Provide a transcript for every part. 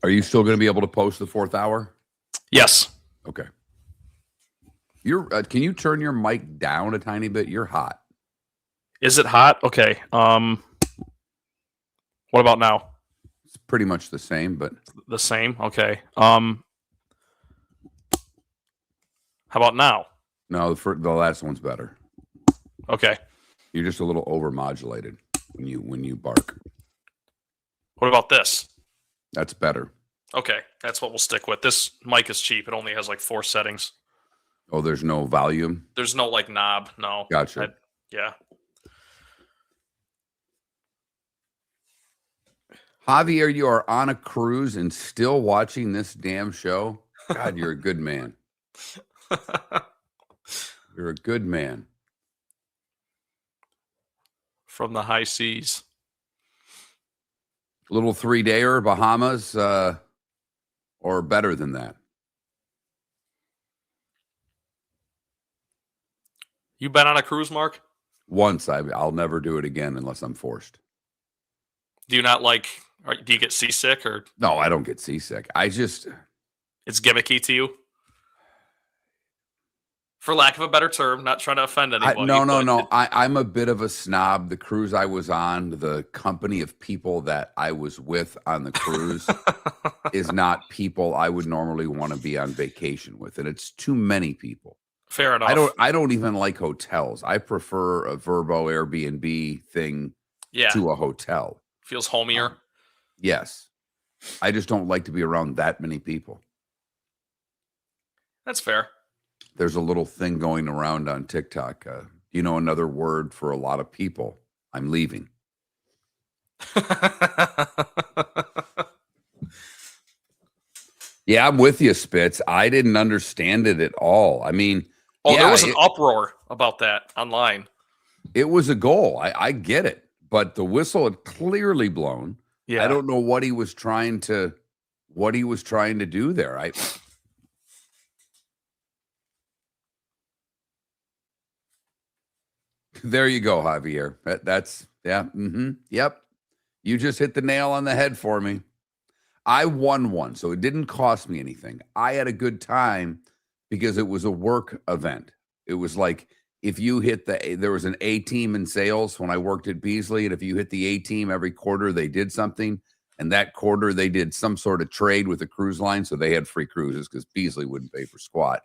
Are you still going to be able to post the fourth hour? Yes. Okay. Can you turn your mic down a tiny bit? You're hot. Is it hot? Okay. What about now? It's pretty much the same, but the same. Okay. How about now? No, the last one's better. Okay. You're just a little overmodulated when you bark. What about this? That's better. Okay, that's what we'll stick with. This mic is cheap. It only has like 4 settings. Oh, there's no volume? There's no like knob. No. Gotcha. Yeah. Javier, you are on a cruise and still watching this damn show? God, you're a good man. You're a good man. From the high seas. Little 3-dayer, Bahamas, or better than that? You been on a cruise, Mark? Once. I'll never do it again unless I'm forced. Do you not like, or do you get seasick or? No, I don't get seasick. It's gimmicky to you? For lack of a better term, not trying to offend anybody. No. I'm a bit of a snob. The cruise I was on, the company of people that I was with on the cruise is not people I would normally want to be on vacation with. And it's too many people. Fair enough. I don't even like hotels. I prefer a Vrbo Airbnb thing to a hotel. Feels homier. Yes. I just don't like to be around that many people. That's fair. There's a little thing going around on TikTok. Another word for a lot of people. I'm leaving. Yeah, I'm with you, Spitz. I didn't understand it at all. I mean, there was an uproar about that online. It was a goal. I get it. But the whistle had clearly blown. Yeah. I don't know what he was trying to do there. There you go, Javier. That's Yep. You just hit the nail on the head for me. I won one, so it didn't cost me anything. I had a good time because it was a work event. It was like if you hit there was an A team in sales when I worked at Beasley, and if you hit the A team every quarter, they did something. And that quarter, they did some sort of trade with a cruise line, so they had free cruises because Beasley wouldn't pay for squat.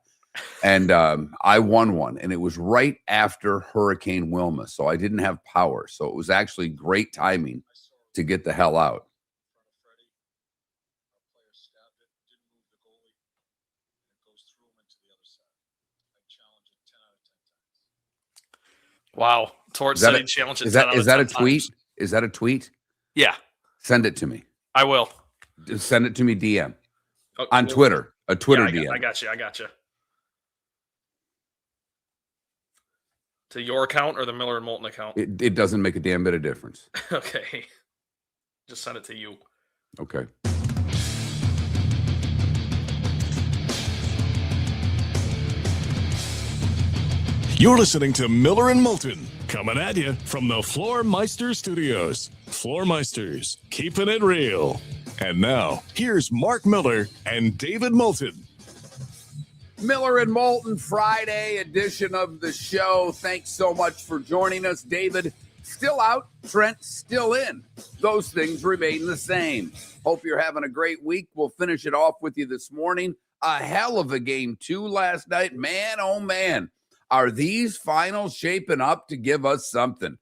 And I won one, and it was right after Hurricane Wilma, so I didn't have power. So it was actually great timing to get the hell out. Wow. Torch City challenge. Is that a tweet? Is that a tweet? Yeah. Send it to me. I will. Just send it to me DM on Twitter. A Twitter DM. I got you. To your account or the Miller and Moulton account? It doesn't make a damn bit of difference. Okay. Just send it to you. Okay. You're listening to Miller and Moulton, coming at you from the Floormeister Studios. Floormeisters, keeping it real. And now, here's Mark Miller and David Moulton. Miller and Moulton Friday edition of the show. Thanks so much for joining us. David still out, Trent still in. Those things remain the same. Hope you're having a great week. We'll finish it off with you this morning. A hell of a game, too, last night. Man, oh man. Are these finals shaping up to give us something?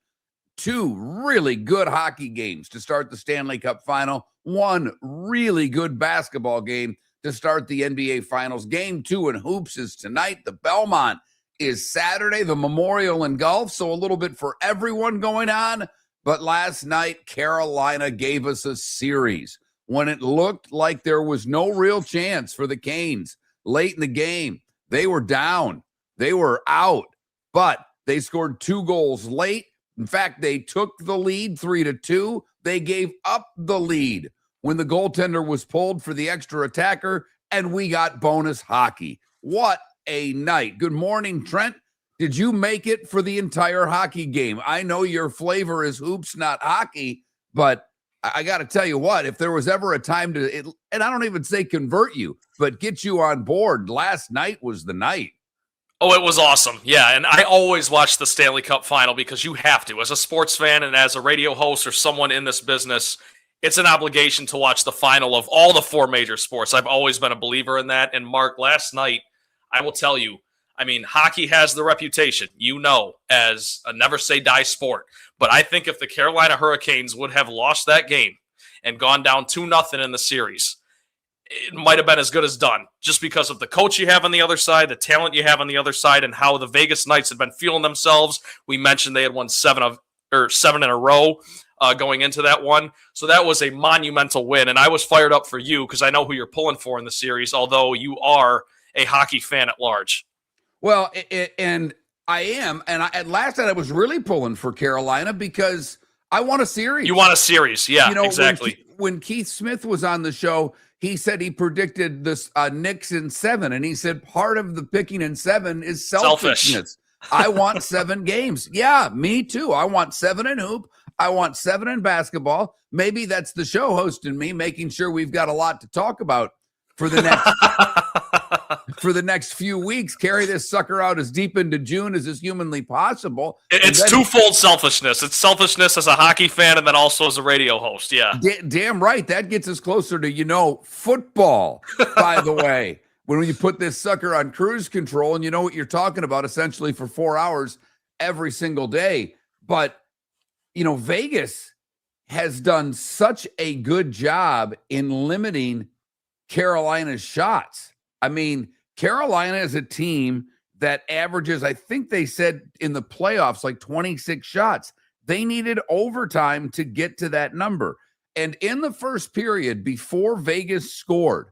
2 really good hockey games to start the Stanley Cup final. 1 really good basketball game to start the NBA Finals. Game 2 in hoops is tonight. The Belmont is Saturday, the Memorial in golf, so a little bit for everyone going on. But last night, Carolina gave us a series when it looked like there was no real chance for the Canes. Late in the game, they were down. They were out, but they scored 2 goals late. In fact, they took the lead 3-2. They gave up the lead when the goaltender was pulled for the extra attacker, and we got bonus hockey. What a night. Good morning, Trent. Did you make it for the entire hockey game? I know your flavor is hoops, not hockey, but I got to tell you what, if there was ever a time and I don't even say convert you, but get you on board, last night was the night. Oh, it was awesome. Yeah, and I always watch the Stanley Cup final because you have to. As a sports fan and as a radio host or someone in this business, it's an obligation to watch the final of all the 4 major sports. I've always been a believer in that. And Mark, last night, I will tell you, I mean, hockey has the reputation, as a never say die sport. But I think if the Carolina Hurricanes would have lost that game and gone down 2-0 in the series, it might have been as good as done, just because of the coach you have on the other side, the talent you have on the other side, and how the Vegas Knights had been feeling themselves. We mentioned they had won 7 in a row going into that one. So that was a monumental win, and I was fired up for you because I know who you're pulling for in the series, although you are a hockey fan at large. Well, and I am, and at last night I was really pulling for Carolina because I want a series. You want a series, yeah, exactly. When Keith Smith was on the show, he said he predicted this Knicks in 7, and he said part of the picking in 7 is selfishness. I want 7 games. Yeah, me too. I want 7 in hoop. I want 7 in basketball. Maybe that's the show host and me making sure we've got a lot to talk about for the next few weeks. Carry this sucker out as deep into June as is humanly possible. It's twofold selfishness. It's selfishness as a hockey fan and then also as a radio host. Yeah. Damn right. That gets us closer to, football, by the way. When you put this sucker on cruise control and you know what you're talking about essentially for 4 hours every single day. But, Vegas has done such a good job in limiting Carolina's shots. I mean, Carolina is a team that averages, I think they said in the playoffs, like 26 shots. They needed overtime to get to that number. And in the first period, before Vegas scored,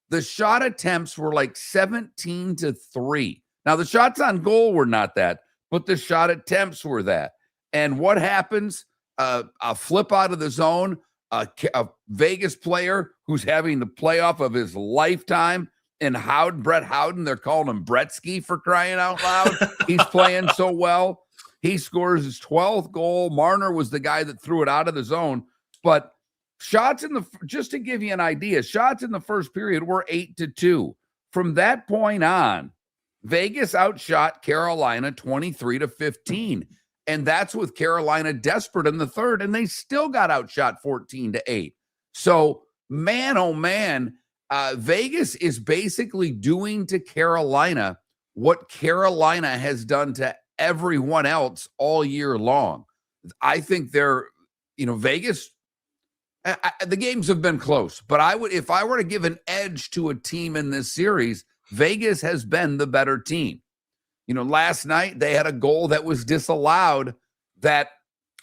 the shot attempts were like 17-3. Now, the shots on goal were not that, but the shot attempts were that. And what happens? A flip out of the zone, a Vegas player who's having the playoff of his lifetime, and Brett Howden, they're calling him Bretzky for crying out loud. He's playing so well. He scores his 12th goal. Marner was the guy that threw it out of the zone. But just to give you an idea, shots in the first period were 8-2. From that point on, Vegas outshot Carolina 23-15. And that's with Carolina desperate in the third, and they still got outshot 14-8. So, man, oh man, Vegas is basically doing to Carolina what Carolina has done to everyone else all year long. I think Vegas, the games have been close, but if I were to give an edge to a team in this series, Vegas has been the better team. Last night they had a goal that was disallowed that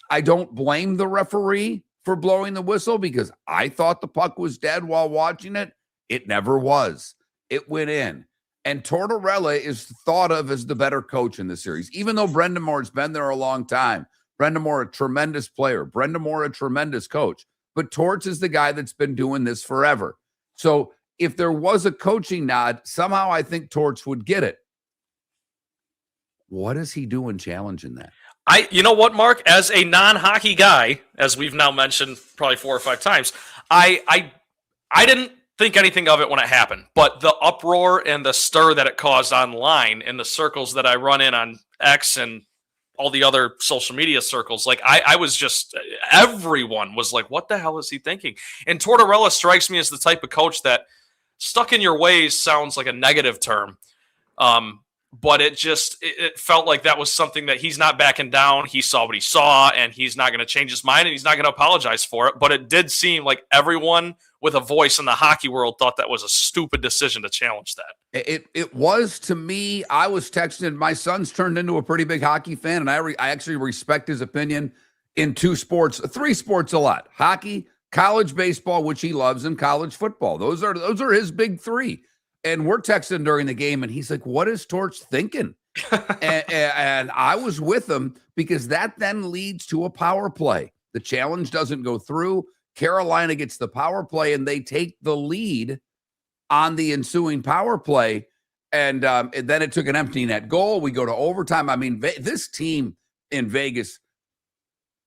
I don't blame the referee for blowing the whistle because I thought the puck was dead while watching it. It never was. It went in. And Tortorella is thought of as the better coach in the series, even though Brendan Moore's been there a long time. Brendan Moore, a tremendous player. Brendan Moore, a tremendous coach. But Torts is the guy that's been doing this forever. So if there was a coaching nod, somehow I think Torts would get it. What is he doing challenging that? You know what, Mark? As a non-hockey guy, as we've now mentioned probably 4 or 5 times, I didn't think anything of it when it happened. But the uproar and the stir that it caused online in the circles that I run in on X and all the other social media circles, like I was just, everyone was like, what the hell is he thinking? And Tortorella strikes me as the type of coach that stuck in your ways sounds like a negative term. But it felt like that was something that he's not backing down. He saw what he saw, and he's not going to change his mind, and he's not going to apologize for it. But it did seem like everyone with a voice in the hockey world thought that was a stupid decision to challenge that. It was to me. I was texting. My son's turned into a pretty big hockey fan, and I actually respect his opinion in 3 sports a lot: hockey, college baseball, which he loves, and college football. Those are his big 3. And we're texting during the game, and he's like, what is Torch thinking? and I was with him because that then leads to a power play. The challenge doesn't go through. Carolina gets the power play, and they take the lead on the ensuing power play. And then it took an empty net goal. We go to overtime. I mean, this team in Vegas,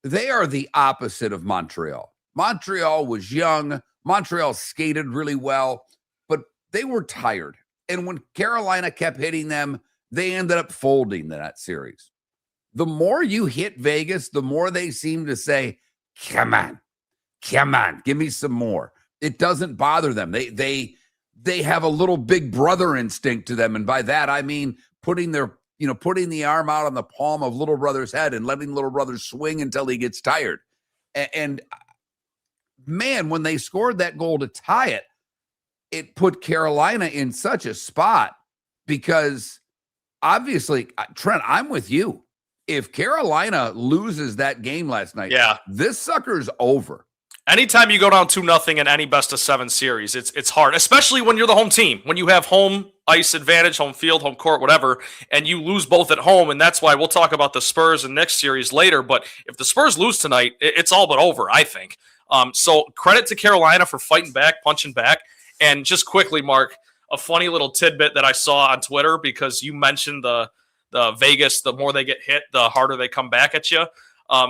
they are the opposite of Montreal. Montreal was young. Montreal skated really well, but they were tired. And when Carolina kept hitting them, they ended up folding that series. The more you hit Vegas, the more they seem to say, come on, give me some more. It doesn't bother them. They have a little big brother instinct to them. And by that, I mean putting the arm out on the palm of little brother's head and letting little brother swing until he gets tired. And man, when they scored that goal to tie it, it put Carolina in such a spot because obviously, Trent, I'm with you. If Carolina loses that game last night, this sucker's over. Anytime you go down 2-0 in any best of 7 series, it's hard, especially when you're the home team, when you have home ice advantage, home field, home court, whatever, and you lose both at home. And that's why we'll talk about the Spurs and next series later. But if the Spurs lose tonight, it's all but over, I think. So credit to Carolina for fighting back, punching back. And just quickly, Mark, a funny little tidbit that I saw on Twitter, because you mentioned the Vegas, the more they get hit, the harder they come back at you.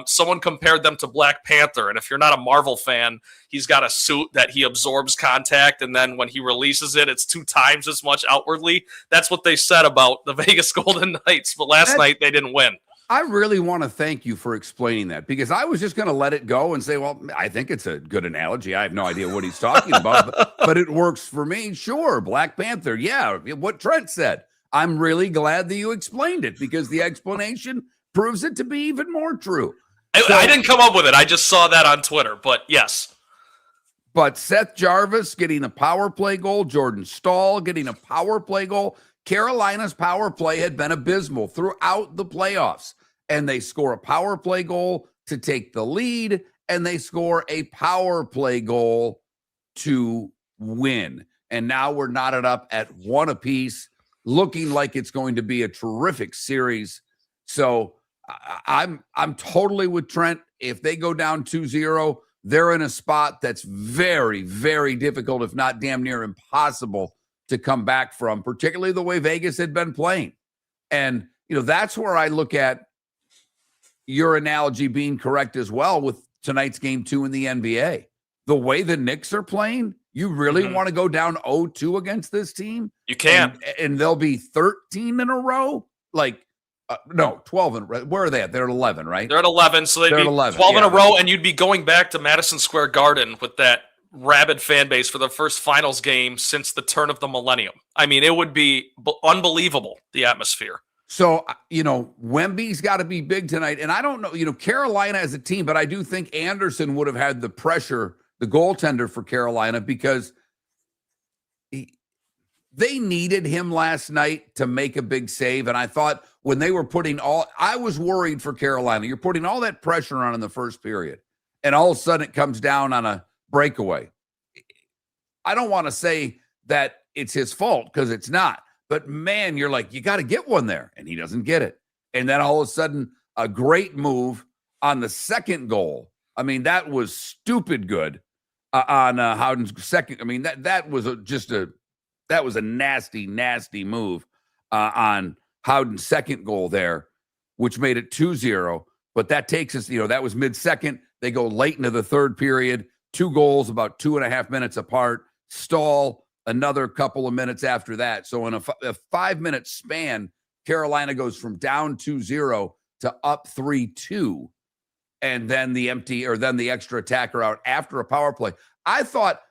Someone compared them to Black Panther, and if you're not a Marvel fan, he's got a suit that he absorbs contact, and then when he releases it, it's 2 times as much outwardly. That's what they said about the Vegas Golden Knights, but last night they didn't win. I really want to thank you for explaining that, because I was just going to let it go and say, well, I think it's a good analogy. I have no idea what he's talking about, but it works for me. Sure, Black Panther. Yeah, what Trent said. I'm really glad that you explained it, because the explanation proves it to be even more true. I didn't come up with it. I just saw that on Twitter, but yes. But Seth Jarvis getting a power play goal, Jordan Staal getting a power play goal. Carolina's power play had been abysmal throughout the playoffs, and they score a power play goal to take the lead, and they score a power play goal to win. And now we're knotted up at 1 apiece, looking like it's going to be a terrific series. So I'm totally with Trent. If they go down 2-0, they're in a spot that's very, very difficult, if not damn near impossible, to come back from, particularly the way Vegas had been playing. And, that's where I look at your analogy being correct as well with tonight's game 2 in the NBA. The way the Knicks are playing, you really want to go down 0-2 against this team? You can. And they'll be 13 in a row? No, 12 in a row. Where are they at? They're at 11, right? They're at 11, so they'd be 11, 12 in a row, and you'd be going back to Madison Square Garden with that rabid fan base for the first finals game since the turn of the millennium. I mean, it would be unbelievable, the atmosphere. So, Wemby's got to be big tonight. And I don't know, Carolina as a team, but I do think Anderson would have had the pressure, the goaltender for Carolina, because they needed him last night to make a big save. And I thought when they were I was worried for Carolina. You're putting all that pressure on in the first period, and all of a sudden it comes down on a breakaway. I don't want to say that it's his fault, because it's not. But, man, you're like, you got to get one there, and he doesn't get it. And then all of a sudden, a great move on the second goal. I mean, that was stupid good on Howden's second. I mean, that was a nasty, nasty move on Howden's second goal there, which made it 2-0. But that takes us, that was mid-second. They go late into the third period. 2 goals about 2.5 minutes apart. Staal another couple of minutes after that. So in a 5-minute span, Carolina goes from down 2-0 to up 3-2. And then the extra attacker out after a power play. I thought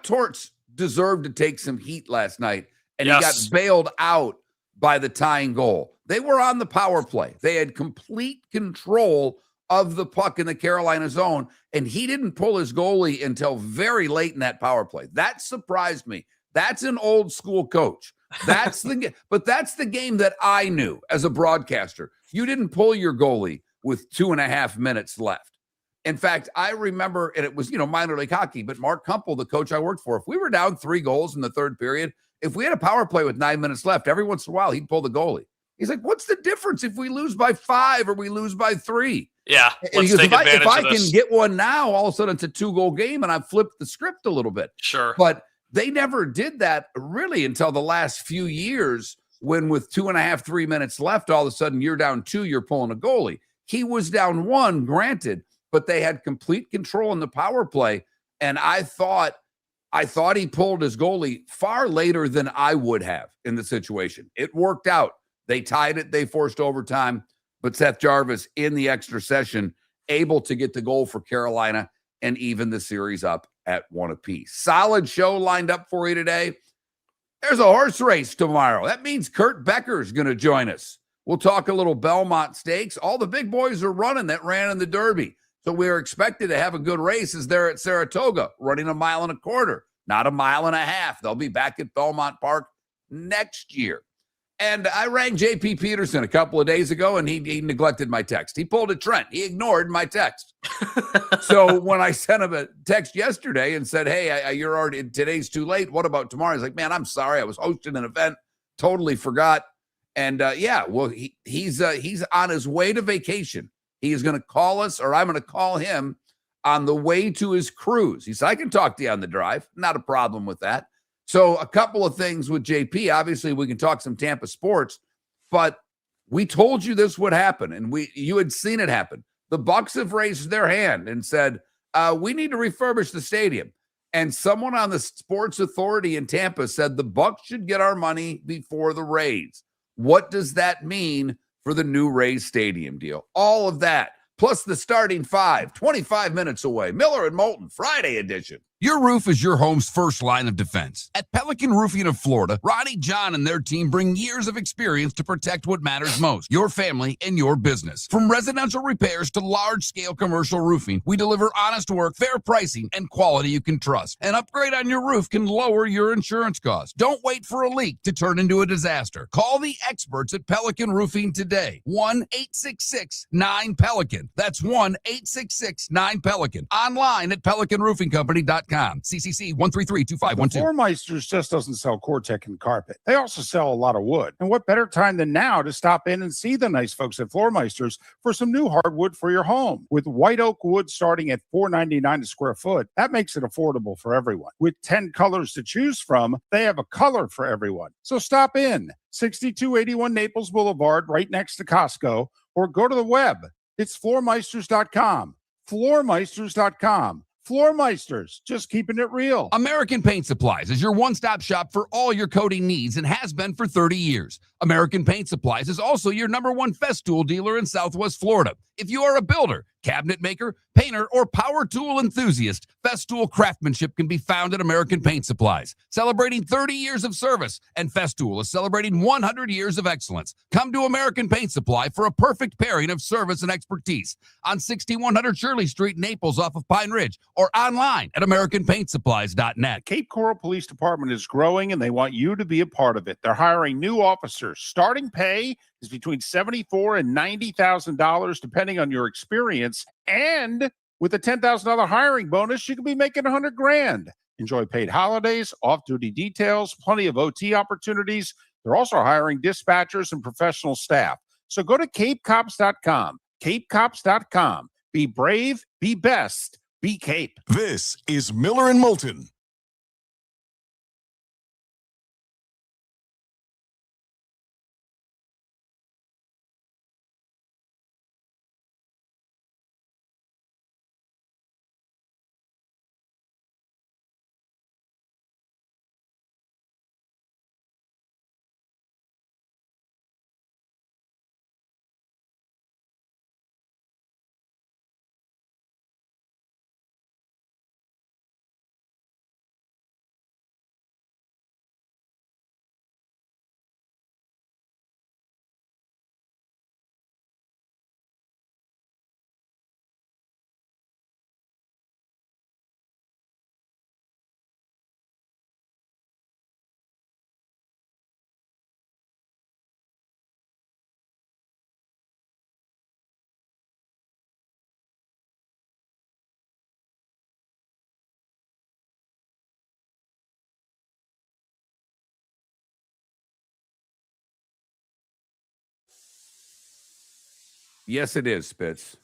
Torts deserved to take some heat last night, and he got bailed out by the tying goal. They were on the power play. They had complete control of the puck in the Carolina zone, and he didn't pull his goalie until very late in that power play. That surprised me. That's an old school coach. That's the game that I knew as a broadcaster. You didn't pull your goalie with 2.5 minutes left. In fact, I remember, and it was, minor league hockey, but Mark Kumpel, the coach I worked for, if we were down 3 goals in the third period, if we had a power play with 9 minutes left, every once in a while, he'd pull the goalie. He's like, what's the difference if we lose by 5 or we lose by 3? Yeah, let's take advantage of this. If I can get one now, all of a sudden it's a 2-goal game, and I've flipped the script a little bit. Sure. But they never did that really until the last few years, when with 2.5, 3 minutes left, all of a sudden you're down 2, you're pulling a goalie. He was down 1, granted, but they had complete control in the power play. And I thought he pulled his goalie far later than I would have in the situation. It worked out. They tied it. They forced overtime, but Seth Jarvis in the extra session able to get the goal for Carolina and even the series up at 1 apiece. Solid show lined up for you today. There's a horse race tomorrow. That means Kurt Becker is going to join us. We'll talk a little Belmont Stakes. All the big boys are running that ran in the Derby. So we're expected to have a good race as they're at Saratoga, running 1.25 miles, not 1.5 miles. They'll be back at Belmont Park next year. And I rang JP Peterson a couple of days ago, and he neglected my text. He pulled a Trent. He ignored my text. So when I sent him a text yesterday and said, hey, you're already, today's too late. What about tomorrow? He's like, man, I'm sorry. I was hosting an event. Totally forgot. And he's on his way to vacation. He is going to call us, or I'm going to call him on the way to his cruise. He said, I can talk to you on the drive. Not a problem with that. So a couple of things with JP. Obviously, we can talk some Tampa sports, but we told you this would happen, and you had seen it happen. The Bucks have raised their hand and said, we need to refurbish the stadium. And someone on the sports authority in Tampa said the Bucks should get our money before the Rays. What does that mean for the new Rays stadium deal? All of that, plus the starting five, 25 minutes away. Miller and Moulton, Friday edition. Your roof is your home's first line of defense. At Pelican Roofing of Florida, Ronnie, John, and their team bring years of experience to protect what matters most, your family and your business. From residential repairs to large-scale commercial roofing, we deliver honest work, fair pricing, and quality you can trust. An upgrade on your roof can lower your insurance costs. Don't wait for a leak to turn into a disaster. Call the experts at Pelican Roofing today. 1-866-9-PELICAN. That's 1-866-9-PELICAN. Online at pelicanroofingcompany.com. CCC 1332512. Floor Meisters just doesn't sell Cortec and carpet. They also sell a lot of wood. And what better time than now to stop in and see the nice folks at Floor Meisters for some new hardwood for your home. With white oak wood starting at $4.99 a square foot, that makes it affordable for everyone. With 10 colors to choose from, they have a color for everyone. So stop in. 6281 Naples Boulevard, right next to Costco, or go to the web. It's floormeisters.com. Floormeisters.com. Floor Meisters, just keeping it real. American Paint Supplies is your one-stop shop for all your coating needs and has been for 30 years. American Paint Supplies is also your #1 Festool dealer in Southwest Florida. If you are a builder, cabinet maker, painter, or power tool enthusiast, Festool craftsmanship can be found at American Paint Supplies. Celebrating 30 years of service, and Festool is celebrating 100 years of excellence. Come to American Paint Supply for a perfect pairing of service and expertise on 6100 Shirley Street, Naples, off of Pine Ridge, or online at AmericanPaintSupplies.net. Cape Coral Police Department is growing, and they want you to be a part of it. They're hiring new officers. Starting pay is between $74,000 and $90,000, depending on your experience. And with a $10,000 hiring bonus, you could be making $100,000. Enjoy paid holidays, off-duty details, plenty of OT opportunities. They're also hiring dispatchers and professional staff. So go to CapeCops.com. CapeCops.com. Be brave, be best, be Cape. This is Miller and Moulton. Yes, it is, Spitz.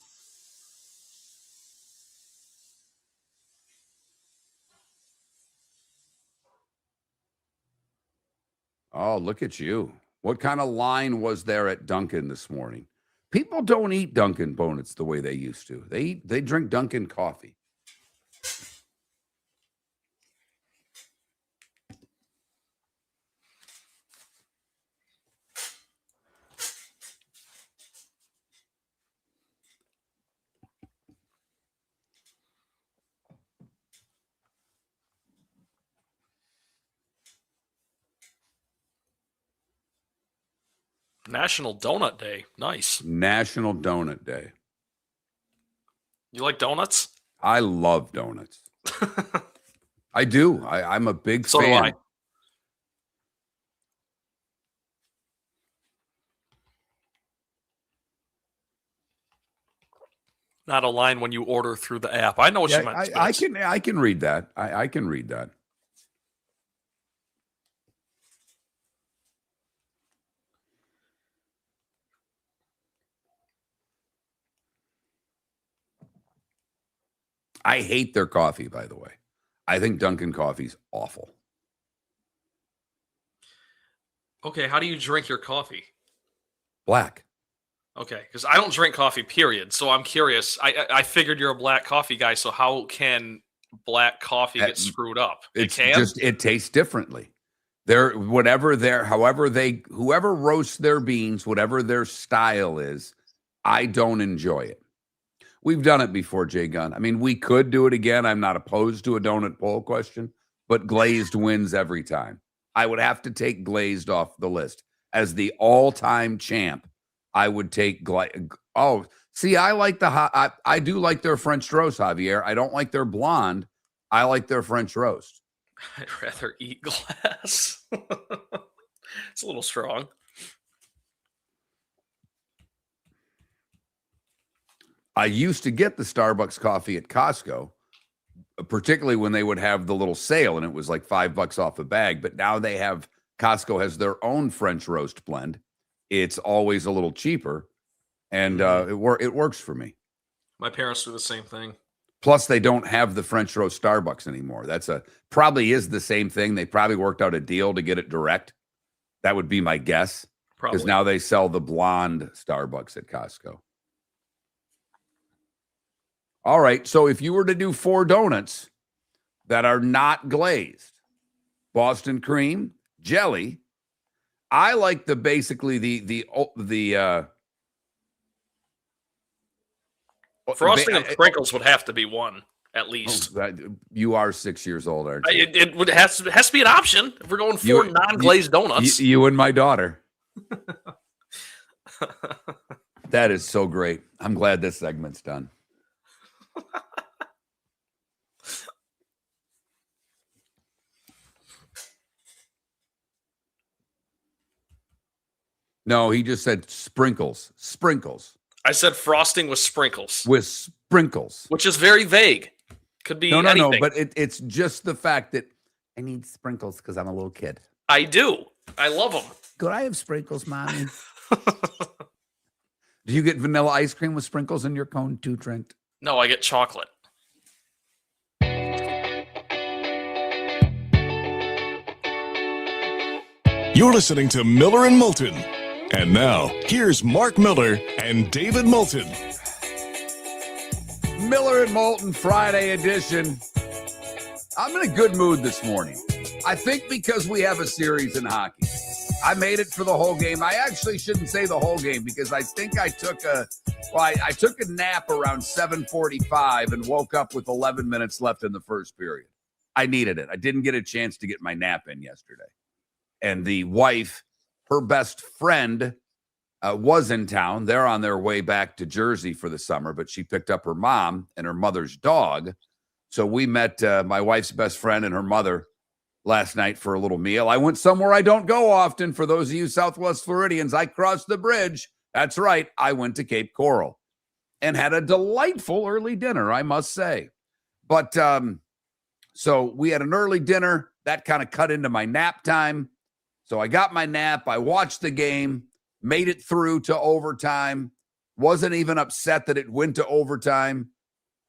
Oh, look at you. What kind of line was there at Dunkin' this morning? People don't eat Dunkin' Donuts the way they used to. They drink Dunkin' coffee. National Donut Day. Nice. National Donut Day. You like donuts? I love donuts. I do. I'm a big So fan. do I. Not a line when you order through the app. I know what you meant. I can read that. I can read that. I hate their coffee, by the way. I think Dunkin' coffee's awful. Okay, how do you drink your coffee? Black. Okay, because I don't drink coffee, period. So I'm curious. I figured you're a black coffee guy, so how can black coffee get screwed up? It tastes differently. Whoever roasts their beans, whatever their style is, I don't enjoy it. We've done it before, Jay Gunn. I mean, we could do it again. I'm not opposed to a donut poll question, but glazed wins every time. I would have to take glazed off the list. As the all-time champ, I would take glazed. Oh, see, I like I do like their French roast, Javier. I don't like their blonde. I like their French roast. I'd rather eat glass. It's a little strong. I used to get the Starbucks coffee at Costco, particularly when they would have the little sale and it was like $5 off a bag. But now Costco has their own French roast blend. It's always a little cheaper, and it works for me. My parents do the same thing. Plus, they don't have the French roast Starbucks anymore. Probably is the same thing. They probably worked out a deal to get it direct. That would be my guess. Because now they sell the blonde Starbucks at Costco. All right, so if you were to do 4 donuts that are not glazed, Boston cream, jelly, I like the frosting and sprinkles would have to be one at least. You are 6 years old, aren't you? It has to be an option if we're going 4 non-glazed donuts. You and my daughter. That is so great. I'm glad this segment's done. No, he just said sprinkles. Sprinkles. I said frosting with sprinkles. With sprinkles. Which is very vague. Could be anything. No, but it's just the fact that I need sprinkles because I'm a little kid. I do. I love them. Could I have sprinkles, Mommy? Do you get vanilla ice cream with sprinkles in your cone too, Trent? No, I get chocolate. You're listening to Miller and Moulton. And now, here's Mark Miller and David Moulton. Miller and Moulton Friday edition. I'm in a good mood this morning. I think because we have a series in hockey. I made it for the whole game. I actually shouldn't say the whole game because I think I took a nap around 7:45 and woke up with 11 minutes left in the first period. I needed it. I didn't get a chance to get my nap in yesterday. And the wife, her best friend, was in town. They're on their way back to Jersey for the summer, but she picked up her mom and her mother's dog. So we met my wife's best friend and her mother last night for a little meal. I went somewhere I don't go often. For those of you Southwest Floridians, I crossed the bridge. That's right. I went to Cape Coral and had a delightful early dinner, I must say. But so we had an early dinner that kind of cut into my nap time. So I got my nap. I watched the game, made it through to overtime, wasn't even upset that it went to overtime.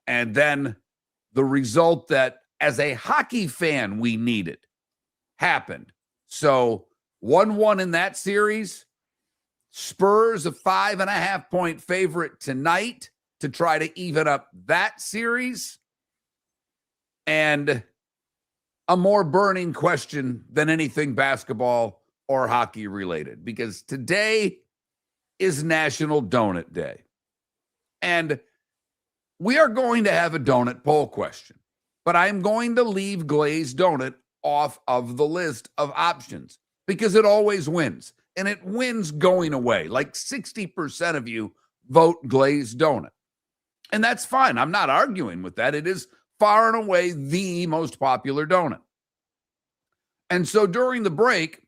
And then the result that as a hockey fan we needed happened. So 1-1 in that series. Spurs a 5.5-point favorite tonight to try to even up that series. And a more burning question than anything basketball or hockey related, because today is National Donut Day. And we are going to have a donut poll question, but I'm going to leave glazed donut off of the list of options because it always wins. And it wins going away. Like 60% of you vote glazed donut. And that's fine. I'm not arguing with that. It is far and away the most popular donut. And so during the break,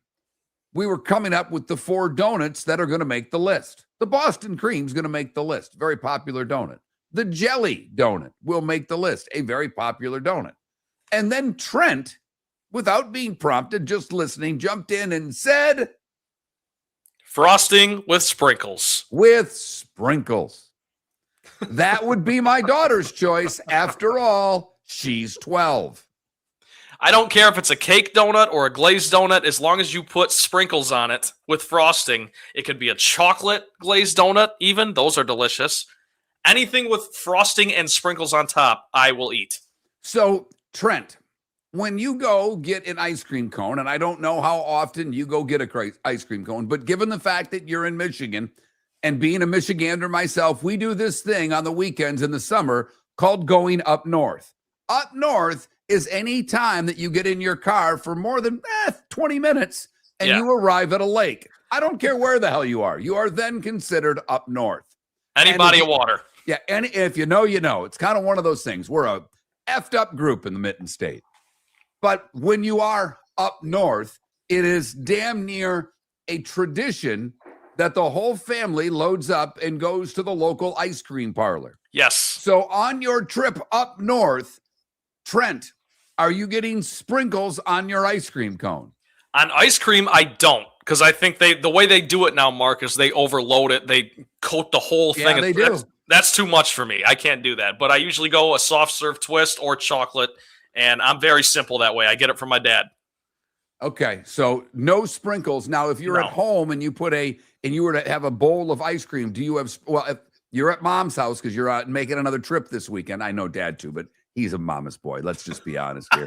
we were coming up with the 4 donuts that are going to make the list. The Boston Cream's going to make the list. Very popular donut. The Jelly Donut will make the list. A very popular donut. And then Trent, without being prompted, just listening, jumped in and said, frosting with sprinkles. With sprinkles. That would be my daughter's choice. After all, she's 12. I don't care if it's a cake donut or a glazed donut, as long as you put sprinkles on it with frosting. It could be a chocolate glazed donut even. Those are delicious. Anything with frosting and sprinkles on top, I will eat. So, Trent, when you go get an ice cream cone, and I don't know how often you go get a ice cream cone, but given the fact that you're in Michigan, and being a Michigander myself, we do this thing on the weekends in the summer called going up north. Up north is any time that you get in your car for more than 20 minutes and you arrive at a lake. I don't care where the hell you are. You are then considered up north. Any body of water. Yeah, and if you know, you know. It's kind of one of those things. We're a effed up group in the Mitten State. But when you are up north, it is damn near a tradition that the whole family loads up and goes to the local ice cream parlor. Yes. So on your trip up north, Trent, are you getting sprinkles on your ice cream cone? On ice cream, I don't, because I think the way they do it now, Mark, is they overload it. They coat the whole thing. Yeah, they do. That's too much for me. I can't do that. But I usually go a soft serve twist or chocolate, and I'm very simple that way. I get it from my dad. Okay, so no sprinkles. Now, if you're at home and you were to have a bowl of ice cream, do you have? Well, if you're at mom's house because you're out making another trip this weekend. I know dad too, but he's a mama's boy. Let's just be honest here.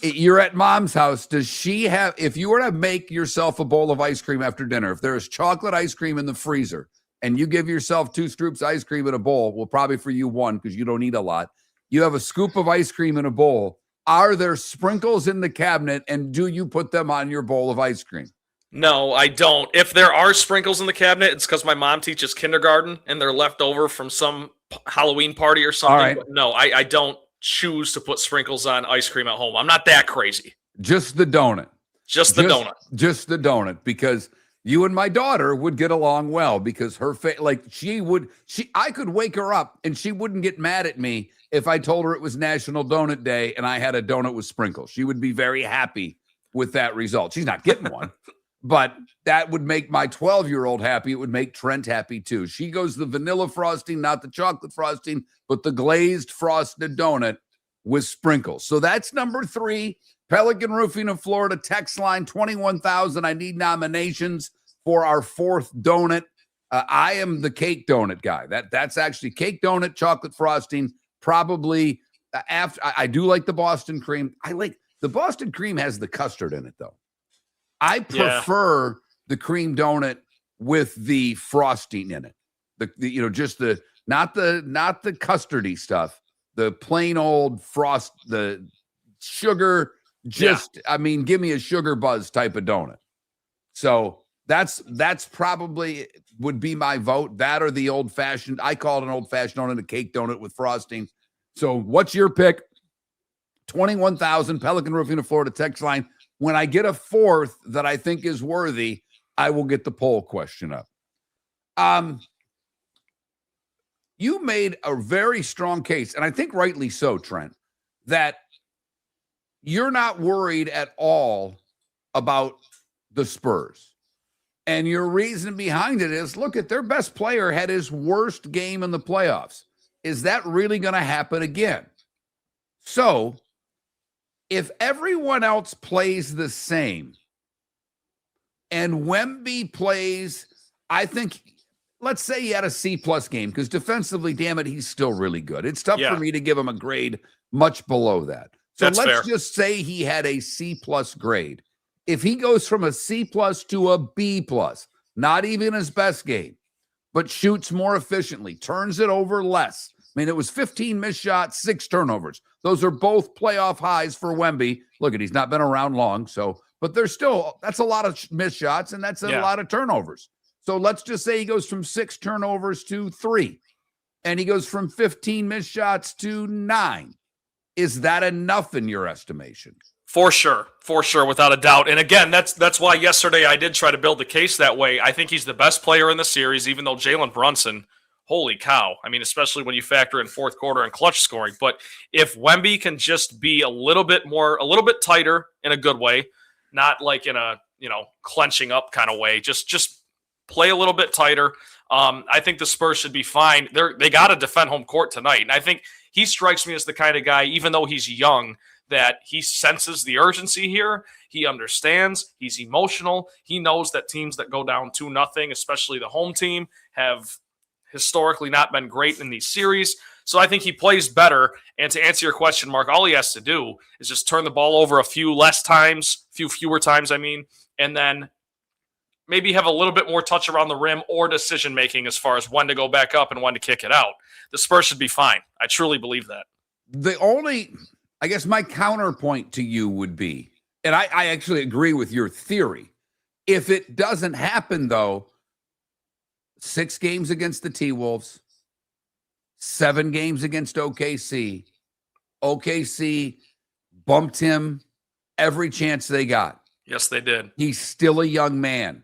You're at mom's house. Does she have? If you were to make yourself a bowl of ice cream after dinner, if there is chocolate ice cream in the freezer, and you give yourself 2 scoops ice cream in a bowl, well, probably for you 1 because you don't eat a lot. You have a scoop of ice cream in a bowl. Are there sprinkles in the cabinet, and do you put them on your bowl of ice cream? No, I don't. If there are sprinkles in the cabinet, it's because my mom teaches kindergarten, and they're left over from some Halloween party or something. Right. But no, I don't choose to put sprinkles on ice cream at home. I'm not that crazy. Just the donut. Just the donut. Just the donut, because you and my daughter would get along well because her I could wake her up and she wouldn't get mad at me if I told her it was National Donut Day and I had a donut with sprinkles. She would be very happy with that result. She's not getting one, but that would make my 12-year-old happy. It would make Trent happy too. She goes the vanilla frosting, not the chocolate frosting, but the glazed frosted donut with sprinkles. So that's number 3. Pelican Roofing of Florida, text line 21,000. I need nominations for our 4th donut. I am the cake donut guy. That's actually cake donut, chocolate frosting. Probably after. I do like the Boston cream. I like the Boston cream has the custard in it though. I prefer the cream donut with the frosting in it. Not the custardy stuff. The plain old frost, the sugar. I mean, give me a sugar buzz type of donut. So that's probably would be my vote. That or the old fashioned. I call it an old fashioned donut, a cake donut with frosting. So what's your pick? 21,000 Pelican Roofing of Florida text line. When I get a 4th that I think is worthy, I will get the poll question up. You made a very strong case, and I think rightly so, Trent, that you're not worried at all about the Spurs. And your reason behind it is, look at their best player had his worst game in the playoffs. Is that really going to happen again? So if everyone else plays the same and Wemby plays I think, let's say he had a C-plus game, because defensively, damn it, he's still really good. It's tough for me to give him a grade much below that. So That's let's fair. just say he had a C-plus grade. If he goes from a C-plus to a B-plus, not even his best game, but shoots more efficiently, turns it over less. I mean, it was 15 missed shots, 6 turnovers. Those are both playoff highs for Wemby. Look, he's not been around long, but there's still, that's a lot of missed shots, and that's a lot of turnovers. So let's just say he goes from 6 turnovers to 3, and he goes from 15 missed shots to 9. Is that enough in your estimation? For sure, without a doubt. And again, that's why yesterday I did try to build the case that way. I think he's the best player in the series, even though Jalen Brunson, holy cow. I mean, especially when you factor in fourth quarter and clutch scoring. But if Wemby can just be a little bit tighter in a good way, not like in a, clenching up kind of way, just play a little bit tighter. I think the Spurs should be fine. They got to defend home court tonight. And I think he strikes me as the kind of guy, even though he's young, that he senses the urgency here. He understands. He's emotional. He knows that teams that go down 2-0, especially the home team, have historically not been great in these series. So I think he plays better. And to answer your question, Mark, all he has to do is just turn the ball over a few fewer times, and then maybe have a little bit more touch around the rim or decision-making as far as when to go back up and when to kick it out. The Spurs should be fine. I truly believe that. I guess my counterpoint to you would be, and I actually agree with your theory. If it doesn't happen, though, 6 games against the T-Wolves, 7 games against OKC. OKC bumped him every chance they got. Yes, they did. He's still a young man.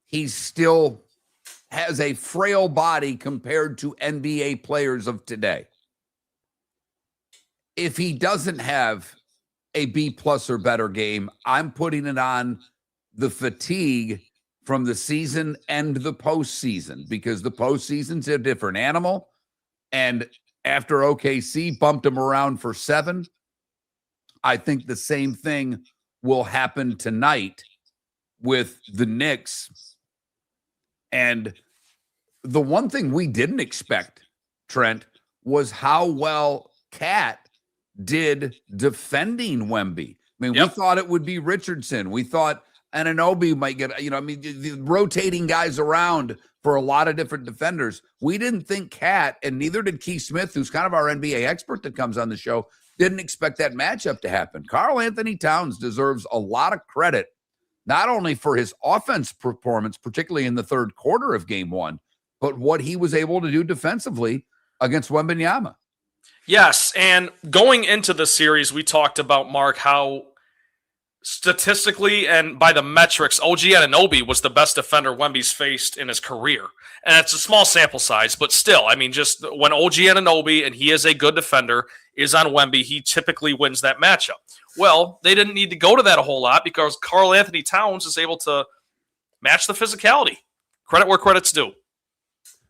He still has a frail body compared to NBA players of today. If he doesn't have a B-plus or better game, I'm putting it on the fatigue from the season and the postseason, because the postseason's a different animal. And after OKC bumped him around for 7, I think the same thing will happen tonight with the Knicks. And the one thing we didn't expect, Trent, was how well Cat did defending Wemby. We thought it would be Richardson. We thought Anunoby might get, the rotating guys around for a lot of different defenders. We didn't think Cat, and neither did Keith Smith, who's kind of our NBA expert that comes on the show, didn't expect that matchup to happen. Karl Anthony Towns deserves a lot of credit, not only for his offense performance, particularly in the third quarter of game 1, but what he was able to do defensively against Wembanyama. Yes, and going into the series, we talked about, Mark, how statistically and by the metrics, OG Anunoby was the best defender Wemby's faced in his career. And it's a small sample size, but still, just when OG Anunoby, and he is a good defender, is on Wemby, he typically wins that matchup. Well, they didn't need to go to that a whole lot because Karl Anthony Towns is able to match the physicality. Credit where credit's due.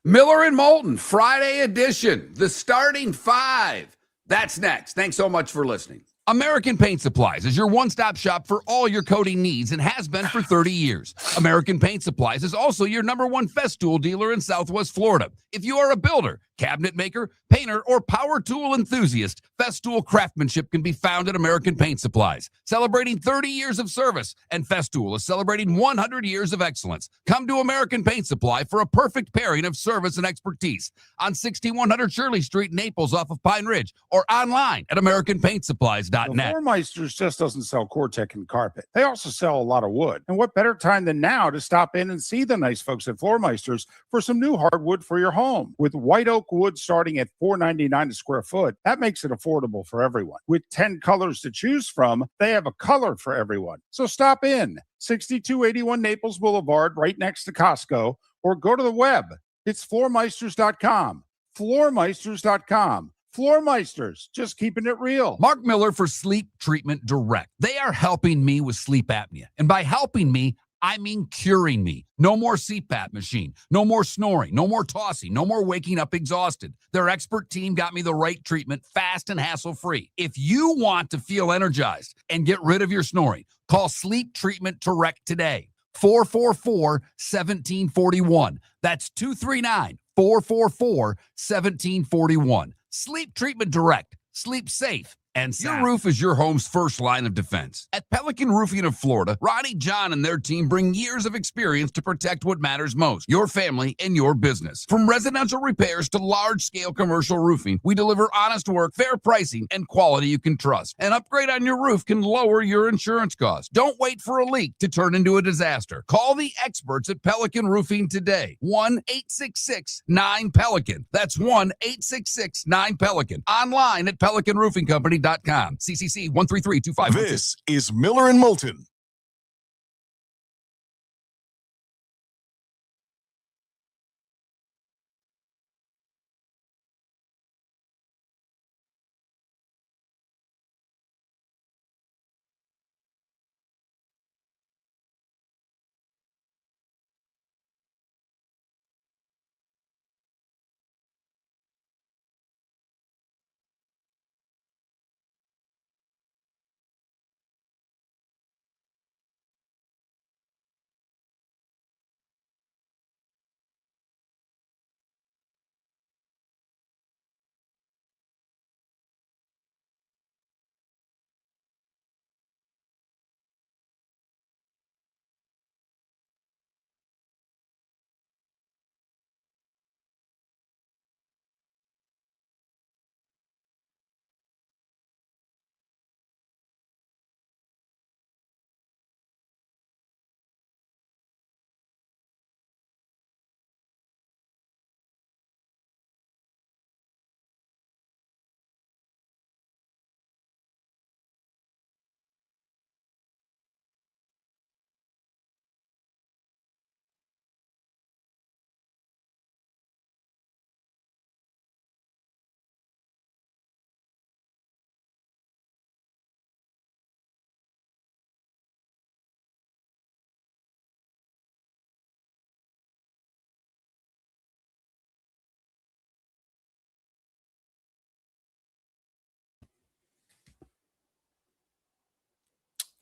Miller and Moulton, Friday edition, the starting 5. That's next. Thanks so much for listening. American Paint Supplies is your one-stop shop for all your coating needs and has been for 30 years. American Paint Supplies is also your #1 Festool dealer in Southwest Florida. If you are a builder, cabinet maker, painter, or power tool enthusiast, Festool craftsmanship can be found at American Paint Supplies. Celebrating 30 years of service, and Festool is celebrating 100 years of excellence. Come to American Paint Supply for a perfect pairing of service and expertise on 6100 Shirley Street, Naples, off of Pine Ridge, or online at AmericanPaintSupplies.net. Floor Meisters just doesn't sell Cortec and carpet. They also sell a lot of wood. And what better time than now to stop in and see the nice folks at Floor Meisters for some new hardwood for your home. With white oak wood starting at $4.99 a square foot, that makes it affordable for everyone. With 10 colors to choose from, they have a color for everyone. So stop in, 6281 Naples Boulevard, right next to Costco, or go to the web. It's floormeisters.com. Floormeisters.com. Floor Meisters, just keeping it real. Mark Miller for Sleep Treatment Direct. They are helping me with sleep apnea. And by helping me, I mean curing me. No more CPAP machine. No more snoring. No more tossing. No more waking up exhausted. Their expert team got me the right treatment, fast and hassle-free. If you want to feel energized and get rid of your snoring, call Sleep Treatment Direct today. 239-444-1741. That's 239-444-1741. Sleep Treatment Direct. Sleep safe and sound. Your roof is your home's first line of defense. At Pelican Roofing of Florida, Ronnie, John, and their team bring years of experience to protect what matters most, your family and your business. From residential repairs to large-scale commercial roofing, we deliver honest work, fair pricing, and quality you can trust. An upgrade on your roof can lower your insurance costs. Don't wait for a leak to turn into a disaster. Call the experts at Pelican Roofing today. 1-866-9-PELICAN. That's 1-866-9-PELICAN. Online at PelicanRoofingCompany.com. CCC 13325. This is Miller and Moulton.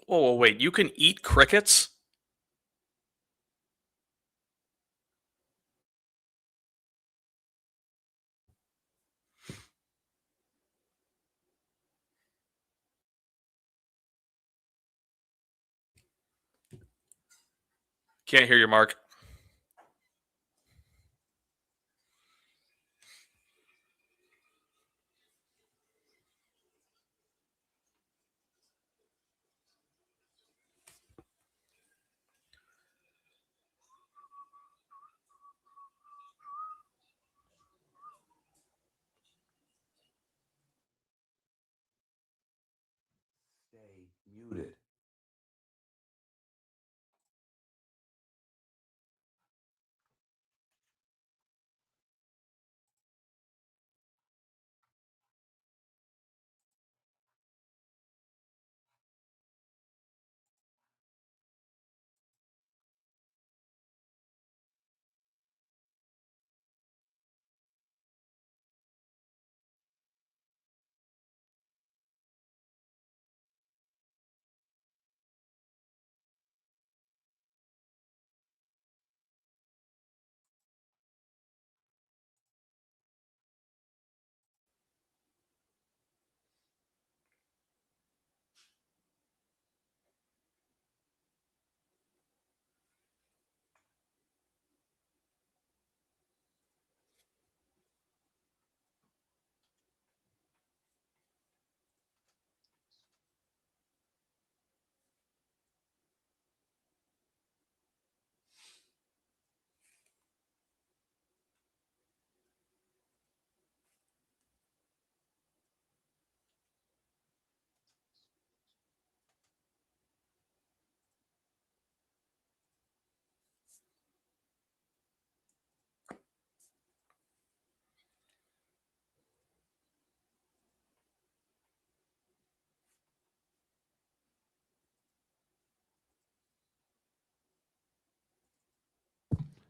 Oh, wait, you can eat crickets? Can't hear you, Mark. Stay muted.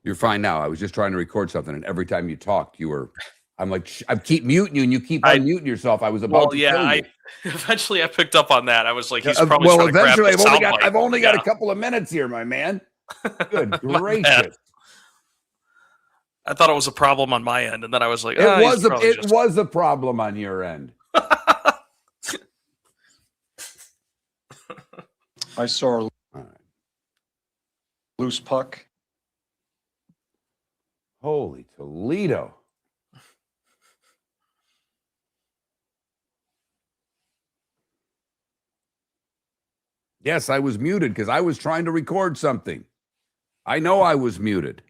You're fine now. I was just trying to record something, and every time you talked, I'm like, I keep muting you, and you keep unmuting yourself. I was about to kill you. Eventually I picked up on that. I was like, he's probably trying to grab the sound mic. I've only got a couple of minutes here, my man. Good My bad. gracious. I thought it was a problem on my end, and then I was like, It was a problem on your end. I saw a loose puck. Holy Toledo. Yes, I was muted because I was trying to record something. I know I was muted.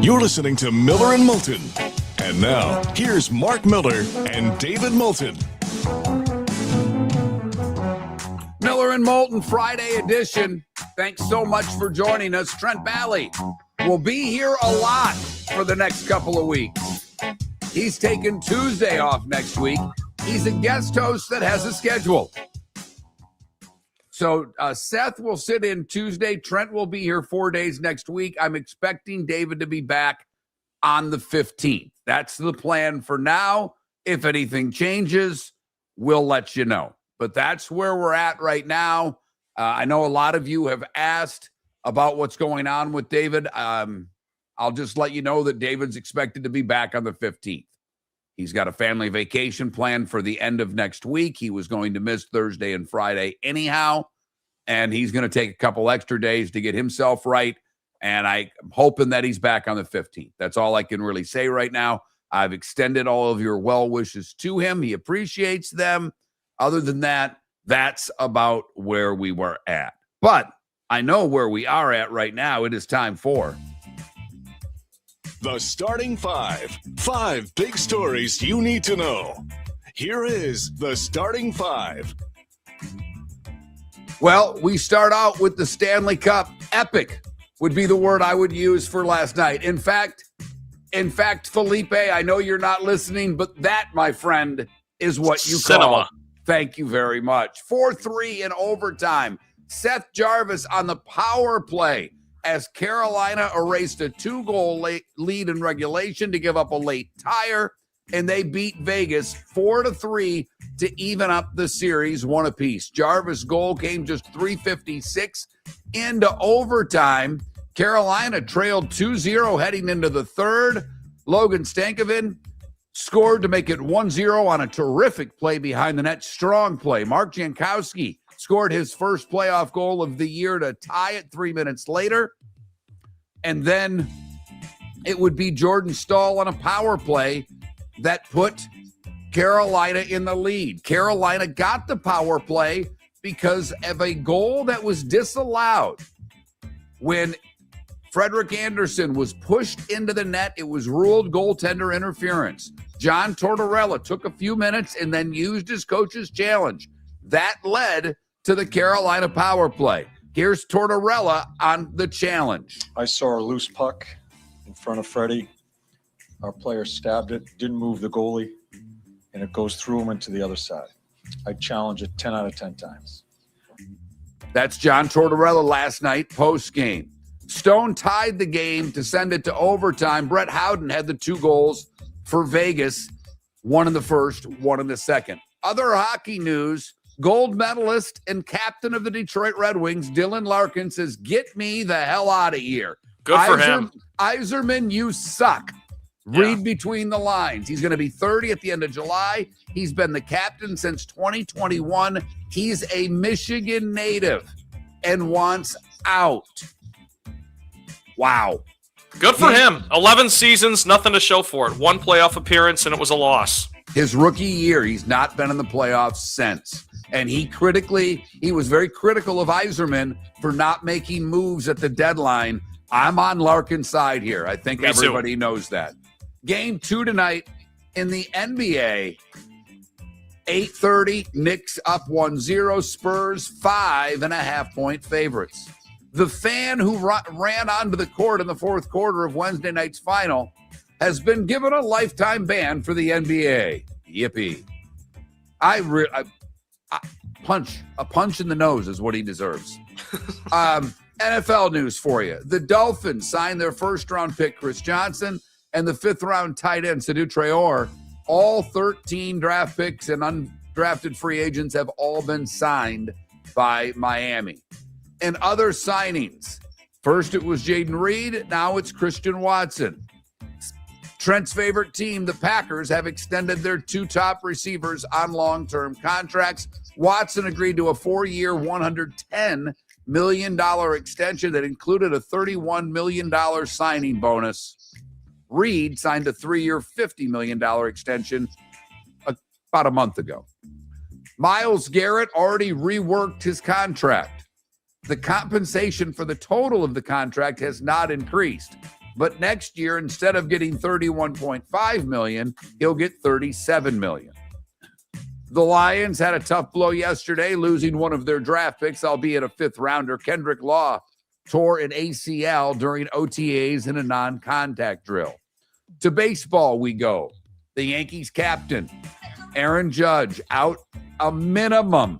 You're listening to Miller and Moulton. And now, here's Mark Miller and David Moulton. Miller and Moulton Friday edition. Thanks so much for joining us. Trent Bally will be here a lot for the next couple of weeks. He's taking Tuesday off next week. He's a guest host that has a schedule. So Seth will sit in Tuesday. Trent will be here 4 days next week. I'm expecting David to be back on the 15th. That's the plan for now. If anything changes, we'll let you know. But that's where we're at right now. I know a lot of you have asked about what's going on with David. I'll just let you know that David's expected to be back on the 15th. He's got a family vacation planned for the end of next week. He was going to miss Thursday and Friday anyhow, and he's going to take a couple extra days to get himself right, and I'm hoping that he's back on the 15th. That's all I can really say right now. I've extended all of your well wishes to him. He appreciates them. Other than that, that's about where we were at. But I know where we are at right now. It is time for The Starting Five. 5 big stories you need to know. Here is The Starting Five. Well, we start out with the Stanley Cup. Epic would be the word I would use for last night. In fact, Felipe, I know you're not listening, but that, my friend, is what you call. Thank you very much. 4-3 in overtime. Seth Jarvis on the power play as Carolina erased a 2-goal lead in regulation to give up a late tire, and they beat Vegas 4-3 to even up the series 1 apiece. Jarvis' goal came just 3:56 into overtime. Carolina trailed 2-0 heading into the third. Logan Stankoven scored to make it 1-0 on a terrific play behind the net. Strong play. Mark Jankowski scored his first playoff goal of the year to tie it 3 minutes later. And then it would be Jordan Stahl on a power play that put Carolina in the lead. Carolina got the power play because of a goal that was disallowed. When Frederick Anderson was pushed into the net, it was ruled goaltender interference. John Tortorella took a few minutes and then used his coach's challenge. That led to the Carolina power play. Here's Tortorella on the challenge. I saw a loose puck in front of Freddie. Our player stabbed it, didn't move the goalie, and it goes through him into the other side. I challenge it 10 out of 10 times. That's John Tortorella last night post-game. Stone tied the game to send it to overtime. Brett Howden had the 2 goals for Vegas, 1 in the first, 1 in the second. Other hockey news, gold medalist and captain of the Detroit Red Wings, Dylan Larkin, says, "Get me the hell out of here." Good for him. Yzerman, you suck. Read between the lines. He's going to be 30 at the end of July. He's been the captain since 2021. He's a Michigan native and wants out. Wow. Good for him. 11 seasons, nothing to show for it. 1 playoff appearance, and it was a loss. His rookie year, he's not been in the playoffs since. And he was very critical of Yzerman for not making moves at the deadline. I'm on Larkin's side here. I think everybody knows that. Game 2 tonight in the NBA. 8:30, Knicks up 1-0, Spurs 5.5-point favorites. The fan who ran onto the court in the fourth quarter of Wednesday night's final has been given a lifetime ban for the NBA. Yippee. A punch in the nose is what he deserves. NFL news for you. The Dolphins signed their first-round pick, Chris Johnson, and the fifth-round tight end, Sadu Traore. All 13 draft picks and undrafted free agents have all been signed by Miami. And other signings. First, it was Jaden Reed. Now it's Christian Watson. Trent's favorite team, the Packers, have extended their two top receivers on long-term contracts. Watson agreed to a 4-year, $110 million extension that included a $31 million signing bonus. Reed signed a 3-year, $50 million extension about a month ago. Myles Garrett already reworked his contract. The compensation for the total of the contract has not increased, but next year, instead of getting $31.5 million, he'll get $37 million. The Lions had a tough blow yesterday, losing one of their draft picks, albeit a fifth-rounder. Kendrick Law tore an ACL during OTAs in a non-contact drill. To baseball we go. The Yankees captain, Aaron Judge, out a minimum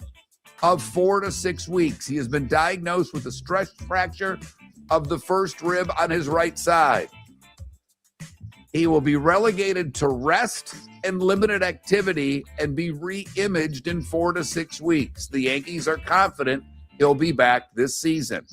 of 4 to 6 weeks. He has been diagnosed with a stress fracture of the first rib on his right side. He will be relegated to rest and limited activity and be re-imaged in 4 to 6 weeks. The Yankees are confident he'll be back this season.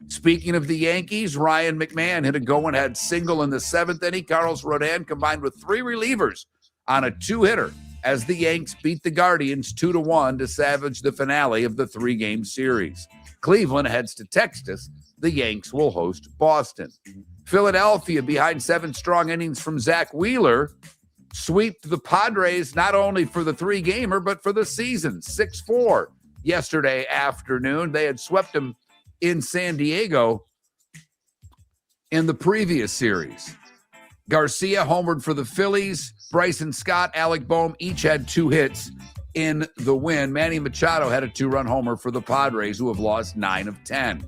Speaking of the Yankees, Ryan McMahon hit a go-ahead single in the 7th inning. Carlos Rodon combined with 3 relievers on a 2-hitter as the Yanks beat the Guardians 2-1 to salvage the finale of the 3-game series. Cleveland heads to Texas. The Yanks will host Boston. Philadelphia, behind 7 strong innings from Zach Wheeler, swept the Padres not only for the 3-gamer, but for the season, 6-4 yesterday afternoon. They had swept them in San Diego in the previous series. Garcia homered for the Phillies. Bryson Scott, Alec Boehm each had 2 hits in the win. Manny Machado had a 2-run homer for the Padres, who have lost 9 of 10.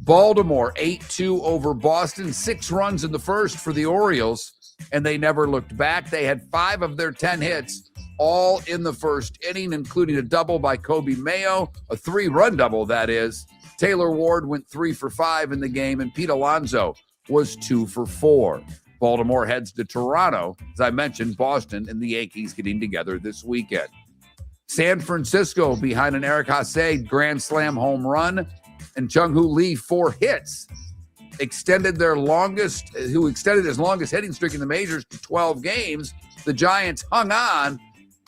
Baltimore 8-2 over Boston, 6 runs in the first for the Orioles, and they never looked back. They had 5 of their 10 hits all in the first inning, including a double by Kobe Mayo, a 3-run double, that is. Taylor Ward went 3 for 5 in the game, and Pete Alonso was 2 for 4. Baltimore heads to Toronto. As I mentioned, Boston and the Yankees getting together this weekend. San Francisco, behind an Eric Haase grand slam home run and Chung-Hoo Lee 4 hits, extended his longest hitting streak in the majors to 12 games. The Giants hung on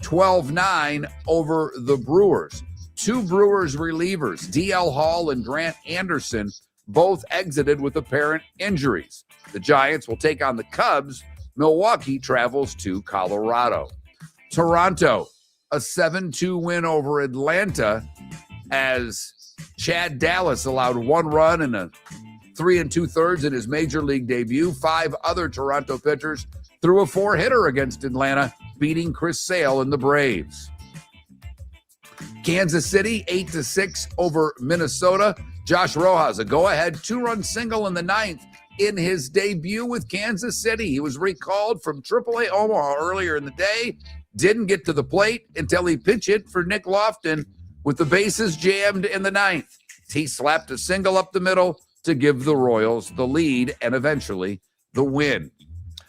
12-9 over the Brewers. 2 Brewers relievers, DL Hall and Grant Anderson, both exited with apparent injuries. The Giants will take on the Cubs. Milwaukee travels to Colorado. Toronto, a 7-2 win over Atlanta as Chad Dallas allowed 1 run and a 3 2/3 in his major league debut. 5 other Toronto pitchers threw a 4-hitter against Atlanta, beating Chris Sale and the Braves. Kansas City 8-6 over Minnesota. Josh Rojas, a go-ahead 2-run single in the 9th in his debut with Kansas City. He was recalled from AAA Omaha earlier in the day, didn't get to the plate until he pinch hit for Nick Lofton with the bases jammed in the 9th. He slapped a single up the middle to give the Royals the lead and eventually the win.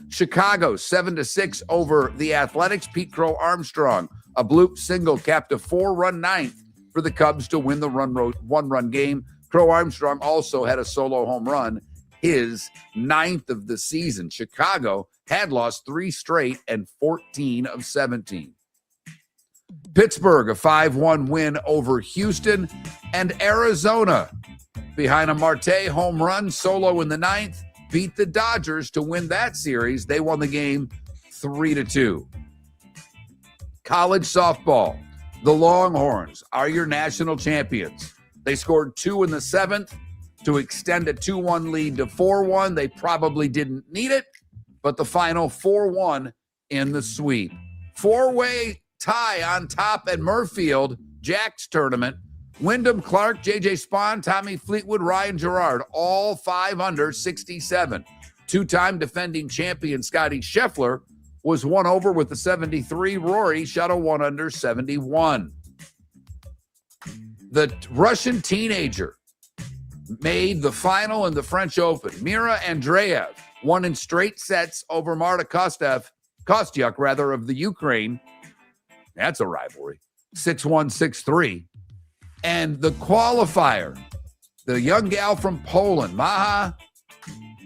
Chicago 7-6 over the Athletics. Pete Crow Armstrong, a bloop single, capped a 4-run 9th for the Cubs to win the 1-run game. Crow Armstrong also had a solo home run, his 9th of the season. Chicago had lost 3 straight and 14 of 17. Pittsburgh, a 5-1 win over Houston. And Arizona, behind a Marte home run solo in the 9th, beat the Dodgers to win that series. They won the game 3-2. College softball, the Longhorns are your national champions. They scored 2 in the 7th to extend a 2-1 lead to 4-1. They probably didn't need it, but the final 4-1 in the sweep. 4-way tie on top at Murfield, Jack's tournament. Wyndham Clark, J.J. Spahn, Tommy Fleetwood, Ryan Gerard, all 5 under 67. 2-time defending champion Scotty Scheffler was 1 over with the 73. Rory shot a 1 under 71. The Russian teenager made the final in the French Open. Mira Andreev won in straight sets over Marta Kostyuk of the Ukraine. That's a rivalry. 6-1, 6-3. And the qualifier, the young gal from Poland, Maja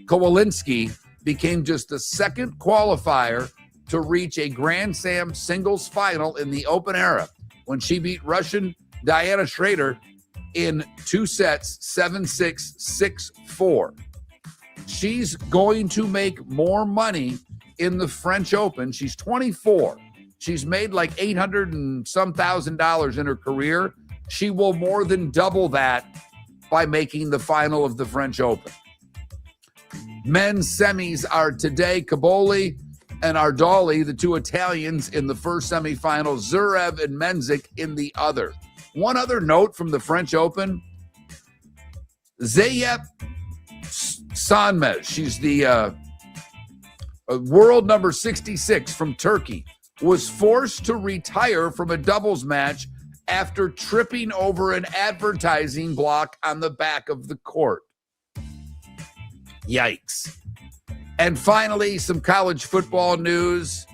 Kowalinski, became just the second qualifier to reach a Grand Slam singles final in the Open era when she beat Russian Diana Schrader in 2 sets, 7-6, 6-4. She's going to make more money in the French Open. She's 24. She's made like $800 and some $1,000 in her career. She will more than double that by making the final of the French Open. Men's semis are today. Caboli and Ardoli, the 2 Italians, in the first semifinal. Zverev and Menzik in the other. One other note from the French Open. Zeynep Sanmez, she's the world number 66 from Turkey, was forced to retire from a doubles match after tripping over an advertising block on the back of the court. Yikes. And finally, some college football news.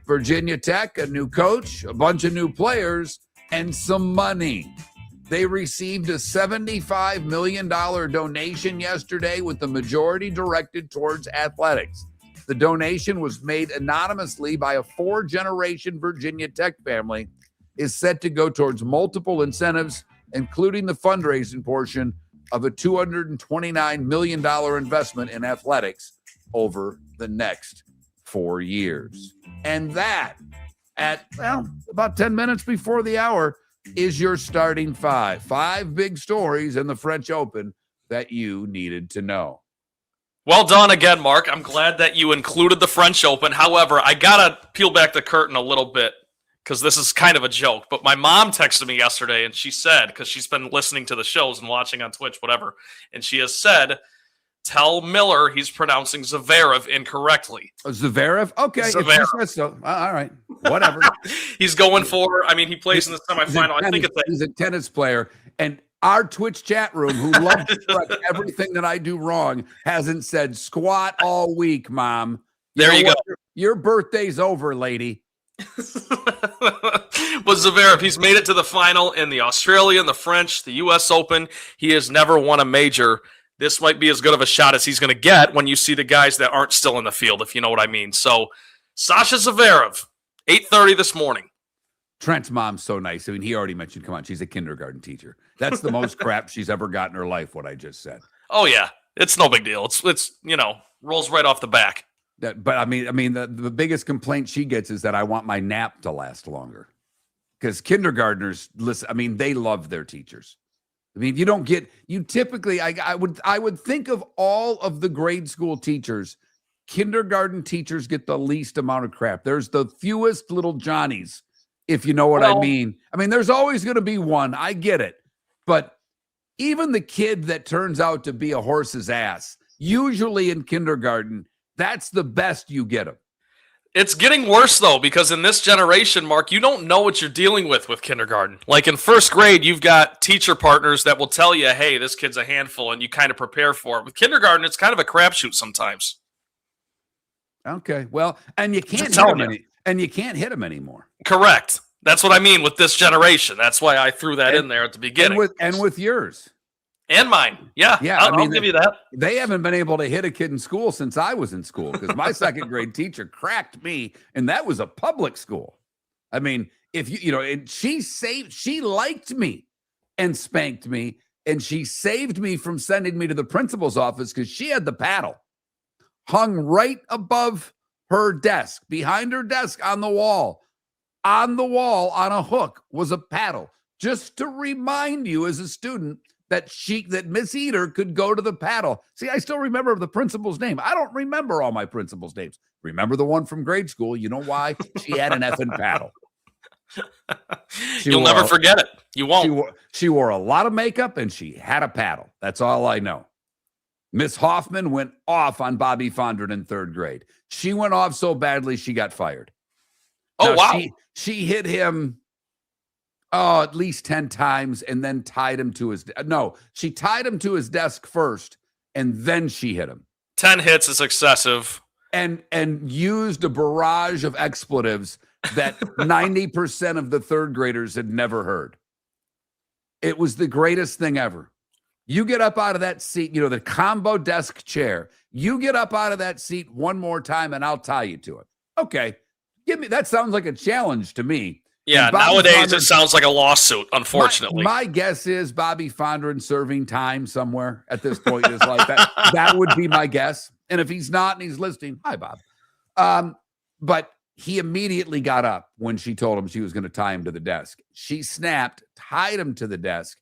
Virginia Tech, a new coach, a bunch of new players, and some money. They received a $75 million donation yesterday, with the majority directed towards athletics. The donation was made anonymously by a 4-generation Virginia Tech family, is set to go towards multiple incentives, including the fundraising portion of a $229 million investment in athletics over the next 4 years. And that, at about 10 minutes before the hour, is your starting 5. 5 big stories in the French Open that you needed to know. Well done again, Mark. I'm glad that you included the French Open. However, I got to peel back the curtain a little bit because this is kind of a joke. But my mom texted me yesterday and she said, because she's been listening to the shows and watching on Twitch, whatever, and she has said, tell Miller he's pronouncing Zverev incorrectly. Zverev? Okay. Zverev. So, all right. Whatever. He's going for, he plays in the semifinal. I think he's a tennis player. And our Twitch chat room, who loves to correct everything that I do wrong, hasn't said squat all week, Mom. There you go. Your birthday's over, lady. But Zverev, he's made it to the final in the Australian, the French, the U.S. Open. He has never won a major. This might be as good of a shot as he's going to get when you see the guys that aren't still in the field, if you know what I mean. So, Sasha Zverev, 8:30 this morning. Trent's mom's so nice. He already mentioned, come on, she's a kindergarten teacher. That's the most crap she's ever got in her life, what I just said. Oh, yeah. It's no big deal. It's rolls right off the back. But the biggest complaint she gets is that I want my nap to last longer. Because kindergartners, listen, they love their teachers. You typically, I would think of all of the grade school teachers, kindergarten teachers get the least amount of crap. There's the fewest little Johnnies, if you know what I mean. There's always going to be one. I get it. But even the kid that turns out to be a horse's ass, usually in kindergarten, that's the best you get them. It's getting worse, though, because in this generation, Mark, you don't know what you're dealing with kindergarten. Like in first grade, you've got teacher partners that will tell you, hey, this kid's a handful, and you kind of prepare for it. With kindergarten, it's kind of a crapshoot sometimes. Okay, well, and you can't hit them anymore. Correct. That's what I mean with this generation. That's why I threw that in there at the beginning. And with yours. And mine. Yeah. I'll give you that. They haven't been able to hit a kid in school since I was in school, because my second grade teacher cracked me, and that was a public school. If and she liked me and spanked me, and she saved me from sending me to the principal's office because she had the paddle hung right above her desk, behind her desk on the wall. On the wall on a hook was a paddle, just to remind you as a student that Miss Eater could go to the paddle. See, I still remember the principal's name. I don't remember all my principal's names. Remember the one from grade school. You know why? She had an effing paddle. You'll never forget it. You won't. She wore a lot of makeup, and she had a paddle. That's all I know. Miss Hoffman went off on Bobby Fondren in third grade. She went off so badly she got fired. Oh, wow. She hit him Oh, at least 10 times, and then tied him to his no, she tied him to his desk first, and then she hit him. 10 hits is excessive. And used a barrage of expletives that 90% of the third graders had never heard. It was the greatest thing ever. You get up out of that seat, the combo desk chair. You get up out of that seat one more time, and I'll tie you to it. Okay. That sounds like a challenge to me. Yeah, nowadays it sounds like a lawsuit, unfortunately. My guess is Bobby Fondren serving time somewhere at this point in his life. That would be my guess. And if he's not and he's listening, hi, Bob. But he immediately got up when she told him she was going to tie him to the desk. She snapped, tied him to the desk,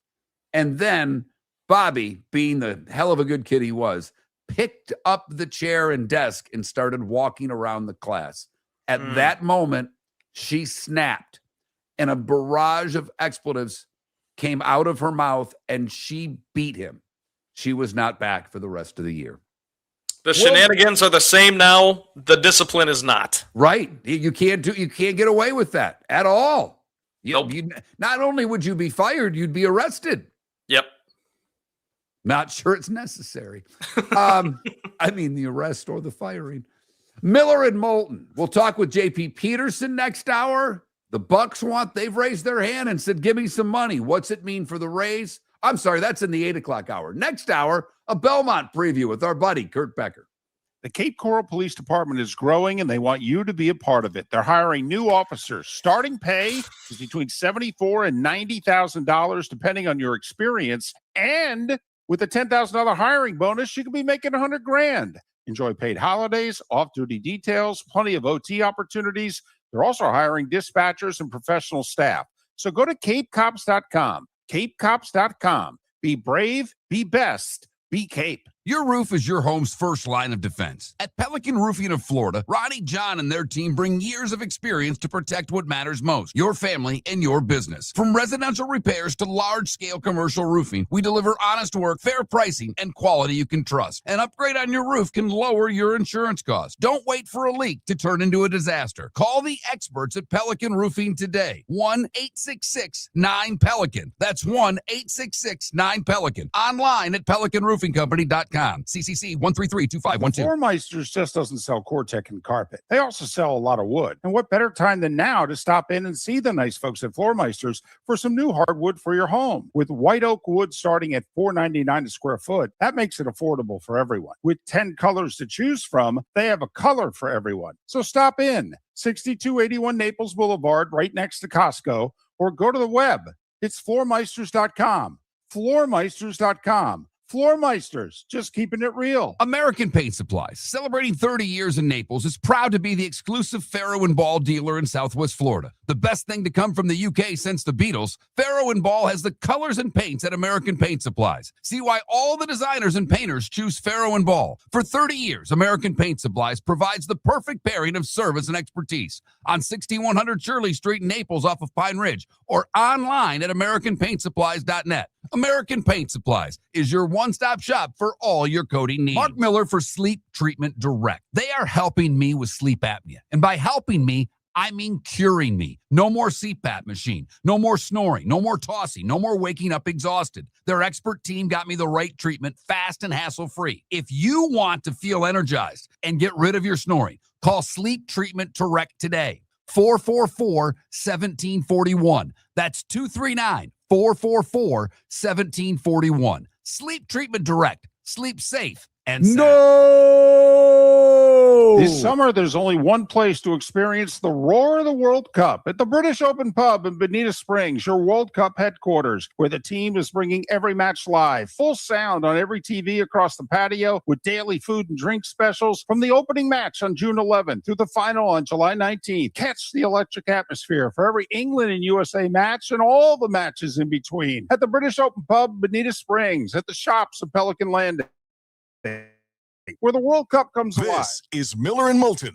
and then Bobby, being the hell of a good kid he was, picked up the chair and desk and started walking around the class. At that moment, she snapped, and a barrage of expletives came out of her mouth, and she beat him. She was not back for the rest of the year. The shenanigans are the same now. The discipline is not. Right. You can't get away with that at all. Nope. Not only would you be fired, you'd be arrested. Yep. Not sure it's necessary. I mean, the arrest or the firing. Miller and Moulton. We'll talk with JP Peterson next hour. The Bucks they've raised their hand and said, give me some money. What's it mean for the Rays? I'm sorry, that's in the 8 o'clock hour. Next hour, a Belmont preview with our buddy, Kurt Becker. The Cape Coral Police Department is growing, and they want you to be a part of it. They're hiring new officers. Starting pay is between $74,000 and $90,000, depending on your experience. And with a $10,000 hiring bonus, you can be making $100,000. Enjoy paid holidays, off-duty details, plenty of OT opportunities. They're also hiring dispatchers and professional staff. So go to capecops.com. capecops.com. Be brave, be best, be Cape. Your roof is your home's first line of defense. At Pelican Roofing of Florida, Ronnie John and their team bring years of experience to protect what matters most, your family and your business. From residential repairs to large-scale commercial roofing, we deliver honest work, fair pricing, and quality you can trust. An upgrade on your roof can lower your insurance costs. Don't wait for a leak to turn into a disaster. Call the experts at Pelican Roofing today. 1-866-9-PELICAN. That's 1-866-9-PELICAN. Online at pelicanroofingcompany.com. CCC 1332512. Floor Meisters just doesn't sell Cortec and carpet. They also sell a lot of wood. And what better time than now to stop in and see the nice folks at Floor Meisters for some new hardwood for your home. With white oak wood starting at $4.99 a square foot, that makes it affordable for everyone. With 10 colors to choose from, they have a color for everyone. So stop in. 6281 Naples Boulevard, right next to Costco, or go to the web. It's floormeisters.com. Floormeisters.com. Floor Meisters, just keeping it real. American Paint Supplies, celebrating 30 years in Naples, is proud to be the exclusive Farrow & Ball dealer in Southwest Florida. The best thing to come from the UK since the Beatles, Farrow & Ball has the colors and paints at American Paint Supplies. See why all the designers and painters choose Farrow & Ball. For 30 years, American Paint Supplies provides the perfect pairing of service and expertise on 6100 Shirley Street in Naples off of Pine Ridge, or online at AmericanPaintSupplies.net. American Paint Supplies is your one-stop shop for all your coating needs. Mark Miller for Sleep Treatment Direct. They are helping me with sleep apnea. And by helping me, I mean curing me. No more CPAP machine. No more snoring. No more tossing. No more waking up exhausted. Their expert team got me the right treatment fast and hassle-free. If you want to feel energized and get rid of your snoring, call Sleep Treatment Direct today. 444-1741. That's 239-444-1741. Sleep Treatment Direct. Sleep safe and sound. No! This summer, there's only one place to experience the roar of the World Cup at the British Open Pub in Bonita Springs, your World Cup headquarters, where the team is bringing every match live, full sound on every TV across the patio with daily food and drink specials from the opening match on June 11th through the final on July 19th. Catch the electric atmosphere for every England and USA match and all the matches in between at the British Open Pub, Bonita Springs, at the shops of Pelican Landing, where the World Cup comes alive. This is Miller and Moulton.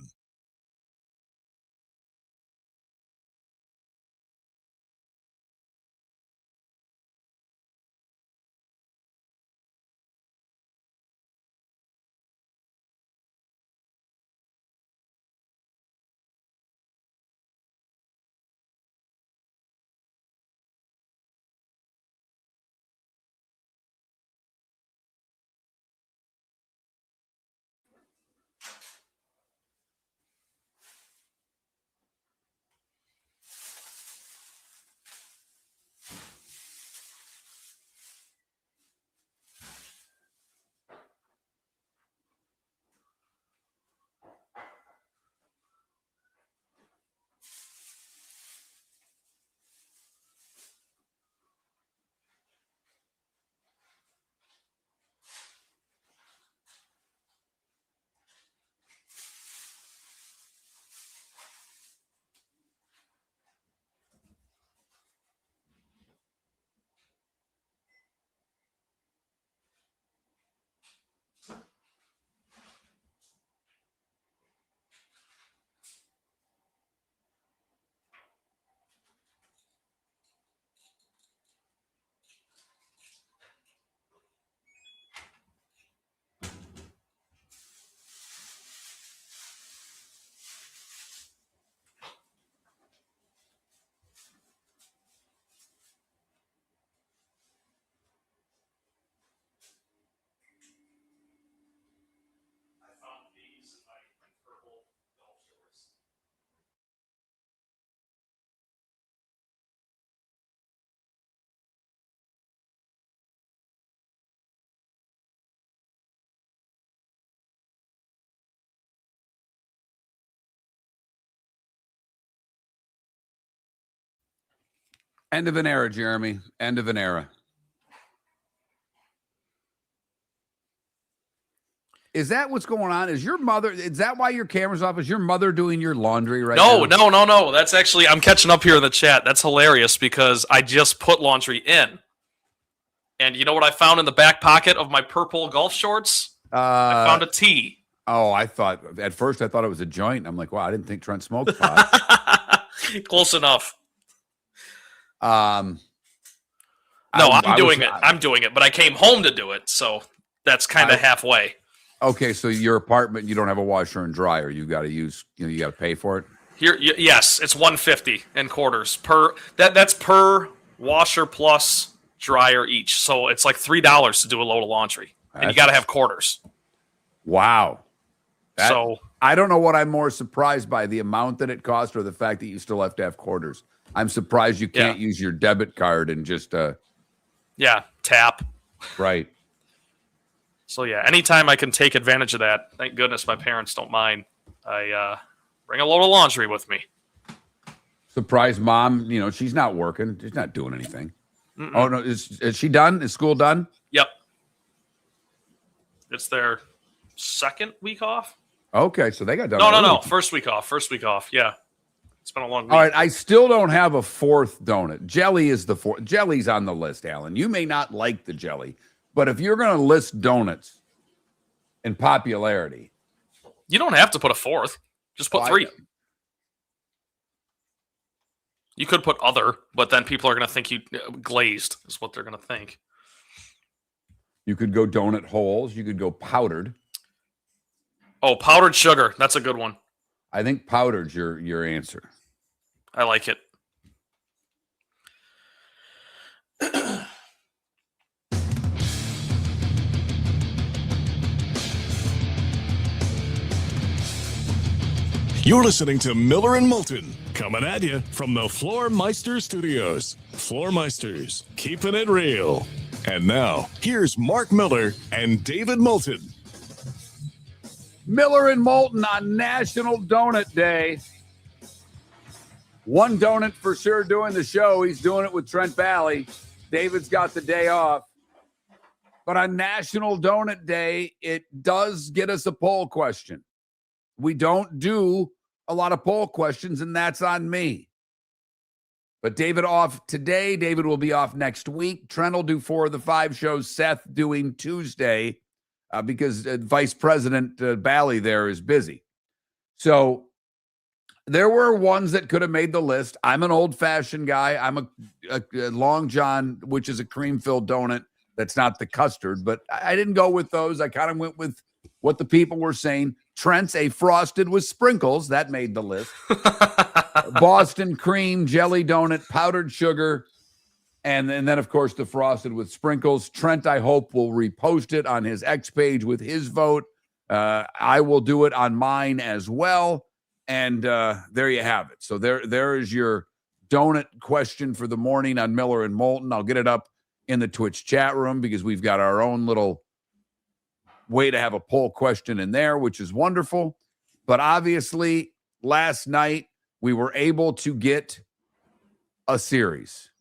End of an era, Jeremy. End of an era. Is that what's going on? Is that why your camera's off? Is your mother doing your laundry right now? No. That's actually, I'm catching up here in the chat. That's hilarious because I just put laundry in. And you know what I found in the back pocket of my purple golf shorts? I found a tea. Oh, at first I thought it was a joint. I'm like, wow, I didn't think Trent smoked pot. Close enough. I'm doing it, but I came home to do it. So that's kind of halfway. Okay, so your apartment, you don't have a washer and dryer. You got to use, you got to pay for it. Here, yes, it's $150 in quarters per. That's per washer plus dryer each. So it's like $3 to do a load of laundry, and you got to have quarters. Wow. So I don't know what I'm more surprised by, the amount that it cost or the fact that you still have to have quarters. I'm surprised you can't use your debit card and just tap. Right. So yeah, anytime I can take advantage of that, thank goodness my parents don't mind. I bring a load of laundry with me. Surprise mom, she's not working. She's not doing anything. Mm-mm. Oh, no, is she done? Is school done? Yep. It's their second week off. Okay, so they got done. No. First week off. Yeah. It's been a long week. All right, I still don't have a fourth donut. Jelly is the fourth. Jelly's on the list, Alan. You may not like the jelly, but if you're going to list donuts in popularity, you don't have to put a fourth. Just put three. You could put other, but then people are going to think you glazed is what they're going to think. You could go donut holes. You could go powdered. Oh, powdered sugar. That's a good one. I think powdered's your answer. I like it. You're listening to Miller and Moulton, coming at you from the Floor Meister Studios. Floor Meisters, keeping it real. And now, here's Mark Miller and David Moulton. Miller and Moulton on National Donut Day. One donut for sure doing the show. He's doing it with Trent Valley. David's got the day off. But on National Donut Day, it does get us a poll question. We don't do a lot of poll questions, and that's on me. But David off today. David will be off next week. Trent will do 4 of the 5 shows. Seth doing Tuesday because Vice President Bally there is busy. So there were ones that could have made the list. I'm an old-fashioned guy. I'm a Long John, which is a cream-filled donut. That's not the custard. But I didn't go with those. I kind of went with what the people were saying. Trent's a frosted with sprinkles. That made the list. Boston cream, jelly donut, powdered sugar, and then, of course, the frosted with sprinkles. Trent, I hope, will repost it on his X page with his vote. I will do it on mine as well. And there you have it. So there is your donut question for the morning on Miller and Moulton. I'll get it up in the Twitch chat room because we've got our own little way to have a poll question in there, which is wonderful. But obviously, last night, we were able to get a series.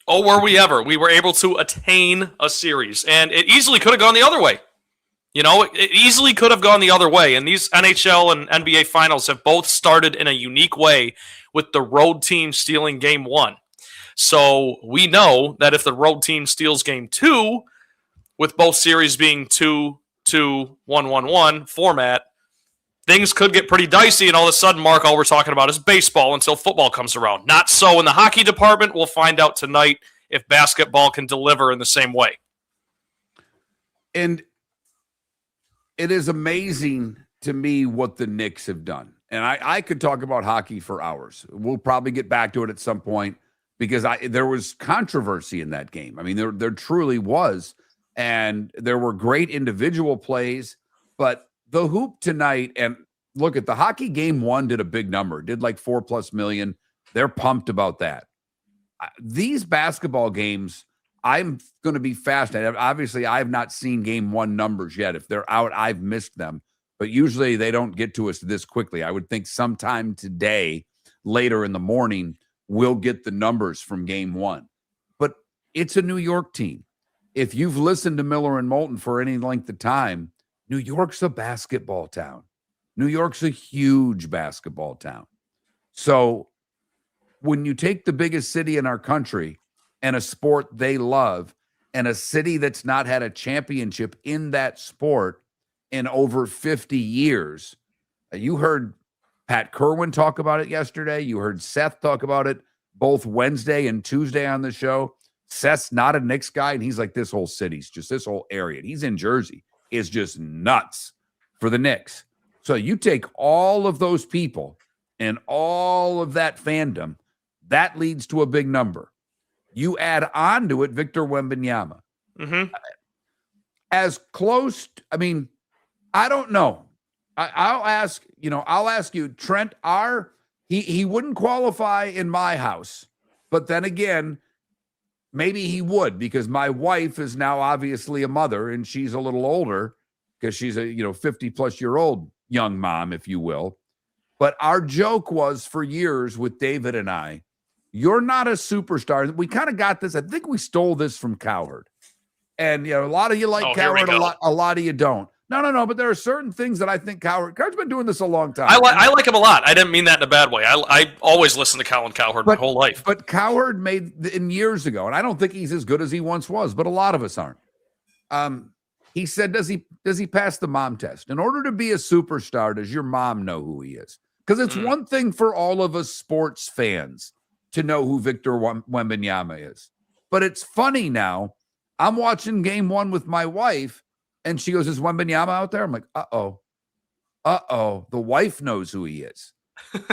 Oh, were we ever? We were able to attain a series, and it easily could have gone the other way. It easily could have gone the other way, and these NHL and NBA finals have both started in a unique way with the road team stealing game 1. So we know that if the road team steals game 2, with both series being 2-2-1-1-1 format, things could get pretty dicey, and all of a sudden, Mark, all we're talking about is baseball until football comes around. Not so in the hockey department. We'll find out tonight if basketball can deliver in the same way. And it is amazing to me what the Knicks have done. And I could talk about hockey for hours. We'll probably get back to it at some point because there was controversy in that game. I mean, there truly was. And there were great individual plays, but the hoop tonight, and look at the hockey game 1 did a big number, did like 4+ million. They're pumped about that. These basketball games, I'm going to be fascinated. Obviously, I've not seen game 1 numbers yet. If they're out, I've missed them, but usually they don't get to us this quickly. I would think sometime today, later in the morning, will get the numbers from game one. But it's a New York team. If you've listened to Miller and Moulton for any length of time, New York's a basketball town. New York's a huge basketball town. So when you take the biggest city in our country and a sport they love and a city that's not had a championship in that sport in over 50 years, you heard Pat Kerwin talk about it yesterday. You heard Seth talk about it both Wednesday and Tuesday on the show. Seth's not a Knicks guy, and he's like, this whole city's just this whole area. And he's in Jersey. Is just nuts for the Knicks. So you take all of those people and all of that fandom, that leads to a big number. You add on to it Victor Wembanyama. As close, I don't know. I'll ask you, Trent, he wouldn't qualify in my house, but then again, maybe he would, because my wife is now obviously a mother and she's a little older because she's a 50 plus year old young mom, if you will. But our joke was for years with David and I, you're not a superstar. We kind of got this. I think we stole this from Cowherd. And a lot of you like Cowherd, a lot of you don't. No. But there are certain things that I think Cowherd's been doing this a long time. I like him a lot. I didn't mean that in a bad way. I always listen to Colin Cowherd my whole life. But Cowherd made in years ago, and I don't think he's as good as he once was, but a lot of us aren't. He said, does he pass the mom test? In order to be a superstar, does your mom know who he is? Because it's one thing for all of us sports fans to know who Victor Wembanyama is. But it's funny now. I'm watching game one with my wife, and she goes, is Wembanyama out there? I'm like, uh-oh. The wife knows who he is.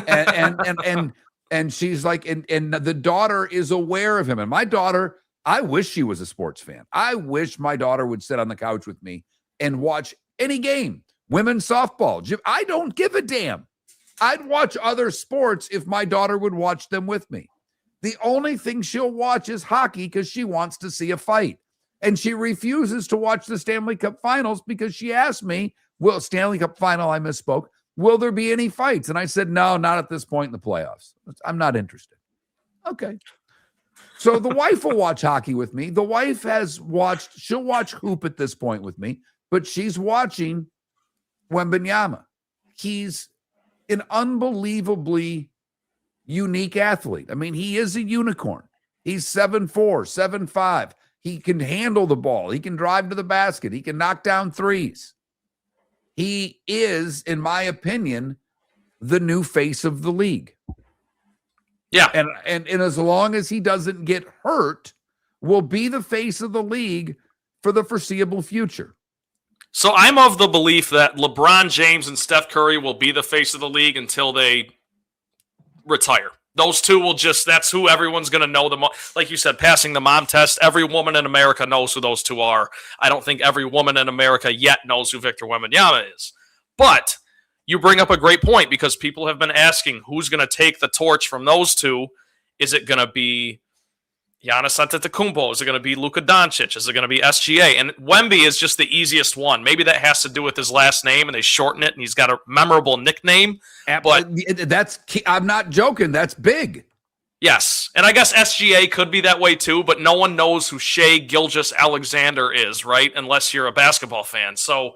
And she's like, and the daughter is aware of him. And my daughter, I wish she was a sports fan. I wish my daughter would sit on the couch with me and watch any game. Women's softball. I don't give a damn. I'd watch other sports if my daughter would watch them with me. The only thing she'll watch is hockey because she wants to see a fight. And she refuses to watch the Stanley Cup Finals because she asked me, Stanley Cup Final, I misspoke, will there be any fights? And I said, no, not at this point in the playoffs. I'm not interested. Okay. So the wife will watch hockey with me. The wife she'll watch hoop at this point with me, but she's watching Wembanyama. He's an unbelievably unique athlete. He is a unicorn. He's 7'4", 7'5". He can handle the ball. He can drive to the basket. He can knock down threes. He is, in my opinion, the new face of the league. Yeah. And as long as he doesn't get hurt, will be the face of the league for the foreseeable future. So I'm of the belief that LeBron James and Steph Curry will be the face of the league until they retire. Those two will that's who everyone's going to know. Like you said, passing the mom test, every woman in America knows who those two are. I don't think every woman in America yet knows who Victor Wembanyama is. But you bring up a great point because people have been asking who's going to take the torch from those two. Is it going to be Giannis Antetokounmpo? Is it going to be Luka Doncic? Is it going to be SGA? And Wemby is just the easiest one. Maybe that has to do with his last name and they shorten it and he's got a memorable nickname. But I'm not joking. That's big. Yes. And I guess SGA could be that way too, but no one knows who Shai Gilgeous-Alexander is, right? Unless you're a basketball fan. So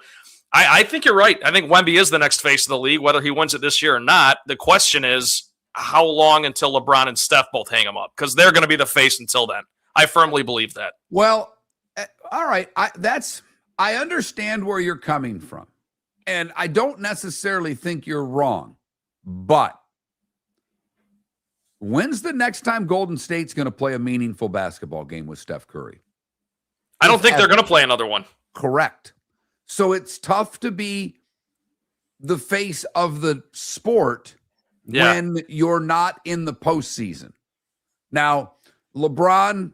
I think you're right. I think Wemby is the next face of the league, whether he wins it this year or not. The question is, how long until LeBron and Steph both hang him up? Because they're going to be the face until then. I firmly believe that. Well, all right. I understand where you're coming from. And I don't necessarily think you're wrong. But when's the next time Golden State's going to play a meaningful basketball game with Steph Curry? I don't think they're going to play another one. Correct. So it's tough to be the face of the sport when you're not in the postseason. Now, LeBron,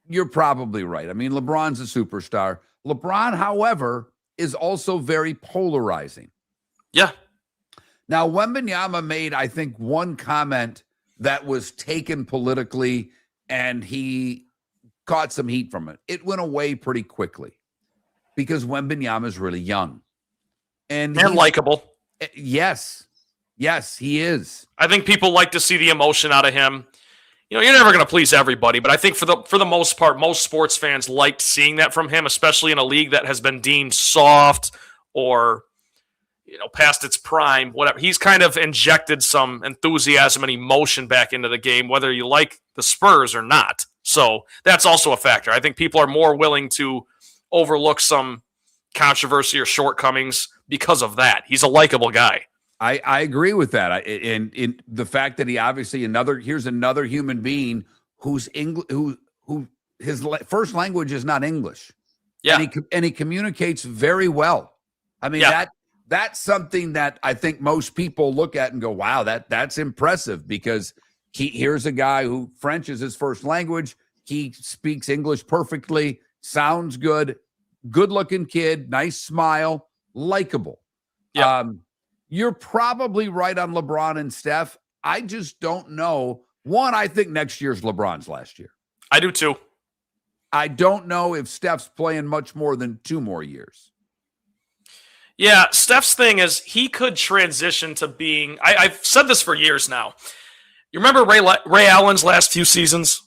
you're probably right. LeBron's a superstar. LeBron, however, is also very polarizing. Yeah. Now, Wembanyama made, I think, one comment that was taken politically, and he caught some heat from it. It went away pretty quickly because Wembanyama is really young. And likable. Yes. Yes, he is. I think people like to see the emotion out of him. you're never going to please everybody, but I think for the most part, most sports fans liked seeing that from him, especially in a league that has been deemed soft or past its prime, whatever. He's kind of injected some enthusiasm and emotion back into the game, whether you like the Spurs or not. So that's also a factor. I think people are more willing to overlook some controversy or shortcomings because of that. He's a likable guy. I agree with that. And in the fact that he obviously here's another human being who's who his first language is not English. Yeah. And he communicates very well. I mean, that's something that I think most people look at and go, wow, that's impressive, because here's a guy who French is his first language. He speaks English perfectly, sounds good looking kid, nice smile, likable. Yeah. You're probably right on LeBron and Steph. I just don't know. One, I think next year's LeBron's last year. I do too. I don't know if Steph's playing much more than 2 more years. Yeah, Steph's thing is he could transition to being, I've said this for years now. You remember Ray Allen's last few seasons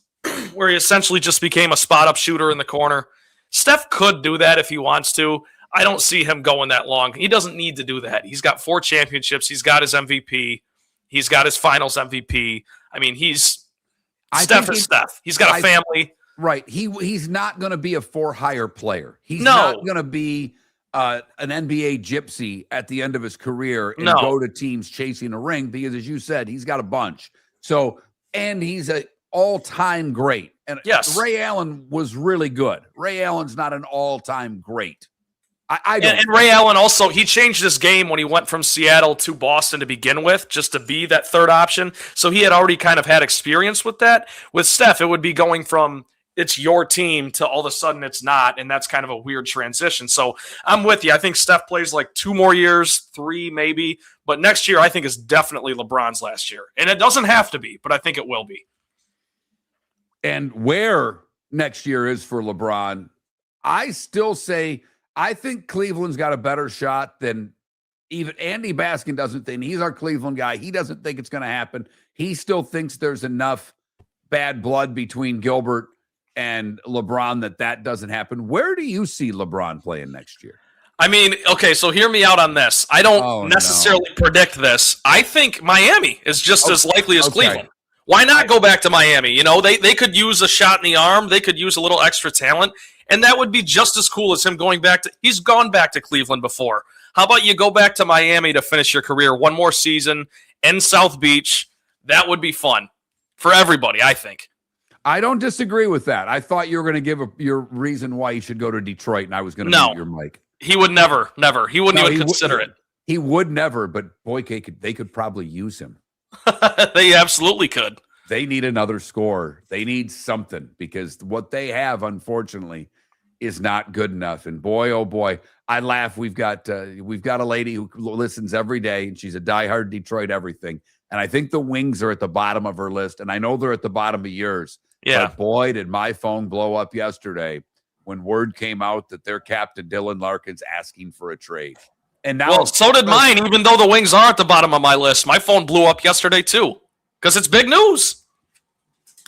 where he essentially just became a spot-up shooter in the corner? Steph could do that if he wants to. I don't see him going that long. He doesn't need to do that. He's got 4 championships. He's got his MVP. He's got his finals MVP. I mean, Steph is Steph. He's got a family. Right. He's not going to be a for-hire player. He's No. not going to be an NBA gypsy at the end of his career and go to teams chasing a ring, because, as you said, he's got a bunch. So, and he's an all-time great. And yes, Ray Allen was really good. Ray Allen's not an all-time great. I don't. And Ray Allen also, he changed his game when he went from Seattle to Boston to begin with, just to be that third option. So he had already kind of had experience with that. With Steph, it would be going from it's your team to all of a sudden it's not, and that's kind of a weird transition. So I'm with you. I think Steph plays like 2 more years, 3 maybe, but next year I think is definitely LeBron's last year. And it doesn't have to be, but I think it will be. And where next year is for LeBron, I still say I think Cleveland's got a better shot than even Andy Baskin doesn't think. He's our Cleveland guy. He doesn't think it's going to happen. He still thinks there's enough bad blood between Gilbert and LeBron that doesn't happen. Where do you see LeBron playing next year? I mean, okay, so hear me out on this. I don't necessarily predict this. I think Miami is just as likely as Cleveland. Why not go back to Miami? They could use a shot in the arm. They could use a little extra talent. And that would be just as cool as him going back to – he's gone back to Cleveland before. How about you go back to Miami to finish your career, 1 more season in South Beach? That would be fun for everybody, I think. I don't disagree with that. I thought you were going to give your reason why you should go to Detroit, and I was going to mute your mic. He would never. He wouldn't even consider it. He would never, but boy, they could probably use him. They absolutely could. They need another scorer. They need something, because what they have, unfortunately, is not good enough. And boy, oh boy, I laugh. We've got a lady who listens every day, and she's a diehard Detroit everything. And I think the Wings are at the bottom of her list, and I know they're at the bottom of yours. Yeah. But boy, did my phone blow up yesterday when word came out that their captain Dylan Larkin's asking for a trade. And now, well, so did mine. Even though the Wings are at the bottom of my list, my phone blew up yesterday too, because it's big news.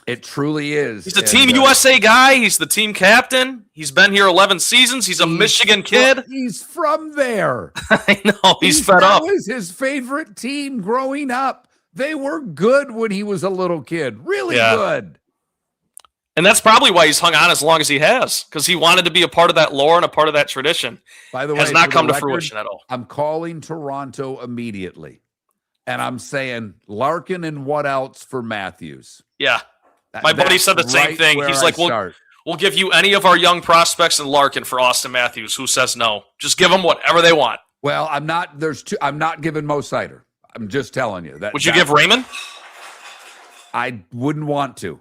It truly is. He's a Team USA guy. He's the team captain. He's been here 11 seasons. He's a Michigan kid. He's from there. I know. He's fed up. That was his favorite team growing up. They were good when he was a little kid. Really good. And that's probably why he's hung on as long as he has, because he wanted to be a part of that lore and a part of that tradition. By the way, has not come to fruition at all. I'm calling Toronto immediately, and I'm saying Larkin and what else for Matthews? Yeah. My buddy said the same thing. He's like, we'll give you any of our young prospects and Larkin for Austin Matthews. Who says no? Just give them whatever they want. Well, I'm not giving Mo Sider. I'm just telling you that. Would you give Raymond? I wouldn't want to.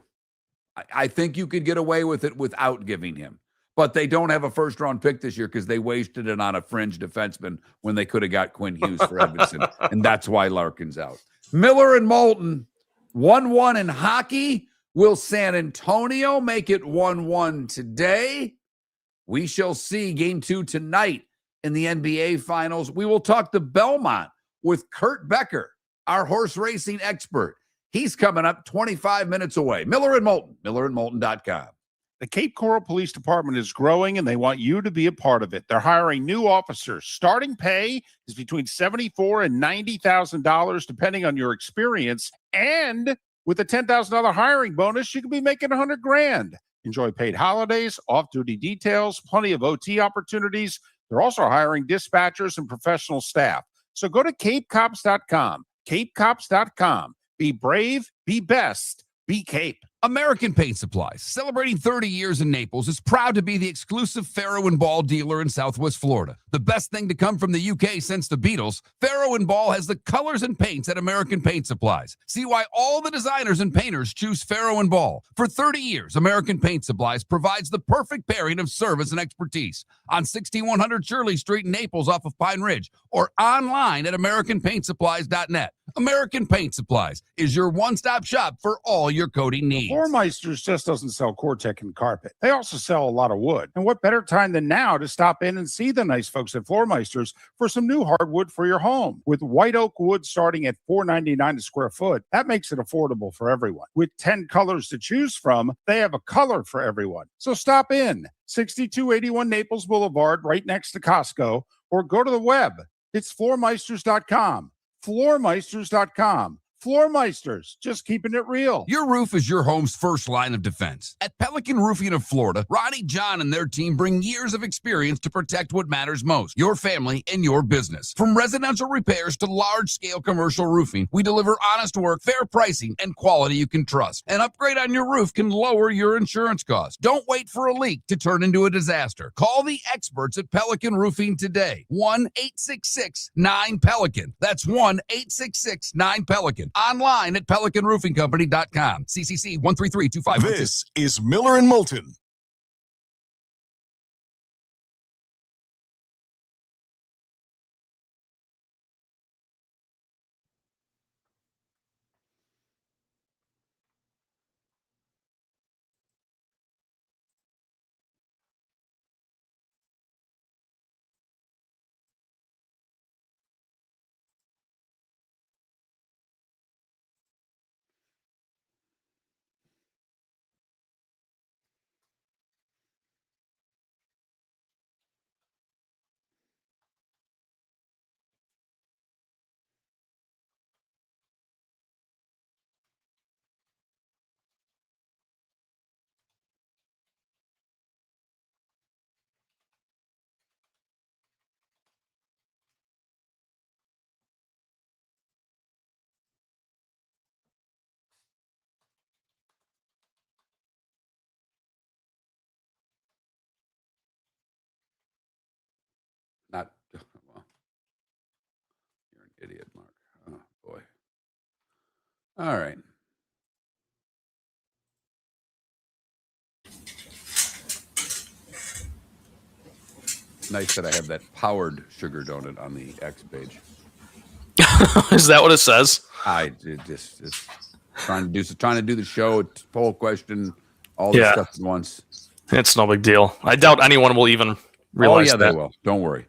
I think you could get away with it without giving him. But they don't have a first-round pick this year because they wasted it on a fringe defenseman when they could have got Quinn Hughes for Edmonton. And that's why Larkin's out. Miller and Moulton, 1-1 in hockey. Will San Antonio make it 1-1 today? We shall see. Game 2 tonight in the NBA Finals. We will talk to Belmont with Kurt Becker, our horse racing expert. He's coming up 25 minutes away. Miller and Moulton, millerandmoulton.com. The Cape Coral Police Department is growing, and they want you to be a part of it. They're hiring new officers. Starting pay is between $74,000 and $90,000, depending on your experience. And with a $10,000 hiring bonus, you could be making $100,000. Enjoy paid holidays, off-duty details, plenty of OT opportunities. They're also hiring dispatchers and professional staff. So go to capecops.com. Capecops.com. Be brave, be best, be Cape. American Paint Supplies, celebrating 30 years in Naples, is proud to be the exclusive Farrow & Ball dealer in Southwest Florida. The best thing to come from the UK since the Beatles, Farrow & Ball has the colors and paints at American Paint Supplies. See why all the designers and painters choose Farrow & Ball. For 30 years, American Paint Supplies provides the perfect pairing of service and expertise on 6100 Shirley Street in Naples off of Pine Ridge, or online at AmericanPaintSupplies.net. American Paint Supplies is your one-stop shop for all your coating needs. Floormeisters just doesn't sell Cortec and carpet. They also sell a lot of wood. And what better time than now to stop in and see the nice folks at Floormeisters for some new hardwood for your home. With white oak wood starting at $4.99 a square foot, that makes it affordable for everyone. With 10 colors to choose from, they have a color for everyone. So stop in, 6281 Naples Boulevard, right next to Costco, or go to the web. It's floormeisters.com. Floormeisters.com. Floormeisters, just keeping it real. Your roof is your home's first line of defense. At Pelican Roofing of Florida, Ronnie, John, and their team bring years of experience to protect what matters most, your family and your business. From residential repairs to large-scale commercial roofing, we deliver honest work, fair pricing, and quality you can trust. An upgrade on your roof can lower your insurance costs. Don't wait for a leak to turn into a disaster. Call the experts at Pelican Roofing today. 1-866-9-PELICAN. That's 1-866-9-PELICAN. Online at PelicanRoofingCompany.com. CCC 13325. This is Miller and Moulton. Not, well, you're an idiot, Mark. Oh, boy. All right. Nice that I have that powered sugar donut on the X page. Is that what it says? I just trying to do the show, poll question, all this stuff at once. It's no big deal. I doubt anyone will even realize that. They will. Don't worry.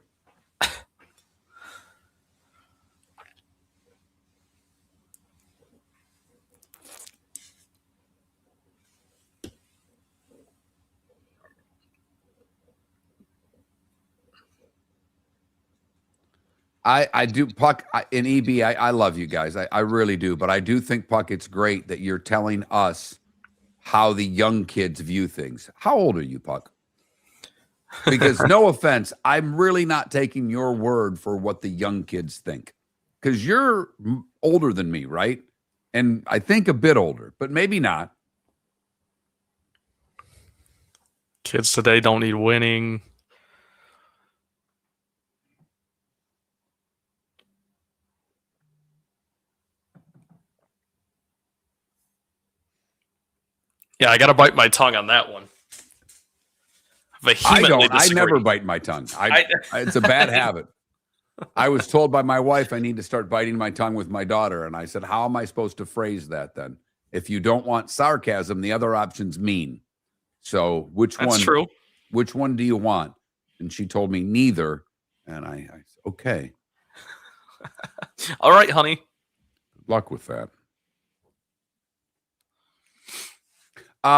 I do, Puck, in EB, I love you guys. I really do. But I do think, Puck, it's great that you're telling us how the young kids view things. How old are you, Puck? Because no offense, I'm really not taking your word for what the young kids think. Because you're older than me, right? And I think a bit older, but maybe not. Kids today don't need winning. Yeah, I got to bite my tongue on that one. I don't. Disagree. I never bite my tongue. It's a bad habit. I was told by my wife I need to start biting my tongue with my daughter. And I said, how am I supposed to phrase that then? If you don't want sarcasm, the other option's mean. So That's true. Which one do you want? And she told me neither. And I said, okay. All right, honey. Good luck with that.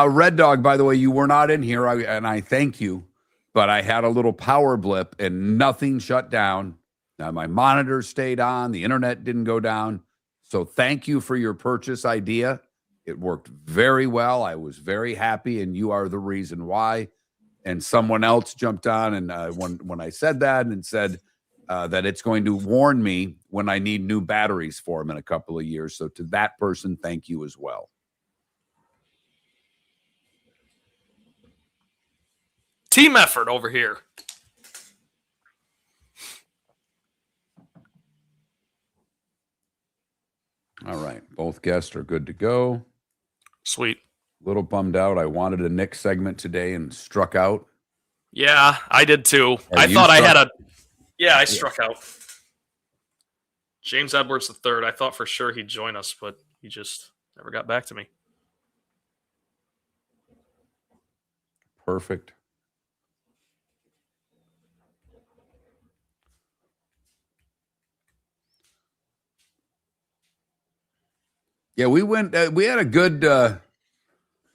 Red Dog, by the way, you were not in here, and I thank you, but I had a little power blip and nothing shut down. Now, my monitor stayed on. The internet didn't go down. So thank you for your purchase idea. It worked very well. I was very happy, and you are the reason why. And someone else jumped on, and when I said that and said that it's going to warn me when I need new batteries for them in a couple of years. So to that person, thank you as well. Team effort over here. All right. Both guests are good to go. Sweet. A little bummed out. I wanted a Nick segment today and struck out. Yeah, I did too. I struck out. James Edwards III. I thought for sure he'd join us, but he just never got back to me. Perfect. Yeah, we went. We had a good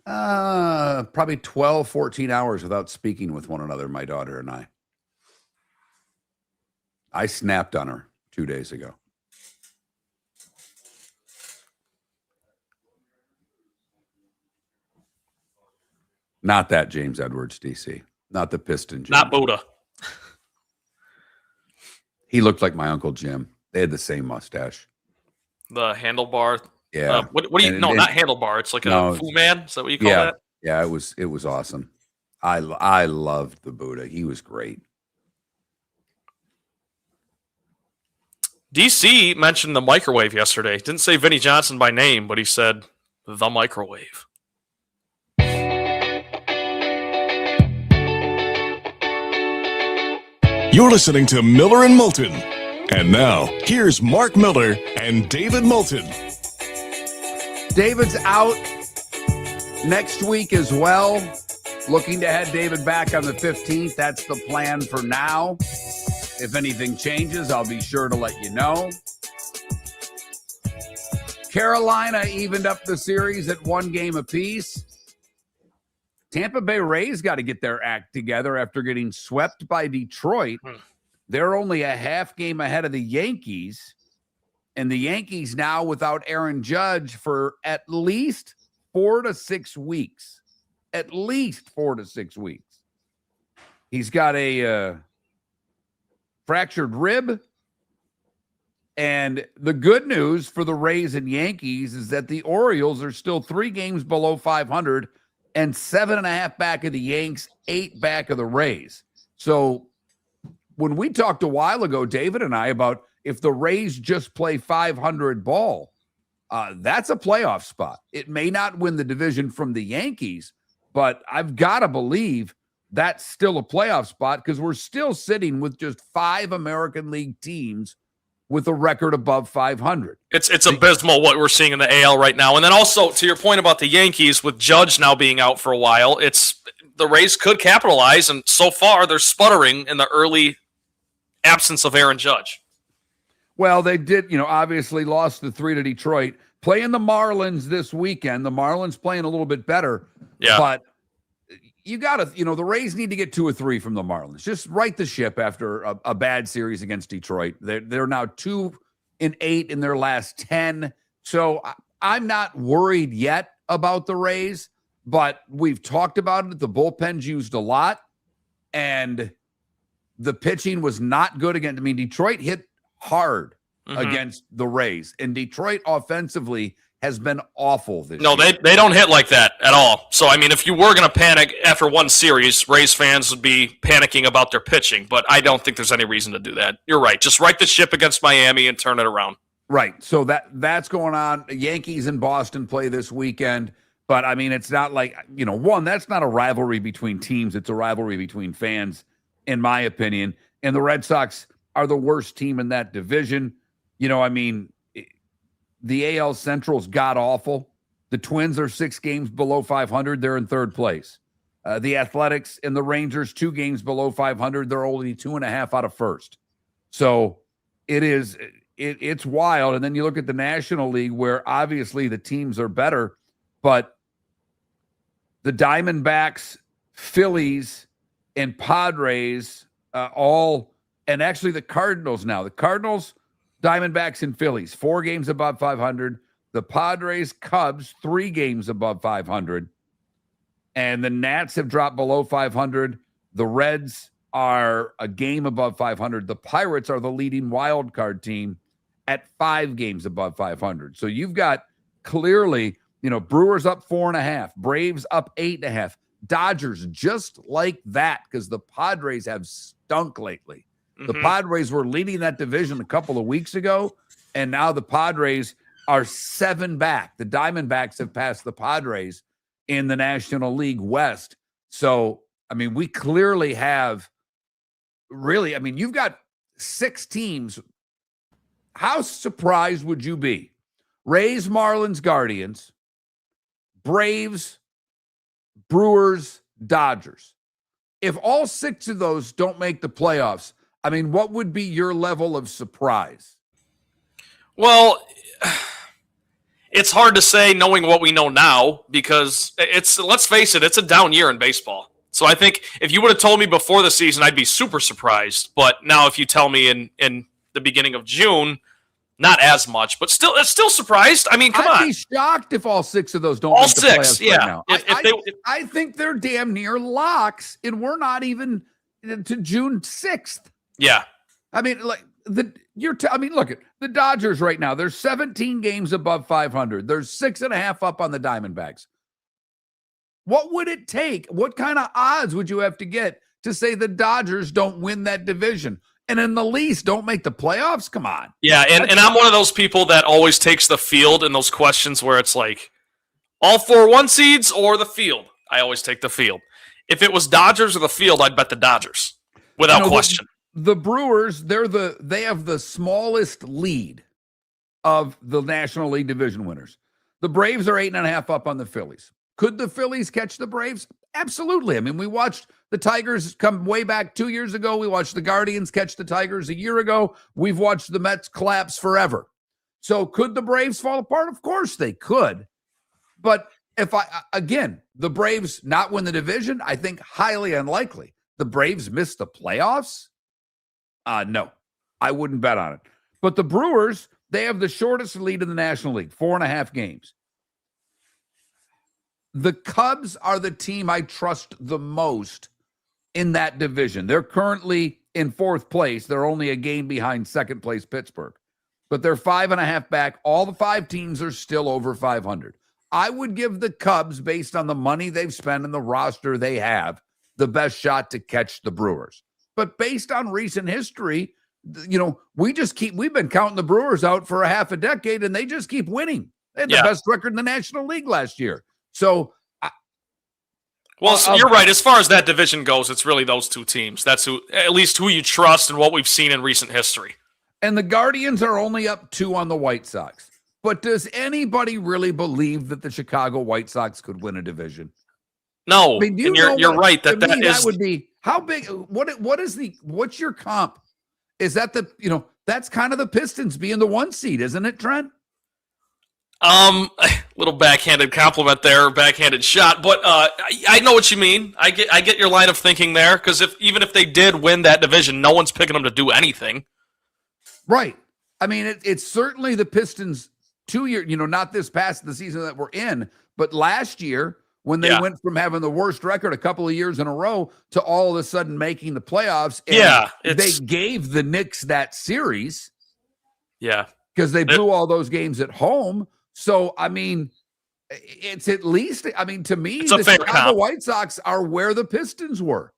probably 12, 14 hours without speaking with one another, my daughter and I. I snapped on her 2 days ago. Not that James Edwards, DC. Not the Piston Jim. Not Buddha. He looked like my Uncle Jim. They had the same mustache. The handlebar. Yeah. What do you? Not handlebar. It's like a Fu Man. Is that what you call that? Yeah. It was awesome. I loved the Buddha. He was great. DC mentioned the microwave yesterday. Didn't say Vinnie Johnson by name, but he said the microwave. You're listening to Miller and Moulton. And now, here's Mark Miller and David Moulton. David's out next week as well. Looking to have David back on the 15th. That's the plan for now. If anything changes, I'll be sure to let you know. Carolina evened up the series at 1 game apiece. Tampa Bay Rays got to get their act together after getting swept by Detroit. They're only a half game ahead of the Yankees. And the Yankees now without Aaron Judge for at least 4 to 6 weeks. At least 4 to 6 weeks. He's got a fractured rib. And the good news for the Rays and Yankees is that the Orioles are still 3 games below 500 and 7.5 back of the Yanks, 8 back of the Rays. So when we talked a while ago, David and I, about if the Rays just play 500 ball, that's a playoff spot. It may not win the division from the Yankees, but I've got to believe that's still a playoff spot because we're still sitting with just 5 American League teams with a record above 500. It's abysmal what we're seeing in the AL right now. And then also, to your point about the Yankees, with Judge now being out for a while, the Rays could capitalize, and so far they're sputtering in the early absence of Aaron Judge. Well, they did, obviously lost the 3 to Detroit. Playing the Marlins this weekend. The Marlins playing a little bit better. Yeah. But you got to, the Rays need to get 2 or 3 from the Marlins. Just right the ship after a bad series against Detroit. They're now 2-8 in their last 10. So I'm not worried yet about the Rays, but we've talked about it. The bullpen's used a lot, and the pitching was not good again. I mean, Detroit hit hard against the Rays, and Detroit offensively has been awful this year. No, they don't hit like that at all. So, I mean, if you were going to panic after one series, Rays fans would be panicking about their pitching, but I don't think there's any reason to do that. You're right. Just right the ship against Miami and turn it around. Right. So that's going on. Yankees and Boston play this weekend, but, I mean, it's not like, that's not a rivalry between teams. It's a rivalry between fans, in my opinion. And the Red Sox are the worst team in that division. The AL Central's god-awful. The Twins are 6 games below 500. They're in 3rd place. The Athletics and the Rangers, 2 games below 500. They're only 2.5 out of 1st. So it's wild. And then you look at the National League where obviously the teams are better, but the Diamondbacks, Phillies, and Padres and actually the Cardinals now. The Cardinals, Diamondbacks, and Phillies, 4 games above 500. The Padres, Cubs, 3 games above 500. And the Nats have dropped below 500. The Reds are a game above 500. The Pirates are the leading wild card team at 5 games above 500. So you've got clearly, Brewers up 4.5, Braves up 8.5, Dodgers just like that because the Padres have stunk lately. The Padres were leading that division a couple of weeks ago, and now the Padres are 7 back. The Diamondbacks have passed the Padres in the National League West. So, we clearly have you've got 6 teams. How surprised would you be? Rays, Marlins, Guardians, Braves, Brewers, Dodgers. If all 6 of those don't make the playoffs, what would be your level of surprise? Well, it's hard to say knowing what we know now because let's face it, it's a down year in baseball. So I think if you would have told me before the season, I'd be super surprised. But now if you tell me in the beginning of June, not as much, but still surprised. Come on. I'd be shocked if all 6 of those don't all make the 6, playoffs yeah. right now. I think they're damn near locks, and we're not even to June 6th. Yeah. Look at the Dodgers right now. They're 17 games above 500. They're 6.5 up on the Diamondbacks. What would it take? What kind of odds would you have to get to say the Dodgers don't win that division? And in the least, don't make the playoffs? Come on. Yeah, and I'm one of those people that always takes the field in those questions where it's like all 4 1 seeds or the field. I always take the field. If it was Dodgers or the field, I'd bet the Dodgers without question. The Brewers, they have the smallest lead of the National League division winners. The Braves are 8.5 up on the Phillies. Could the Phillies catch the Braves? Absolutely. We watched the Tigers come way back 2 years ago. We watched the Guardians catch the Tigers a year ago. We've watched the Mets collapse forever. So could the Braves fall apart? Of course they could. But the Braves not win the division, I think highly unlikely. The Braves miss the playoffs? No, I wouldn't bet on it. But the Brewers, they have the shortest lead in the National League, 4.5 games. The Cubs are the team I trust the most in that division. They're currently in 4th place. They're only a game behind 2nd place Pittsburgh. But they're 5.5 back. All the 5 teams are still over 500. I would give the Cubs, based on the money they've spent and the roster they have, the best shot to catch the Brewers. But based on recent history, we've been counting the Brewers out for a half a decade, and they just keep winning. They had the best record in the National League last year. So, you're right. As far as that division goes, it's really those 2 teams. That's at least who you trust and what we've seen in recent history. And the Guardians are only up 2 on the White Sox. But does anybody really believe that the Chicago White Sox could win a division? No, and you're right. That would be how big. What's your comp? Is that that's kind of the Pistons being the 1 seed, isn't it, Trent? Little backhanded compliment there, backhanded shot, but I know what you mean. I get your line of thinking there because even if they did win that division, no one's picking them to do anything. Right. It's certainly the Pistons 2 year. Not this past the season that we're in, but last year when they went from having the worst record a couple of years in a row to all of a sudden making the playoffs. And they gave the Knicks that series. Yeah, because they blew all those games at home. So, it's at least, to me, the Chicago White Sox are where the Pistons were.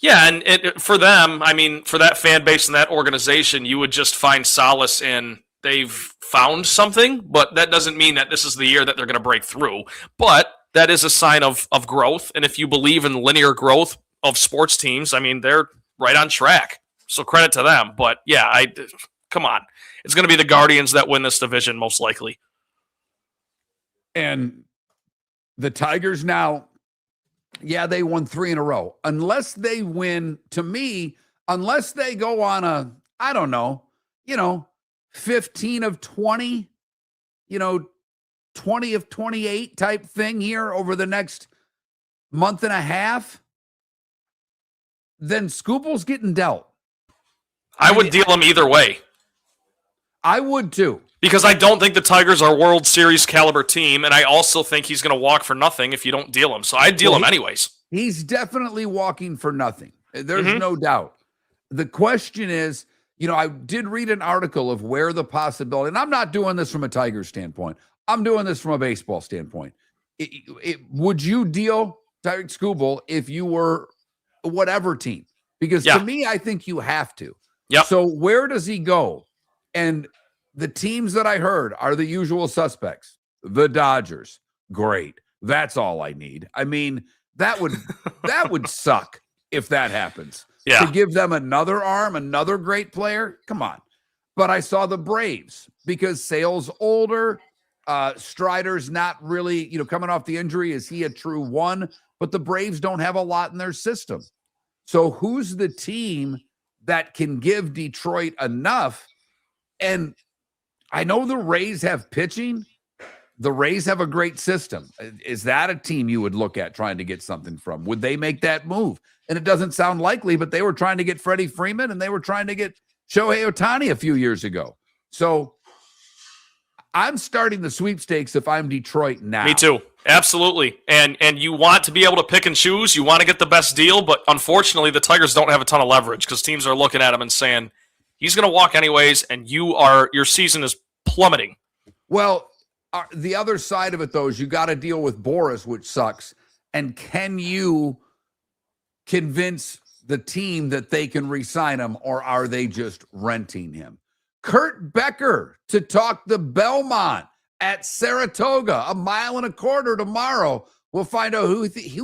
Yeah, and for them, for that fan base and that organization, you would just find solace in they've found something, but that doesn't mean that this is the year that they're going to break through. But that is a sign of growth, and if you believe in linear growth of sports teams, they're right on track. So credit to them. But, yeah, come on. It's going to be the Guardians that win this division most likely. And the Tigers now, they won 3 in a row. Unless they win, to me, unless they go on a, 15 of 20, 20 of 28 type thing here over the next month and a half, then Scoople's getting dealt. I would deal him either way. I would too. Because I don't think the Tigers are a World Series caliber team, and I also think he's going to walk for nothing if you don't deal him. So I'd deal him anyways. He's definitely walking for nothing. There's no doubt. The question is, I did read an article of where the possibility, and I'm not doing this from a Tiger standpoint. I'm doing this from a baseball standpoint. Would you deal Tyreek Skubal if you were whatever team? Because to me, I think you have to. Yep. So where does he go? And the teams that I heard are the usual suspects. The Dodgers. Great. That's all I need. I mean, that would suck if that happens. Yeah. To give them another arm, another great player. Come on. But I saw the Braves because Sale's older. Strider's not really, coming off the injury. Is he a true one? But the Braves don't have a lot in their system. So who's the team that can give Detroit enough? And I know the Rays have pitching. The Rays have a great system. Is that a team you would look at trying to get something from? Would they make that move? And it doesn't sound likely, but they were trying to get Freddie Freeman and they were trying to get Shohei Ohtani a few years ago. So I'm starting the sweepstakes if I'm Detroit now. Me too. Absolutely. And you want to be able to pick and choose. You want to get the best deal, but unfortunately the Tigers don't have a ton of leverage because teams are looking at him and saying, he's going to walk anyways, and your season is plummeting. Well, the other side of it, though, is you got to deal with Boris, which sucks. And can you convince the team that they can re-sign him, or are they just renting him? Kurt Becker to talk the Belmont at Saratoga, 1.25 miles tomorrow. We'll find out who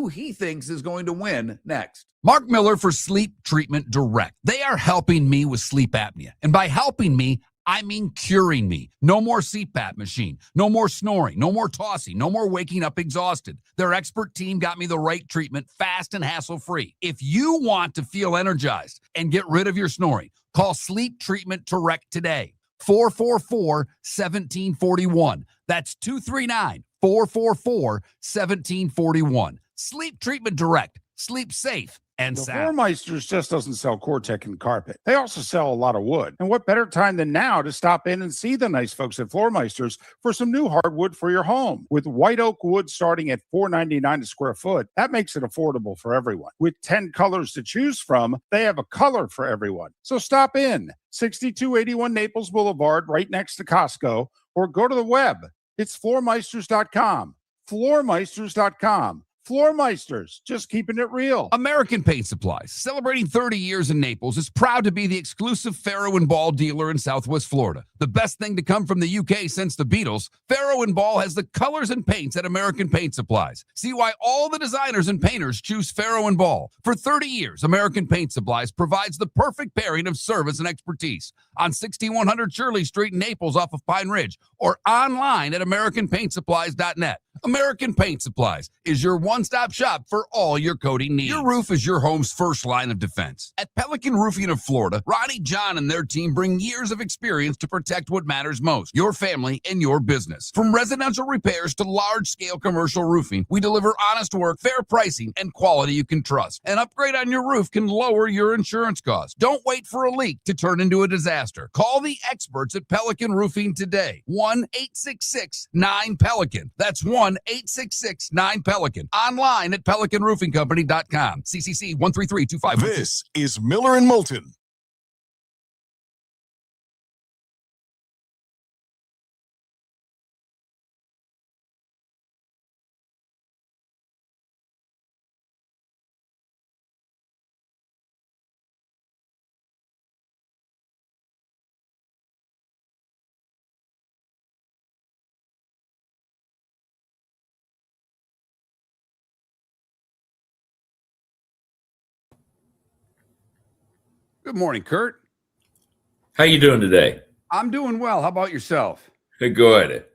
he thinks is going to win next. Mark Miller for Sleep Treatment Direct. They are helping me with sleep apnea. And by helping me, I mean curing me. No more CPAP machine. No more snoring. No more tossing. No more waking up exhausted. Their expert team got me the right treatment, fast and hassle-free. If you want to feel energized and get rid of your snoring, call Sleep Treatment Direct today. 444-1741. That's 239-444-1741. Sleep Treatment Direct. Sleep safe and The sound. Floormeisters just doesn't sell Cortec and carpet. They also sell a lot of wood. And what better time than now to stop in and see the nice folks at Floormeisters for some new hardwood for your home. With white oak wood starting at $4.99 a square foot, that makes it affordable for everyone. With 10 colors to choose from, they have a color for everyone. So stop in, 6281 Naples Boulevard, right next to Costco, or go to the web. It's floormeisters.com. Floormeisters.com. Floormeisters, just keeping it real. American Paint Supplies, celebrating 30 years in Naples, is proud to be the exclusive Farrow & Ball dealer in Southwest Florida. The best thing to come from the UK since the Beatles, Farrow & Ball has the colors and paints at American Paint Supplies. See why all the designers and painters choose Farrow & Ball. For 30 years, American Paint Supplies provides the perfect pairing of service and expertise. On 6100 Shirley Street in Naples off of Pine Ridge, or online at AmericanPaintSupplies.net. American Paint Supplies is your one-stop shop for all your coating needs. Your roof is your home's first line of defense. At Pelican Roofing of Florida, Ronnie John and their team bring years of experience to protect what matters most, your family and your business. From residential repairs to large-scale commercial roofing, we deliver honest work, fair pricing, and quality you can trust. An upgrade on your roof can lower your insurance costs. Don't wait for a leak to turn into a disaster. Call the experts at Pelican Roofing today. 1-866-9-PELICAN. That's 1-866-9-PELICAN. Online at PelicanRoofingCompany.com. CCC 13325. This is Miller and Moulton. Good morning, Kurt. How you doing today? I'm doing well. How about yourself? Good.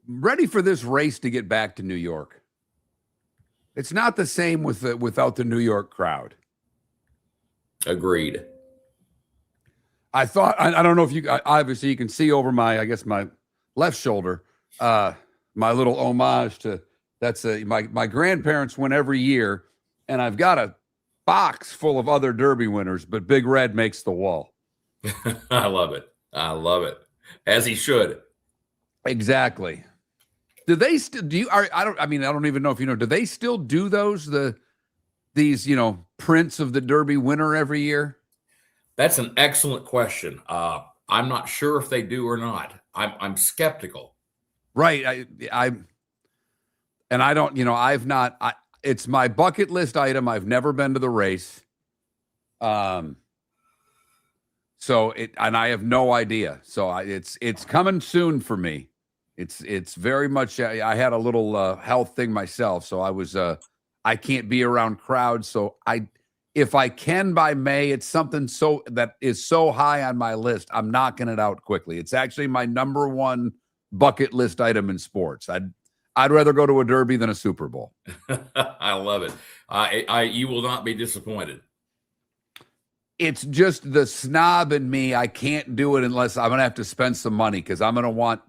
Ready for this race to get back to New York. It's not the same without the New York crowd. Agreed. I thought, I don't know if you, obviously you can see over my left shoulder, my little homage to That's my grandparents went every year, and I've got a box full of other Derby winners, but Big Red makes the wall. I love it. I love it. As he should. Exactly. Do they still I don't even know if you know, do they still do these prints of the Derby winner every year? That's an excellent question. I'm not sure if they do or not. I'm skeptical. Right. It's my bucket list item. I've never been to the race. And I have no idea. So it's coming soon for me. It's very much, I had a little health thing myself. So I can't be around crowds. So if I can by May, it's something that is so high on my list, I'm knocking it out quickly. It's actually my number one bucket list item in sports. I'd rather go to a Derby than a Super Bowl. I love it. You will not be disappointed. It's just the snob in me. I can't do it unless I'm going to have to spend some money, because I'm going to want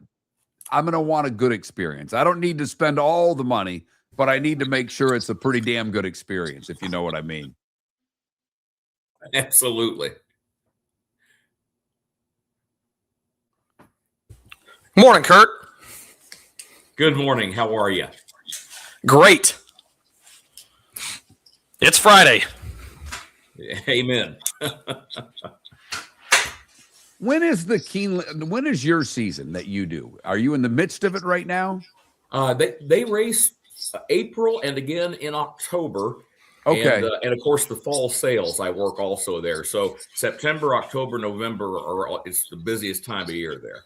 a good experience. I don't need to spend all the money, but I need to make sure it's a pretty damn good experience, if you know what I mean. Absolutely. Morning, Kurt. Good morning. How are you? Great. It's Friday. Amen. When is your season that you do? Are you in the midst of it right now? They race April and again in October. Okay. And of course the fall sales, I work also there. So September, October, November it's the busiest time of year there.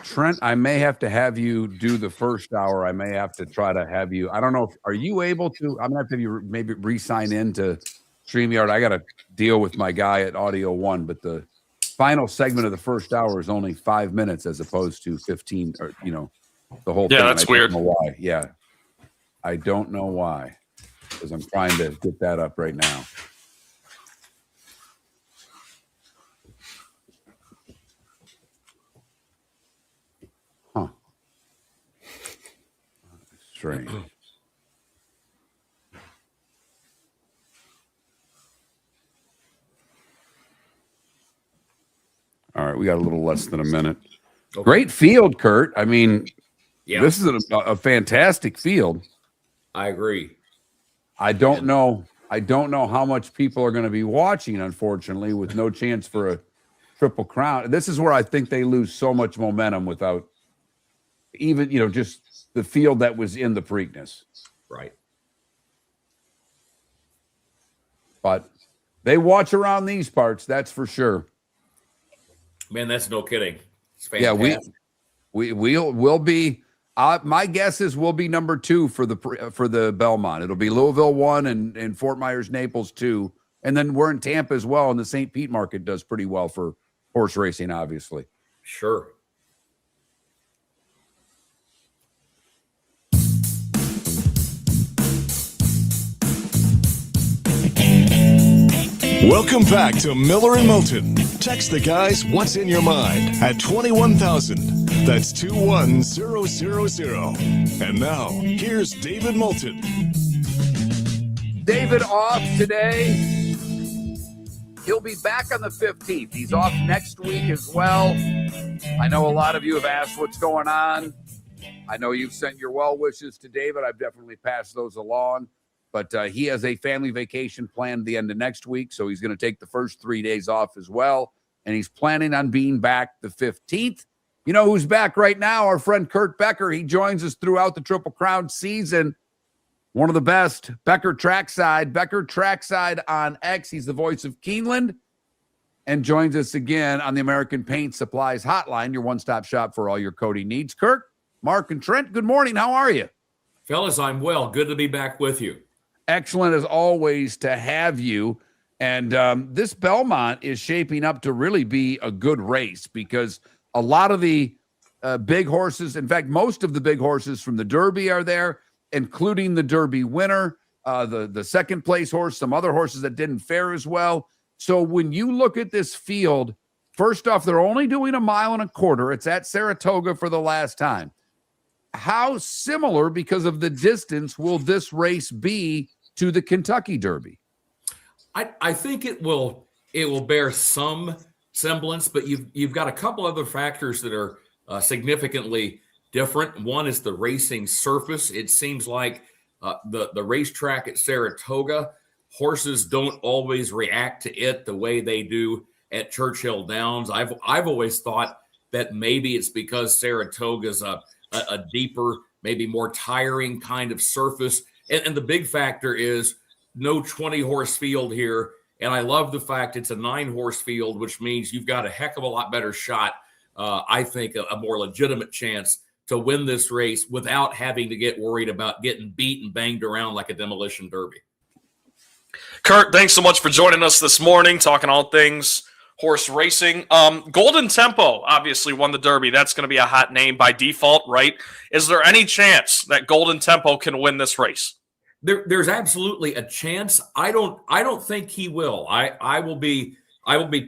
Trent, I may have to have you do the first hour. I may have to try to have you. I don't know. Are you able to? I'm going to have to have you maybe re-sign in to StreamYard. I got to deal with my guy at Audio One, but the final segment of the first hour is only 5 minutes as opposed to 15, or, the whole thing. Yeah, that's weird. I don't know why. Yeah. I don't know why, because I'm trying to get that up right now. Huh. Strange. All right, we got a little less than a minute. Okay. Great field, Kurt. I mean, This is a fantastic field. I agree. I don't know how much people are going to be watching, unfortunately, with no chance for a Triple Crown. This is where I think they lose so much momentum without even, just the field that was in the Preakness. Right. But they watch around these parts, that's for sure. Man, that's no kidding. It's fantastic. Yeah, we'll be. My guess is we'll be number 2 for the Belmont. It'll be Louisville 1 and Fort Myers Naples 2, and then we're in Tampa as well. And the St. Pete market does pretty well for horse racing, obviously. Sure. Welcome back to Miller and Moulton. Text the guys what's in your mind at 21,000. That's 21000. And now, here's David Moulton. David off today. He'll be back on the 15th. He's off next week as well. I know a lot of you have asked what's going on. I know you've sent your well wishes to David. I've definitely passed those along. But he has a family vacation planned the end of next week, so he's going to take the first 3 days off as well. And he's planning on being back the 15th. You know who's back right now? Our friend Kurt Becker. He joins us throughout the Triple Crown season. One of the best, Becker Trackside. Becker Trackside on X. He's the voice of Keeneland. and joins us again on the American Paint Supplies Hotline, your one-stop shop for all your coating needs. Kurt, Mark, and Trent, good morning. How are you? Fellas, I'm well. Good to be back with you. Excellent as always to have you. And this Belmont is shaping up to really be a good race because a lot of the big horses, in fact, most of the big horses from the Derby are there, including the Derby winner, the second place horse, some other horses that didn't fare as well. So when you look at this field, first off, they're only doing 1.25 miles. It's at Saratoga for the last time. How similar, because of the distance, will this race be to the Kentucky Derby? I think it will bear some semblance, but you've got a couple other factors that are significantly different. One is the racing surface. It seems like the racetrack at Saratoga, horses don't always react to it the way they do at Churchill Downs. I've always thought that maybe it's because Saratoga's a deeper, maybe more tiring kind of surface. And the big factor is no 20-horse field here. And I love the fact it's a 9-horse field, which means you've got a heck of a lot better shot, I think, a more legitimate chance to win this race without having to get worried about getting beat and banged around like a demolition derby. Kurt, thanks so much for joining us this morning, talking all things horse racing. Golden Tempo obviously won the Derby. That's going to be a hot name by default, right? Is there any chance that Golden Tempo can win this race? There's absolutely a chance. I don't think he will. I will be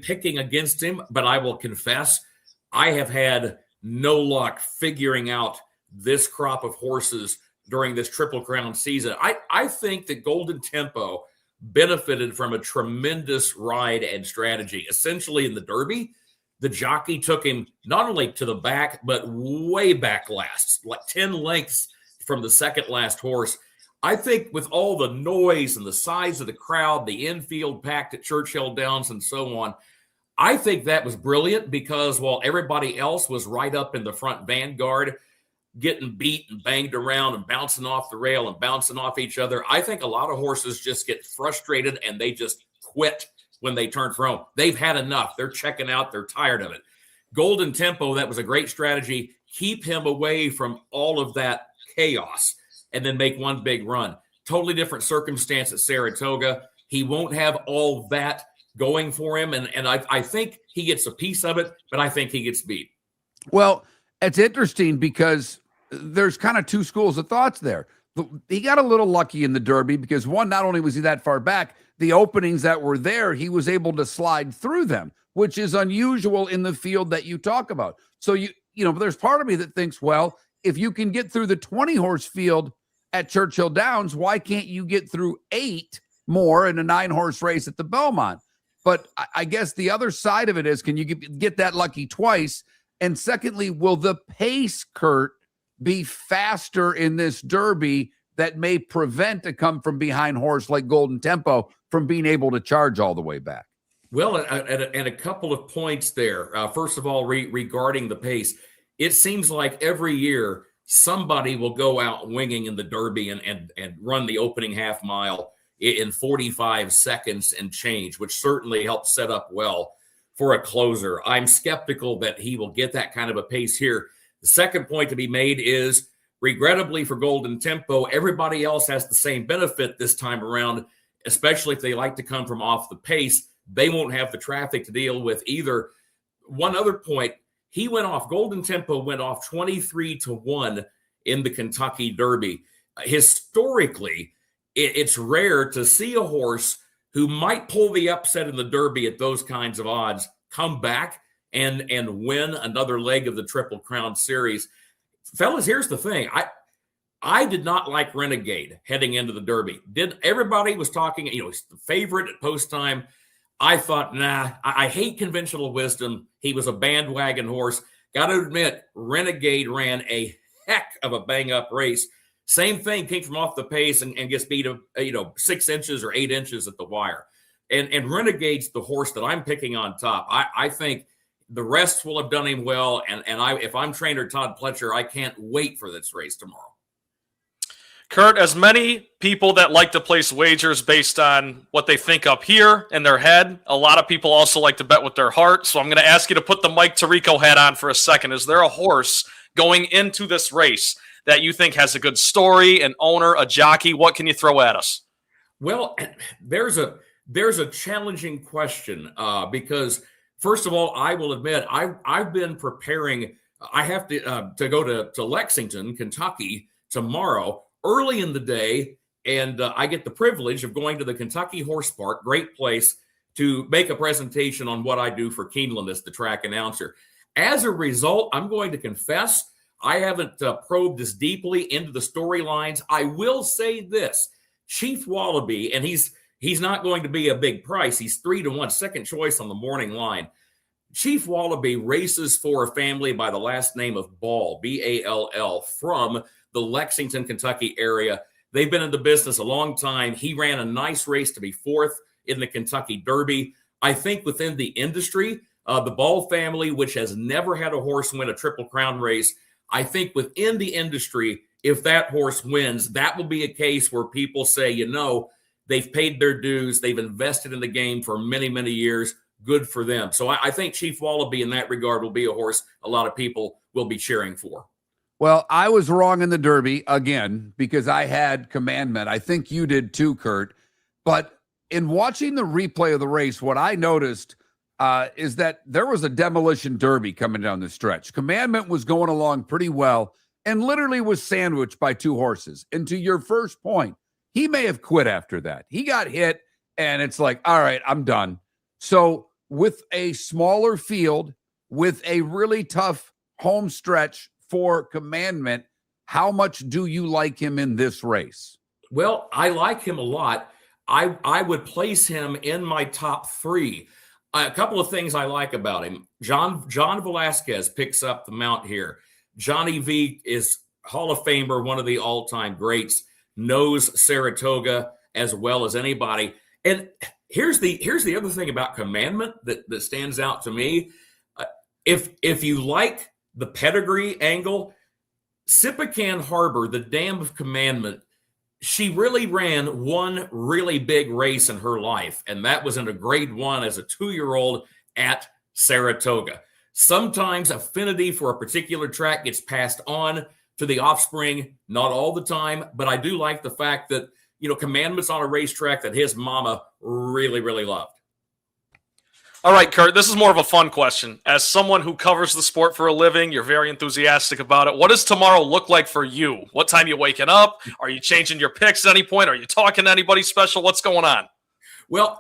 picking against him, but I will confess I have had no luck figuring out this crop of horses during this Triple Crown season. I think that Golden Tempo benefited from a tremendous ride and strategy. Essentially in the Derby, the jockey took him not only to the back, but way back last, like 10 lengths from the second last horse. I think with all the noise and the size of the crowd, the infield packed at Churchill Downs and so on, I think that was brilliant because while everybody else was right up in the front vanguard, getting beat and banged around and bouncing off the rail and bouncing off each other, I think a lot of horses just get frustrated and they just quit when they turn for home. They've had enough. They're checking out. They're tired of it. Golden Tempo, that was a great strategy. Keep him away from all of that chaos and then make one big run. Totally different circumstance at Saratoga. He won't have all that going for him, and I think he gets a piece of it, but I think he gets beat. Well, it's interesting because there's kind of two schools of thoughts there. He got a little lucky in the Derby because, one, not only was he that far back, the openings that were there, he was able to slide through them, which is unusual in the field that you talk about. So, you know, there's part of me that thinks, well, if you can get through the 20-horse field at Churchill Downs, why can't you get through 8 more in a 9-horse race at the Belmont? But I guess the other side of it is, can you get that lucky twice? And secondly, will the pace, Kurt, be faster in this Derby that may prevent a come from behind horse like Golden Tempo from being able to charge all the way back? Well, and a couple of points there. First of all, regarding the pace, it seems like every year somebody will go out winging in the Derby and run the opening half mile in 45 seconds and change, which certainly helps set up well for a closer. I'm skeptical that he will get that kind of a pace here. The second point to be made is, regrettably for Golden Tempo, everybody else has the same benefit this time around, especially if they like to come from off the pace. They won't have the traffic to deal with either. One other point, Golden Tempo went off 23-1 in the Kentucky Derby. Historically, it's rare to see a horse who might pull the upset in the Derby at those kinds of odds come back and win another leg of the Triple Crown Series. Fellas, here's the thing. I did not like Renegade heading into the Derby. Everybody was talking, he's the favorite at post time. I thought, I hate conventional wisdom. He was a bandwagon horse. Got to admit, Renegade ran a heck of a bang-up race. Same thing, came from off the pace and gets beat 6 inches or 8 inches at the wire. And Renegade's the horse that I'm picking on top. I think the rest will have done him well. And if I'm trainer Todd Pletcher, I can't wait for this race tomorrow. Kurt, as many people that like to place wagers based on what they think up here in their head, a lot of people also like to bet with their heart. So I'm going to ask you to put the Mike Tirico hat on for a second. Is there a horse going into this race that you think has a good story, an owner, a jockey? What can you throw at us? Well, there's a challenging question because, first of all, I will admit I've been preparing. I have to go to Lexington, Kentucky tomorrow early in the day, and I get the privilege of going to the Kentucky Horse Park, great place, to make a presentation on what I do for Keeneland as the track announcer. As a result, I'm going to confess I haven't probed as deeply into the storylines. I will say this. Chief Wallaby, and he's not going to be a big price. He's 3-1, second choice on the morning line. Chief Wallaby races for a family by the last name of Ball, B-A-L-L, from the Lexington, Kentucky area. They've been in the business a long time. He ran a nice race to be fourth in the Kentucky Derby. I think within the industry, the Ball family, which has never had a horse win a Triple Crown race, I think within the industry, if that horse wins, that will be a case where people say, they've paid their dues. They've invested in the game for many, many years. Good for them. So I think Chief Wallaby in that regard will be a horse a lot of people will be cheering for. Well, I was wrong in the Derby again because I had Commandment. I think you did too, Kurt. But in watching the replay of the race, what I noticed is that there was a demolition derby coming down the stretch. Commandment was going along pretty well and literally was sandwiched by two horses. And to your first point, he may have quit after that. He got hit, and it's like, all right, I'm done. So with a smaller field, with a really tough home stretch for Commandment, how much do you like him in this race? Well, I like him a lot. I would place him in my top three. A couple of things I like about him. John Velasquez picks up the mount here. Johnny V is Hall of Famer, one of the all-time greats, knows Saratoga as well as anybody. And here's the other thing about Commandment that stands out to me. If you like the pedigree angle, Sippacan Harbor, the dam of Commandment, she really ran one really big race in her life, and that was in a grade 1 as a 2-year-old at Saratoga. Sometimes affinity for a particular track gets passed on to the offspring, not all the time, but I do like the fact that, Commandment's on a racetrack that his mama really, really loved. All right, Kurt, this is more of a fun question. As someone who covers the sport for a living, you're very enthusiastic about it. What does tomorrow look like for you? What time you waking up? Are you changing your picks at any point? Are you talking to anybody special? What's going on? Well,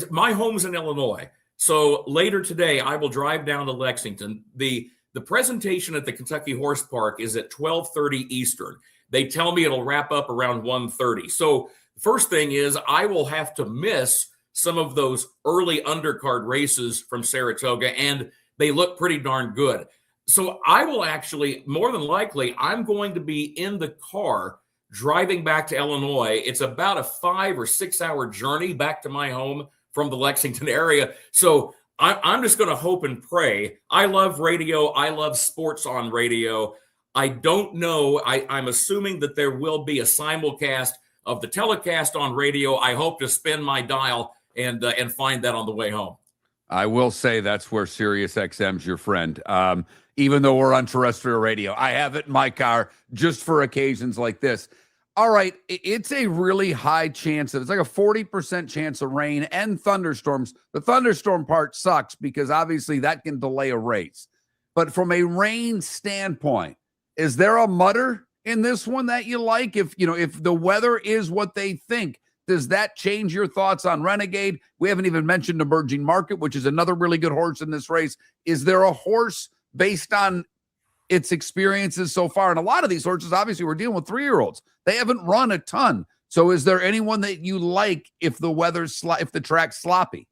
my home's in Illinois, so later today I will drive down to Lexington. The presentation at the Kentucky Horse Park is at 12:30 Eastern. They tell me it'll wrap up around 1:30. So the first thing is I will have to miss some of those early undercard races from Saratoga, and they look pretty darn good. So I will actually, more than likely, I'm going to be in the car driving back to Illinois. It's about a 5 or 6 hour journey back to my home from the Lexington area. So I'm just going to hope and pray. I love radio. I love sports on radio. I don't know. I'm assuming that there will be a simulcast of the telecast on radio. I hope to spin my dial and find that on the way home. I will say that's where Sirius XM's your friend. Even though we're on terrestrial radio, I have it in my car just for occasions like this. All right, it's a really high chance it's like a 40% chance of rain and thunderstorms. The thunderstorm part sucks because obviously that can delay a race. But from a rain standpoint, is there a mutter in this one that you like? If the weather is what they think, does that change your thoughts on Renegade? We haven't even mentioned Emerging Market, which is another really good horse in this race. Is there a horse based on its experiences so far? And a lot of these horses, obviously, we're dealing with 3-year-olds. They haven't run a ton. So is there anyone that you like if the track's sloppy?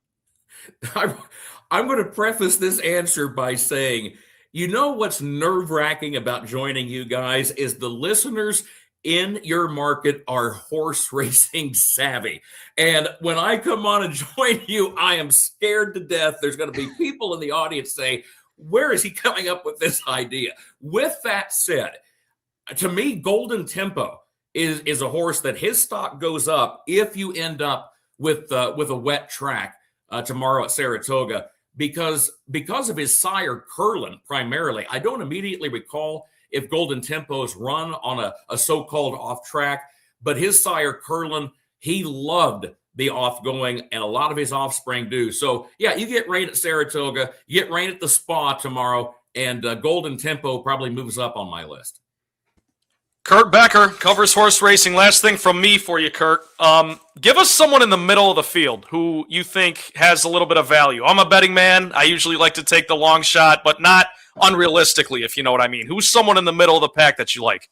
I'm going to preface this answer by saying, what's nerve-wracking about joining you guys is the listeners in your market are horse racing savvy. And when I come on and join you, I am scared to death. There's going to be people in the audience say, where is he coming up with this idea? With that said, to me, Golden Tempo is a horse that his stock goes up if you end up with a wet track tomorrow at Saratoga because of his sire Curlin primarily. I don't immediately recall if Golden Tempo's run on a so-called off track, but his sire Curlin, he loved the off going, and a lot of his offspring do. So yeah, you get rain at Saratoga, you get rain at the Spa tomorrow, and Golden Tempo probably moves up on my list. Kurt Becker covers horse racing. Last thing from me for you, Kurt. Give us someone in the middle of the field who you think has a little bit of value. I'm a betting man. I usually like to take the long shot, but not unrealistically, if you know what I mean. Who's someone in the middle of the pack that you like?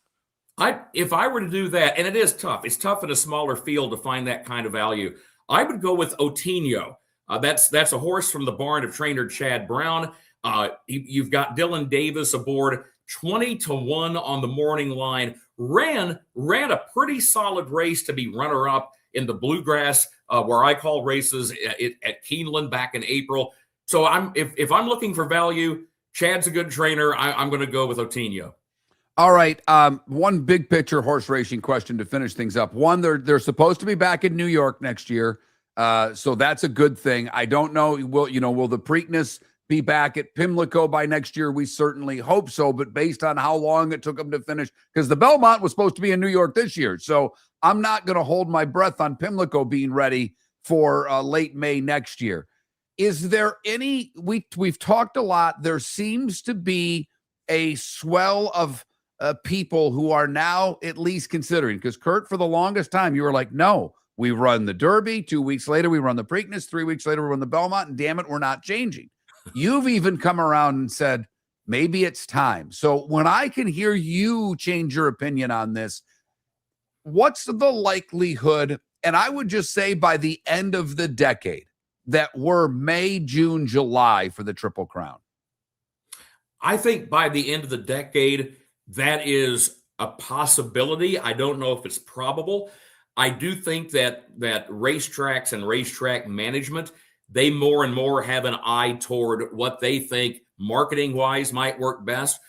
If I were to do that, and it is tough. It's tough in a smaller field to find that kind of value. I would go with Otino. That's a horse from the barn of trainer Chad Brown. You've got Dylan Davis aboard, 20-1 on the morning line. Ran a pretty solid race to be runner-up in the Bluegrass, where I call races at Keeneland back in April. So if I'm looking for value, Chad's a good trainer. I'm going to go with Otino. All right. One big picture horse racing question to finish things up. One, they're supposed to be back in New York next year. So that's a good thing. I don't know. Will the Preakness be back at Pimlico by next year? We certainly hope so, but based on how long it took them to finish, because the Belmont was supposed to be in New York this year. So I'm not going to hold my breath on Pimlico being ready for late May next year. Is there any, we've talked a lot. There seems to be a swell of people who are now at least considering, because Kurt, for the longest time, you were like, no, we run the Derby. 2 weeks later, we run the Preakness. 3 weeks later, we run the Belmont, and damn it, we're not changing. You've even come around and said, maybe it's time. So when I can hear you change your opinion on this, what's the likelihood, and I would just say by the end of the decade, that we're May, June, July for the Triple Crown? I think by the end of the decade, that is a possibility. I don't know if it's probable. I do think that racetracks and racetrack management, they more and more have an eye toward what they think marketing-wise might work best.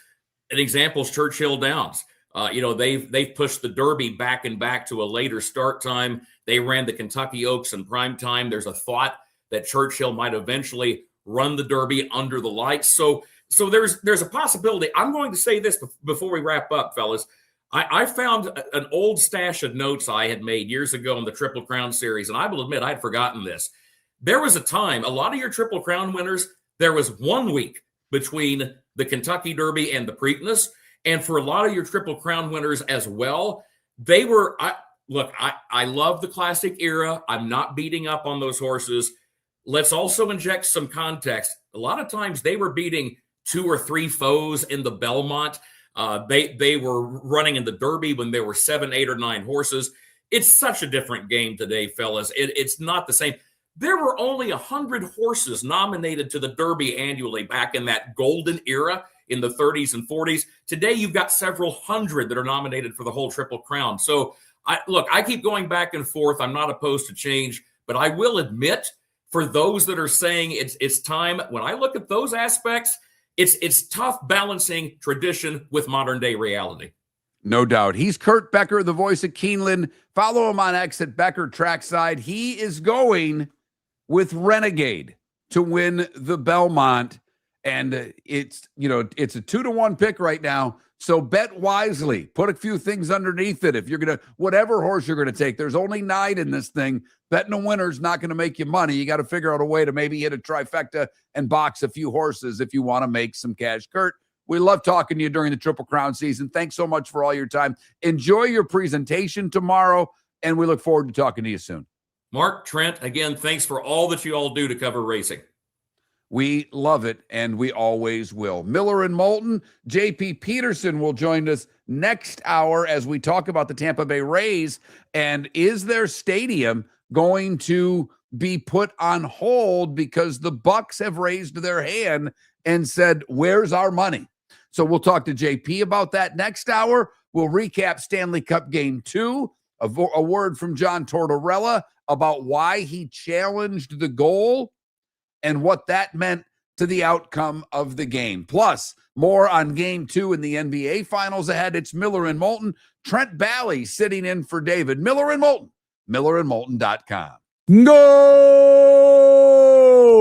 An example is Churchill Downs. They've pushed the Derby back and back to a later start time. They ran the Kentucky Oaks in prime time. There's a thought that Churchill might eventually run the Derby under the lights. So there's a possibility. I'm going to say this before we wrap up, fellas. I found an old stash of notes I had made years ago in the Triple Crown series, and I will admit I'd forgotten this. There was a time, a lot of your Triple Crown winners, there was 1 week between the Kentucky Derby and the Preakness. And for a lot of your Triple Crown winners as well, they were, I love the classic era. I'm not beating up on those horses. Let's also inject some context. A lot of times they were beating 2 or 3 foes in the Belmont. They were running in the Derby when there were 7, 8, or 9 horses. It's such a different game today, fellas. It's not the same. There were only 100 horses nominated to the Derby annually back in that golden era in the 30s and 40s. Today, you've got several hundred that are nominated for the whole Triple Crown. So, I keep going back and forth. I'm not opposed to change, but I will admit, for those that are saying it's time, when I look at those aspects, it's tough balancing tradition with modern day reality. No doubt. He's Kurt Becker, the voice of Keeneland. Follow him on X at Becker Trackside. He is going with Renegade to win the Belmont. And it's a 2-1 pick right now. So bet wisely. Put a few things underneath it. If you're going to, whatever horse you're going to take, there's only 9 in this thing. Betting a winner's not going to make you money. You got to figure out a way to maybe hit a trifecta and box a few horses if you want to make some cash. Kurt, we love talking to you during the Triple Crown season. Thanks so much for all your time. Enjoy your presentation tomorrow, and we look forward to talking to you soon. Mark, Trent, again, thanks for all that you all do to cover racing. We love it, and we always will. Miller and Moulton, JP Peterson will join us next hour as we talk about the Tampa Bay Rays. And is their stadium going to be put on hold because the Bucks have raised their hand and said, where's our money? So we'll talk to JP about that next hour. We'll recap Stanley Cup Game 2, a word from John Tortorella about why he challenged the goal and what that meant to the outcome of the game. Plus, more on Game 2 in the NBA Finals ahead. It's Miller and Moulton. Trent Bally sitting in for David. Miller and Moulton. MillerandMoulton.com. Go!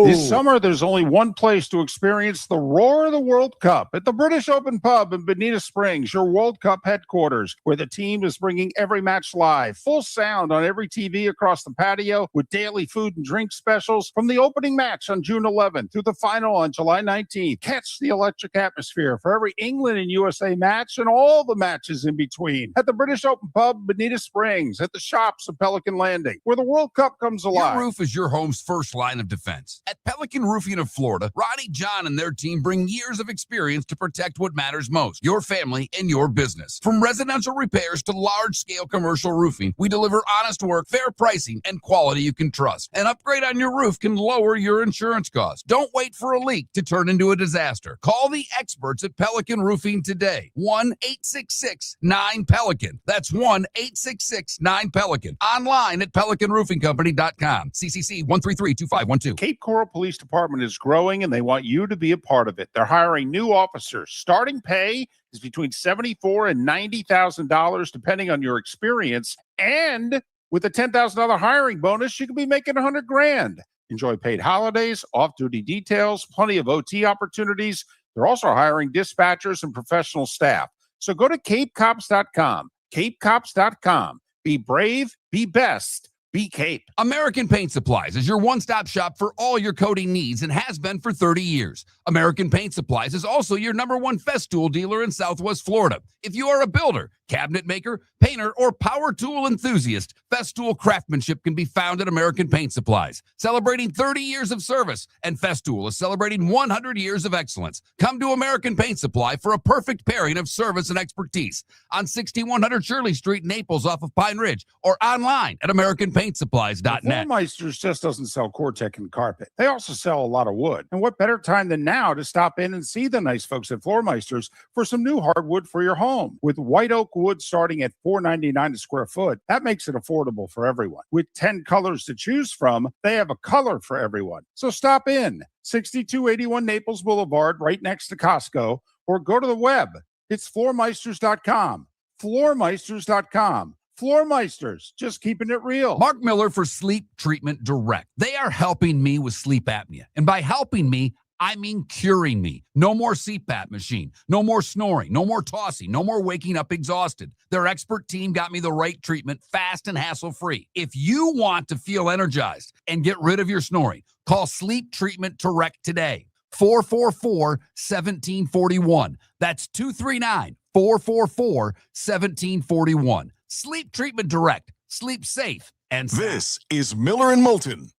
This summer, there's only one place to experience the roar of the World Cup at the British Open Pub in Bonita Springs, your World Cup headquarters, where the team is bringing every match live, full sound on every TV across the patio, with daily food and drink specials from the opening match on June 11th through the final on July 19th. Catch the electric atmosphere for every England and USA match and all the matches in between at the British Open Pub, Bonita Springs, at the shops of Pelican Landing, where the World Cup comes alive. Your roof is your home's first line of defense. At Pelican Roofing of Florida, Ronnie, John, and their team bring years of experience to protect what matters most, your family and your business. From residential repairs to large-scale commercial roofing, we deliver honest work, fair pricing, and quality you can trust. An upgrade on your roof can lower your insurance costs. Don't wait for a leak to turn into a disaster. Call the experts at Pelican Roofing today. 1-866-9-PELICAN. That's 1-866-9-PELICAN. Online at pelicanroofingcompany.com. CCC 1332512. Cape Coral Police Department is growing, and they want you to be a part of it. They're hiring new officers. Starting pay is between $74,000 and $90,000, depending on your experience. And with a $10,000 hiring bonus, you could be making $100,000. Enjoy paid holidays, off-duty details, plenty of OT opportunities. They're also hiring dispatchers and professional staff. So go to capecops.com. capecops.com. Be brave, be best. Be Cape. American Paint Supplies is your one-stop shop for all your coating needs and has been for 30 years. American Paint Supplies is also your #1 Festool dealer in Southwest Florida. If you are a builder, cabinet maker, painter, or power tool enthusiast, Festool craftsmanship can be found at American Paint Supplies. Celebrating 30 years of service, and Festool is celebrating 100 years of excellence. Come to American Paint Supply for a perfect pairing of service and expertise on 6100 Shirley Street, Naples, off of Pine Ridge, or online at AmericanPaintSupplies.net. Floormeisters just doesn't sell Cortec and carpet. They also sell a lot of wood. And what better time than now to stop in and see the nice folks at Floormeisters for some new hardwood for your home. With white oak wood starting at $4.99 a square foot, that makes it affordable for everyone. With 10 colors to choose from, they have a color for everyone. So stop in, 6281 Naples Boulevard, right next to Costco, or go to the web. It's floormeisters.com. Floormeisters.com. Floormeisters, just keeping it real. Mark Miller for Sleep Treatment Direct. They are helping me with sleep apnea. And by helping me, I mean curing me. No more CPAP machine. No more snoring. No more tossing. No more waking up exhausted. Their expert team got me the right treatment, fast and hassle-free. If you want to feel energized and get rid of your snoring, call Sleep Treatment Direct today. 444-1741. That's 239-444-1741. Sleep Treatment Direct. Sleep safe and sound. This is Miller and Moulton.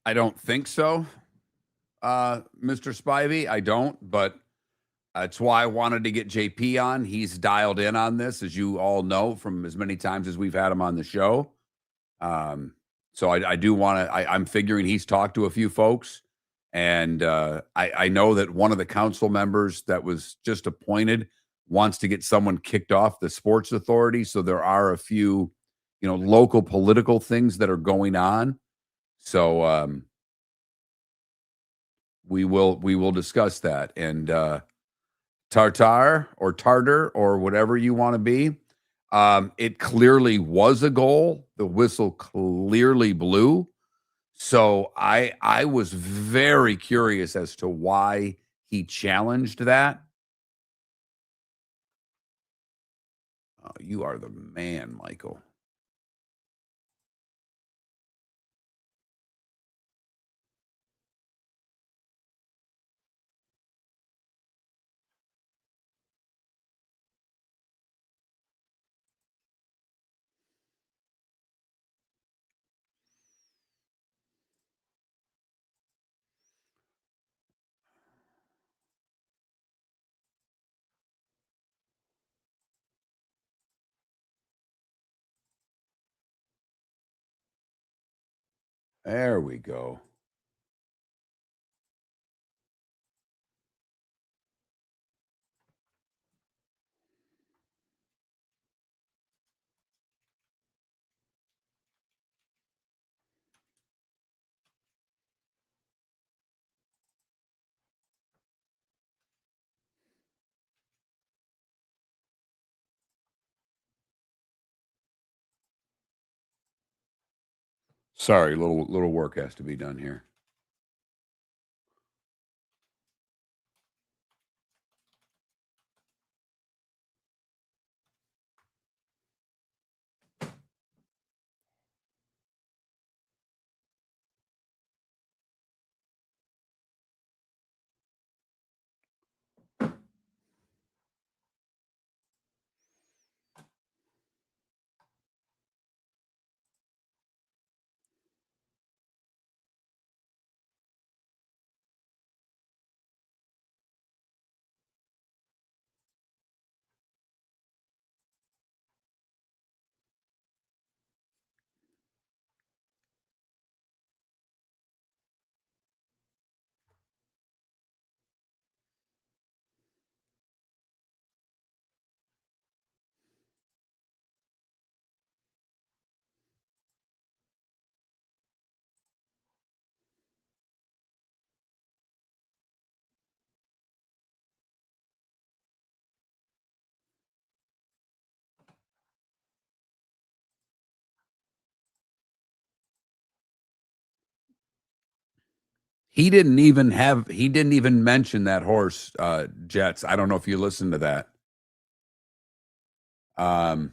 I don't think so, Mr. Spivey. I don't, but that's why I wanted to get JP on. He's dialed in on this, as you all know, from as many times as we've had him on the show. So I do want to, I'm figuring he's talked to a few folks. And I know that one of the council members that was just appointed wants to get someone kicked off the sports authority. So there are a few, local political things that are going on. So we will discuss that. And Tartar or whatever you want to be, it clearly was a goal. The whistle clearly blew. So I was very curious as to why he challenged that. Oh, you are the man, Michael. There we go. Sorry, little work has to be done here. He didn't even mention that horse, Jets. I don't know if you listened to that. I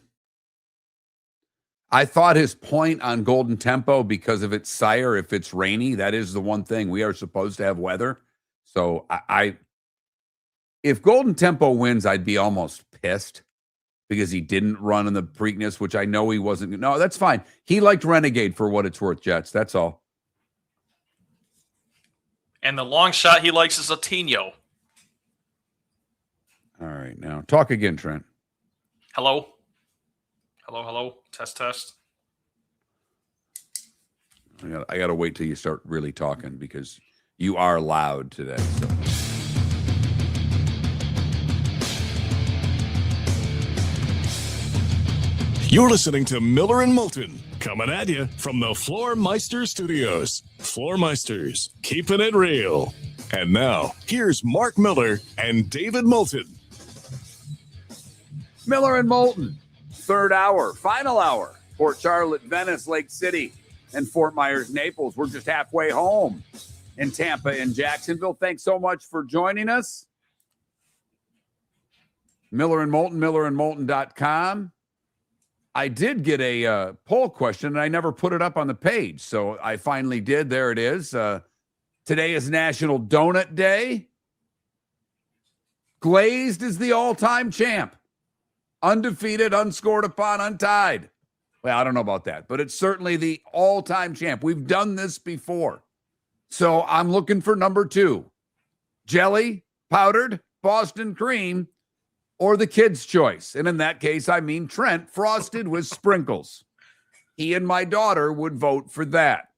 thought his point on Golden Tempo, because of its sire, if it's rainy, that is the one thing. We are supposed to have weather. So if Golden Tempo wins, I'd be almost pissed because he didn't run in the Preakness, which I know he wasn't. No, that's fine. He liked Renegade for what it's worth, Jets. That's all. And the long shot he likes is a Tino. All right, now talk again, Trent. Hello? Hello? Test. I got to wait till you start really talking because you are loud today. So. You're listening to Miller and Moulton, coming at you from the Floor Meister Studios. Floor Meisters, keeping it real. And now, here's Mark Miller and David Moulton. Miller and Moulton, third hour, final hour. Port Charlotte, Venice, Lake City, and Fort Myers, Naples. We're just halfway home in Tampa and Jacksonville. Thanks so much for joining us. Miller and Moulton, millerandmoulton.com. I did get a poll question, and I never put it up on the page, so I finally did. There it is. Today is National Donut Day. Glazed is the all-time champ. Undefeated, unscored upon, untied. Well, I don't know about that, but it's certainly the all-time champ. We've done this before. So I'm looking for number 2. Jelly, powdered, Boston cream, or the kid's choice. And in that case, I mean Trent, frosted with sprinkles. He and my daughter would vote for that.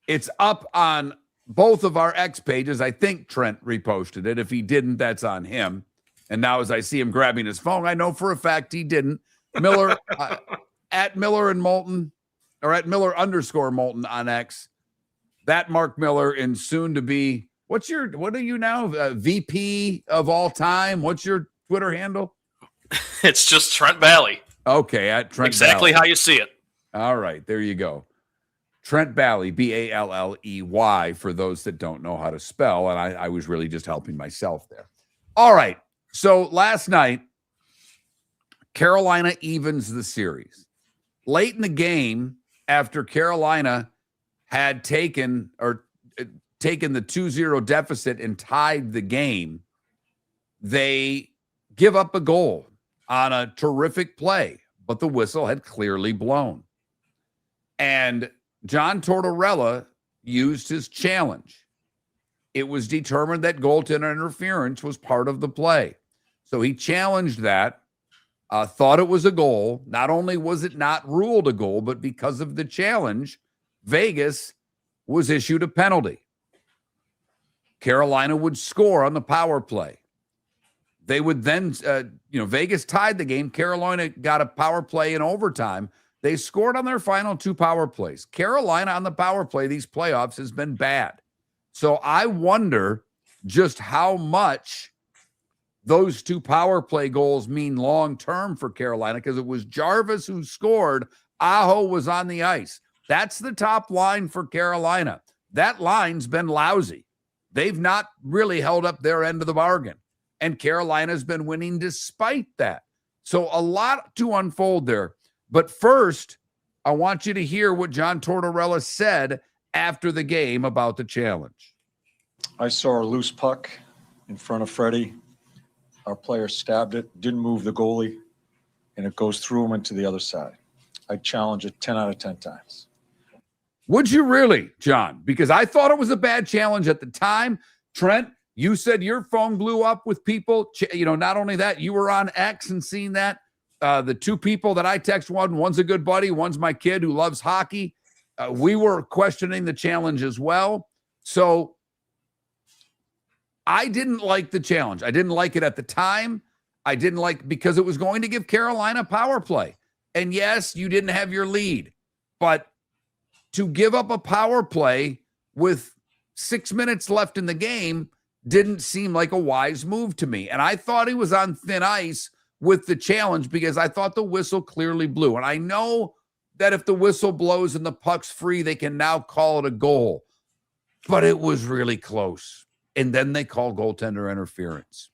It's up on both of our X pages. I think Trent reposted it. If he didn't, that's on him. And now as I see him grabbing his phone, I know for a fact he didn't. Miller, at Miller and Moulton, or at Miller_Moulton on X. That Mark Miller, and soon to be, what are you now? VP of all time? What's your Twitter handle? It's just Trent Bally. Okay, at Trent Exactly Bally. how you see it. All right, there you go. Trent Bally, Balley, for those that don't know how to spell. And I was really just helping myself there. All right, so last night, Carolina evens the series. Late in the game, after Carolina had taken the 2-0 deficit and tied the game, they give up a goal on a terrific play, but the whistle had clearly blown. And John Tortorella used his challenge. It was determined that goaltender interference was part of the play. So he challenged that, thought it was a goal. Not only was it not ruled a goal, but because of the challenge, Vegas was issued a penalty. Carolina would score on the power play. They would then, Vegas tied the game. Carolina got a power play in overtime. They scored on their final 2 power plays. Carolina on the power play these playoffs has been bad. So I wonder just how much those 2 power play goals mean long-term for Carolina, because it was Jarvis who scored. Aho was on the ice. That's the top line for Carolina. That line's been lousy. They've not really held up their end of the bargain. And Carolina's been winning despite that. So a lot to unfold there. But first, I want you to hear what John Tortorella said after the game about the challenge. I saw a loose puck in front of Freddie. Our player stabbed it, didn't move the goalie, and it goes through him and to the other side. I challenge it 10 out of 10 times. Would you really, John? Because I thought it was a bad challenge at the time. Trent, you said your phone blew up with people. Not only that, you were on X and seeing that. The two people that I text, one's a good buddy, one's my kid who loves hockey. We were questioning the challenge as well. So I didn't like the challenge. I didn't like it at the time. I didn't like because it was going to give Carolina power play. And yes, you didn't have your lead, but to give up a power play with 6 minutes left in the game didn't seem like a wise move to me. And I thought he was on thin ice with the challenge because I thought the whistle clearly blew. And I know that if the whistle blows and the puck's free, they can now call it a goal. But it was really close. And then they call goaltender interference.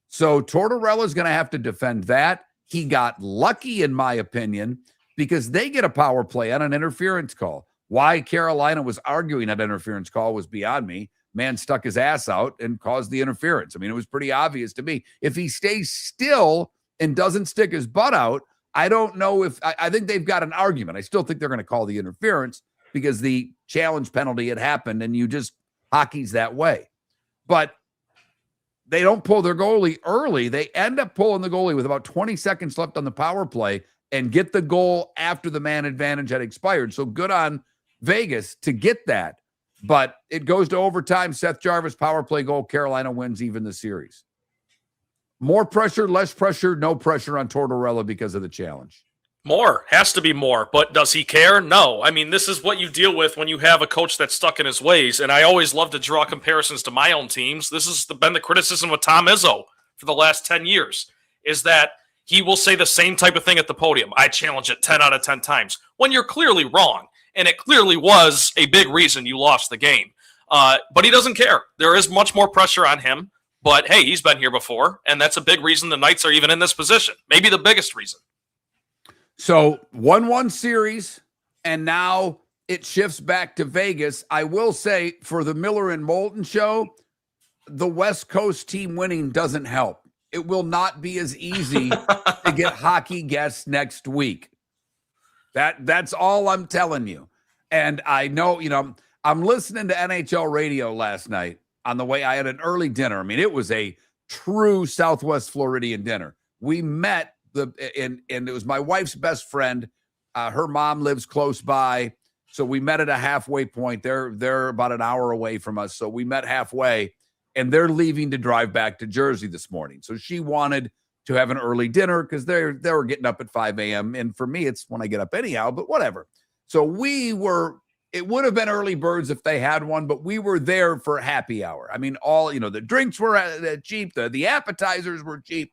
So Tortorella's going to have to defend that. He got lucky, in my opinion, because they get a power play on an interference call. Why Carolina was arguing that interference call was beyond me. Man stuck his ass out and caused the interference. I mean, it was pretty obvious to me. If he stays still and doesn't stick his butt out, I don't know if I think they've got an argument. I still think they're going to call the interference because the challenge penalty had happened and hockey's that way. But they don't pull their goalie early. They end up pulling the goalie with about 20 seconds left on the power play and get the goal after the man advantage had expired. So good on Vegas to get that. But it goes to overtime. Seth Jarvis power play goal. Carolina wins even the series. More pressure, less pressure, no pressure on Tortorella because of the challenge. More. Has to be more. But does he care? No. I mean, this is what you deal with when you have a coach that's stuck in his ways. And I always love to draw comparisons to my own teams. This has been the criticism with Tom Izzo for the last 10 years, is that he will say the same type of thing at the podium. I challenge it 10 out of 10 times when you're clearly wrong. And it clearly was a big reason you lost the game. But he doesn't care. There is much more pressure on him. But, hey, he's been here before, and that's a big reason the Knights are even in this position. Maybe the biggest reason. So 1-1 series, and now it shifts back to Vegas. I will say, for the Miller and Moulton show, the West Coast team winning doesn't help. It will not be as easy to get hockey guests next week. That's all I'm telling you. And I know, I'm listening to NHL radio last night on the way. I had an early dinner. I mean, it was a true Southwest Floridian dinner. We met and it was my wife's best friend. Her mom lives close by. So we met at a halfway point. They're about an hour away from us. So we met halfway and they're leaving to drive back to Jersey this morning. So she wanted to have an early dinner because they were getting up at 5 a.m. And for me, it's when I get up anyhow, but whatever. So it would have been early birds if they had one, but we were there for happy hour. I mean, the drinks were cheap. The appetizers were cheap.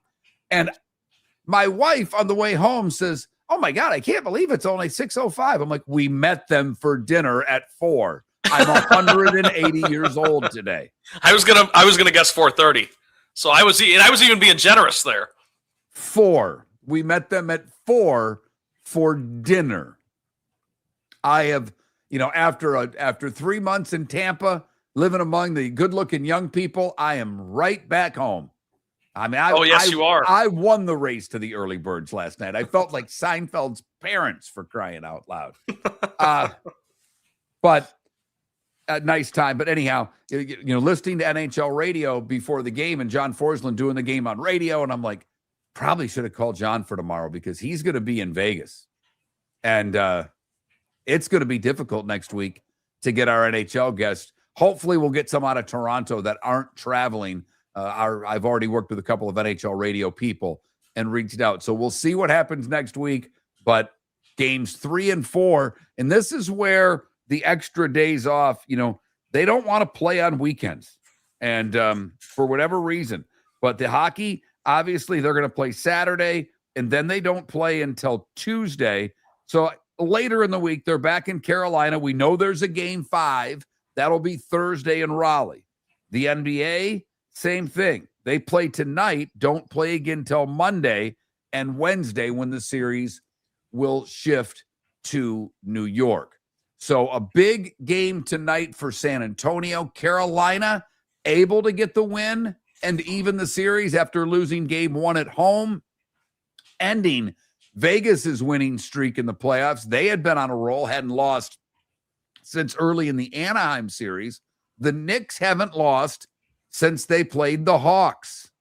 And my wife on the way home says, "Oh my God, I can't believe it's only 6:05. I'm like, we met them for dinner at 4. I'm 180 years old today. I was gonna guess 4:30. So I was even being generous there. 4. We met them at 4 for dinner. I have, after 3 months in Tampa, living among the good-looking young people, I am right back home. I mean, you are. I won the race to the early birds last night. I felt like Seinfeld's parents, for crying out loud. But a nice time. But anyhow, listening to NHL radio before the game and John Forsland doing the game on radio, and I'm like, probably should have called John for tomorrow because he's going to be in Vegas. And it's going to be difficult next week to get our NHL guests. Hopefully we'll get some out of Toronto that aren't traveling. I've already worked with a couple of NHL radio people and reached out. So we'll see what happens next week. But games 3 and 4, and this is where the extra days off, they don't want to play on weekends. And for whatever reason. But the hockey, obviously, they're going to play Saturday, and then they don't play until Tuesday. So later in the week, they're back in Carolina. We know there's a game 5. That'll be Thursday in Raleigh. The NBA, same thing. They play tonight, don't play again till Monday and Wednesday when the series will shift to New York. So a big game tonight for San Antonio. Carolina able to get the win and even the series after losing game 1 at home, ending Vegas's winning streak in the playoffs. They had been on a roll, hadn't lost since early in the Anaheim series. The Knicks haven't lost since they played the Hawks.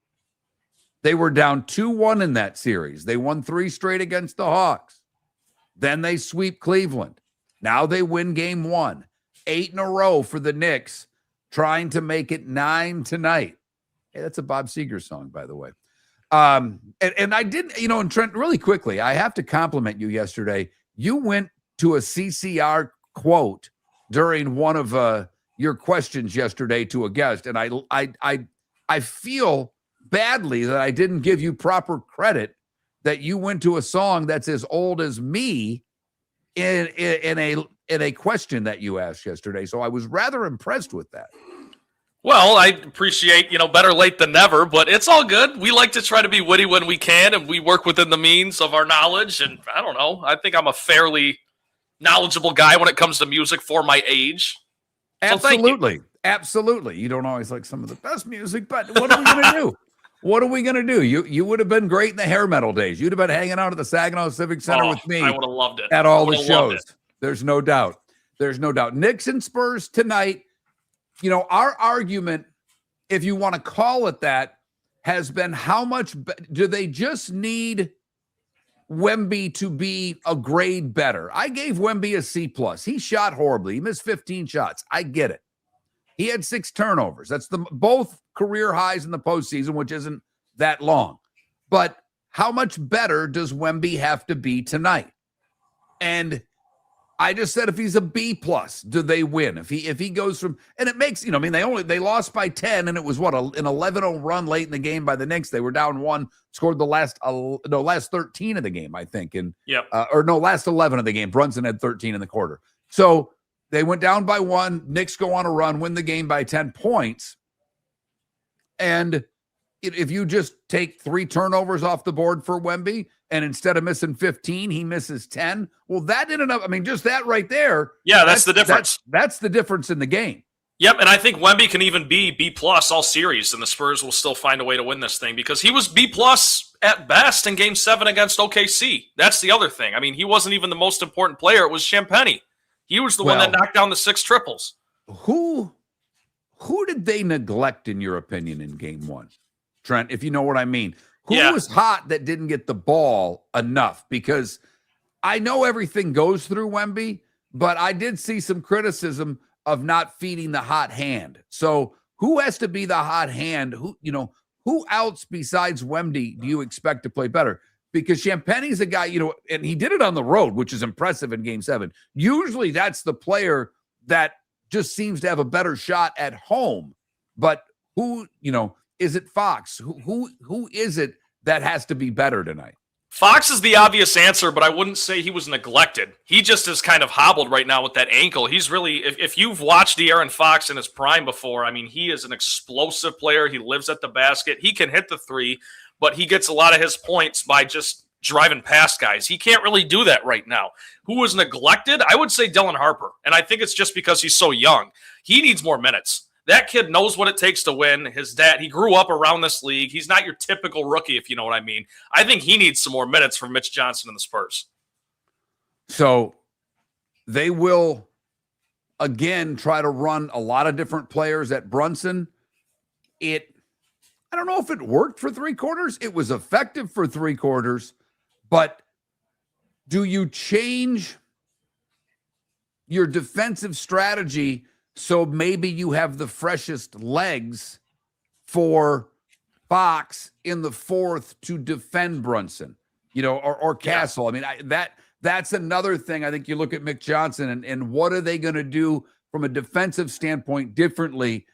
They were down 2-1 in that series. They won 3 straight against the Hawks. Then they sweep Cleveland. Now they win game 1. 8 in a row for the Knicks, trying to make it 9 tonight. Hey, that's a Bob Seger song, by the way. And I didn't, and Trent, really quickly, I have to compliment you yesterday. You went to a CCR quote during one of your questions yesterday to a guest, and I feel badly that I didn't give you proper credit that you went to a song that's as old as me in a question that you asked yesterday. So I was rather impressed with that. Well, I appreciate, better late than never, but it's all good. We like to try to be witty when we can, and we work within the means of our knowledge. And I don't know, I think I'm a fairly knowledgeable guy when it comes to music for my age. Absolutely. Absolutely. You don't always like some of the best music, but what are we going to do? What are we going to do? You would have been great in the hair metal days. You'd have been hanging out at the Saginaw Civic Center with me. I would have loved it. At all the shows. There's no doubt. There's no doubt. Knicks and Spurs tonight. Our argument, if you want to call it that, has been how much do they just need Wemby to be a grade better? I gave Wemby a C+. He shot horribly. He missed 15 shots. I get it. He had 6 turnovers. That's both career highs in the postseason, which isn't that long. But how much better does Wemby have to be tonight? And I just said if he's a B+, do they win? If he goes from, and it makes, they lost by 10, and it was an 11-0 run late in the game by the Knicks. They were down 1, scored the last 13 of the game, I think. And last 11 of the game. Brunson had 13 in the quarter. So they went down by 1. Knicks go on a run, win the game by 10 points. And if you just take 3 turnovers off the board for Wemby, and instead of missing 15, he misses 10. Well, that ended up, just that right there. Yeah, that's the difference. That's the difference in the game. Yep, and I think Wemby can even be B+ all series, and the Spurs will still find a way to win this thing because he was B+ at best in Game 7 against OKC. That's the other thing. He wasn't even the most important player. It was Champagnie. He was the one that knocked down the 6 triples. Who did they neglect, in your opinion, in Game 1? Trent, if you know what I mean. Who was hot that didn't get the ball enough? Because I know everything goes through Wemby, but I did see some criticism of not feeding the hot hand. So who has to be the hot hand? Who else besides Wemby do you expect to play better? Because Champagnie's a guy, and he did it on the road, which is impressive in Game 7. Usually that's the player that just seems to have a better shot at home. But who, is it Fox? Who is it that has to be better tonight? Fox is the obvious answer, but I wouldn't say he was neglected. He just is kind of hobbled right now with that ankle. He's really, if you've watched De'Aaron Fox in his prime before, he is an explosive player. He lives at the basket. He can hit the 3, but he gets a lot of his points by just driving past guys. He can't really do that right now. Who was neglected? I would say Dylan Harper, and I think it's just because he's so young. He needs more minutes. That kid knows what it takes to win. His dad, he grew up around this league. He's not your typical rookie, if you know what I mean. I think he needs some more minutes from Mitch Johnson and the Spurs. So they will, again, try to run a lot of different players at Brunson. I don't know if it worked for 3 quarters. It was effective for 3 quarters. But do you change your defensive strategy so maybe you have the freshest legs for Fox in the 4th to defend Brunson, or Castle? That's another thing. I think you look at Mick Johnson and what are they going to do from a defensive standpoint differently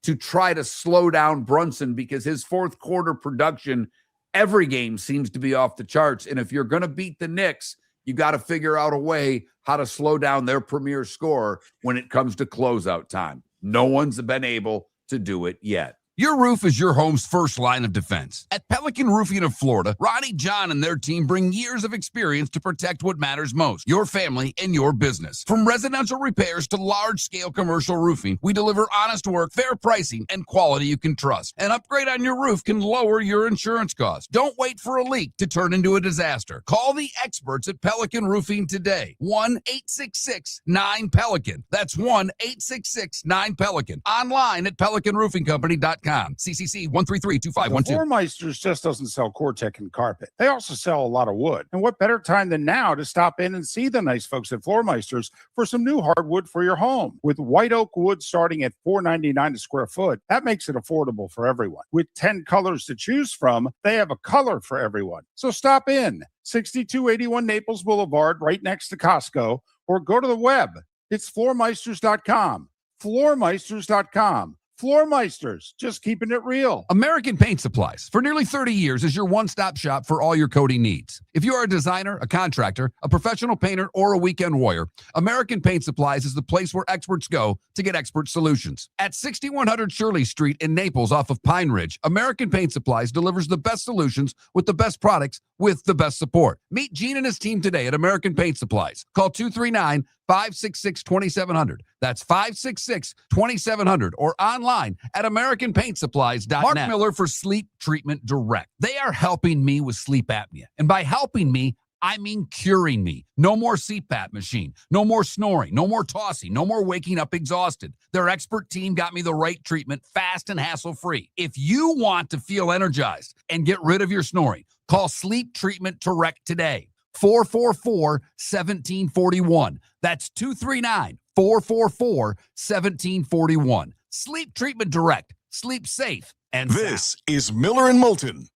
to try to slow down Brunson, because his 4th quarter production every game seems to be off the charts. And if you're going to beat the Knicks, You got to figure out a way how to slow down their premier score when it comes to closeout time. No one's been able to do it yet. Your roof is your home's first line of defense. At Pelican Roofing of Florida, Ronnie, John, and their team bring years of experience to protect what matters most, your family and your business. From residential repairs to large-scale commercial roofing, we deliver honest work, fair pricing, and quality you can trust. An upgrade on your roof can lower your insurance costs. Don't wait for a leak to turn into a disaster. Call the experts at Pelican Roofing today. 1-866-9-PELICAN. That's 1-866-9-PELICAN. Online at pelicanroofingcompany.com. CCC 1332512. Floor Meisters just doesn't sell Cortec and carpet. They also sell a lot of wood. And what better time than now to stop in and see the nice folks at Floor Meisters for some new hardwood for your home. With white oak wood starting at $4.99 a square foot, that makes it affordable for everyone. With 10 colors to choose from, they have a color for everyone. So stop in. 6281 Naples Boulevard, right next to Costco, or go to the web. It's floormeisters.com. Floormeisters.com. Floor Meisters, just keeping it real. American Paint Supplies, for nearly 30 years, is your one-stop shop for all your coating needs. If you are a designer, a contractor, a professional painter, or a weekend warrior, American Paint Supplies is the place where experts go to get expert solutions. At 6100 Shirley Street in Naples off of Pine Ridge, American Paint Supplies delivers the best solutions with the best products with the best support. Meet Gene and his team today at American Paint Supplies. Call 239-566-2700. That's 566-2700 or online at AmericanPaintSupplies.net. Mark Miller for Sleep Treatment Direct. They are helping me with sleep apnea. And by helping me, I mean curing me. No more CPAP machine. No more snoring. No more tossing. No more waking up exhausted. Their expert team got me the right treatment, fast and hassle-free. If you want to feel energized and get rid of your snoring, call Sleep Treatment Direct today. 444-1741. That's 239-444-1741. Sleep Treatment Direct. Sleep safe and This sound. is Miller and Moulton.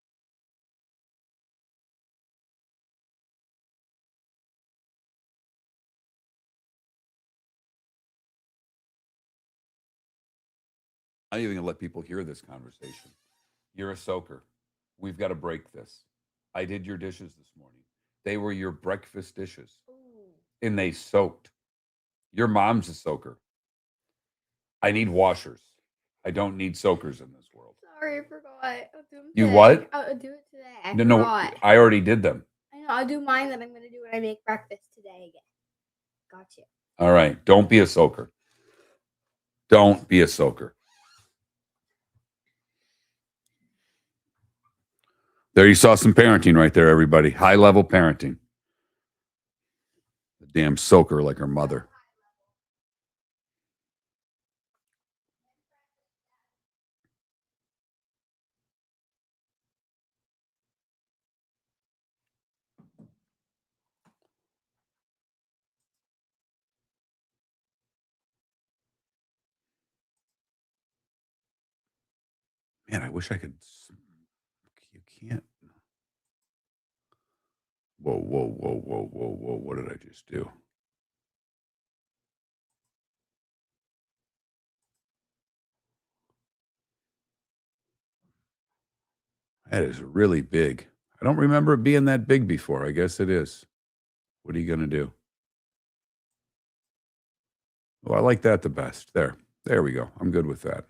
I'm not even gonna let people hear this conversation. You're a soaker. We've got to break this. I did your dishes this morning. They were your breakfast dishes. And they soaked. Your mom's a soaker. I need washers. I don't need soakers in this world. Sorry, I forgot. I'll do them You today. what? I'll do it today. I No, forgot. I already did them. I know. I'll do mine that I'm going to do when I make breakfast today again. Got you. All right. Don't be a soaker. Don't be a soaker. There you saw some parenting right there, everybody. High-level parenting. The damn soaker like her mother. Man, I wish I could. You can't. Whoa, whoa, whoa, whoa, whoa, whoa. What did I just do? That is really big. I don't remember it being that big before. I guess it is. What are you going to do? Oh, I like that the best. There we go. I'm good with that.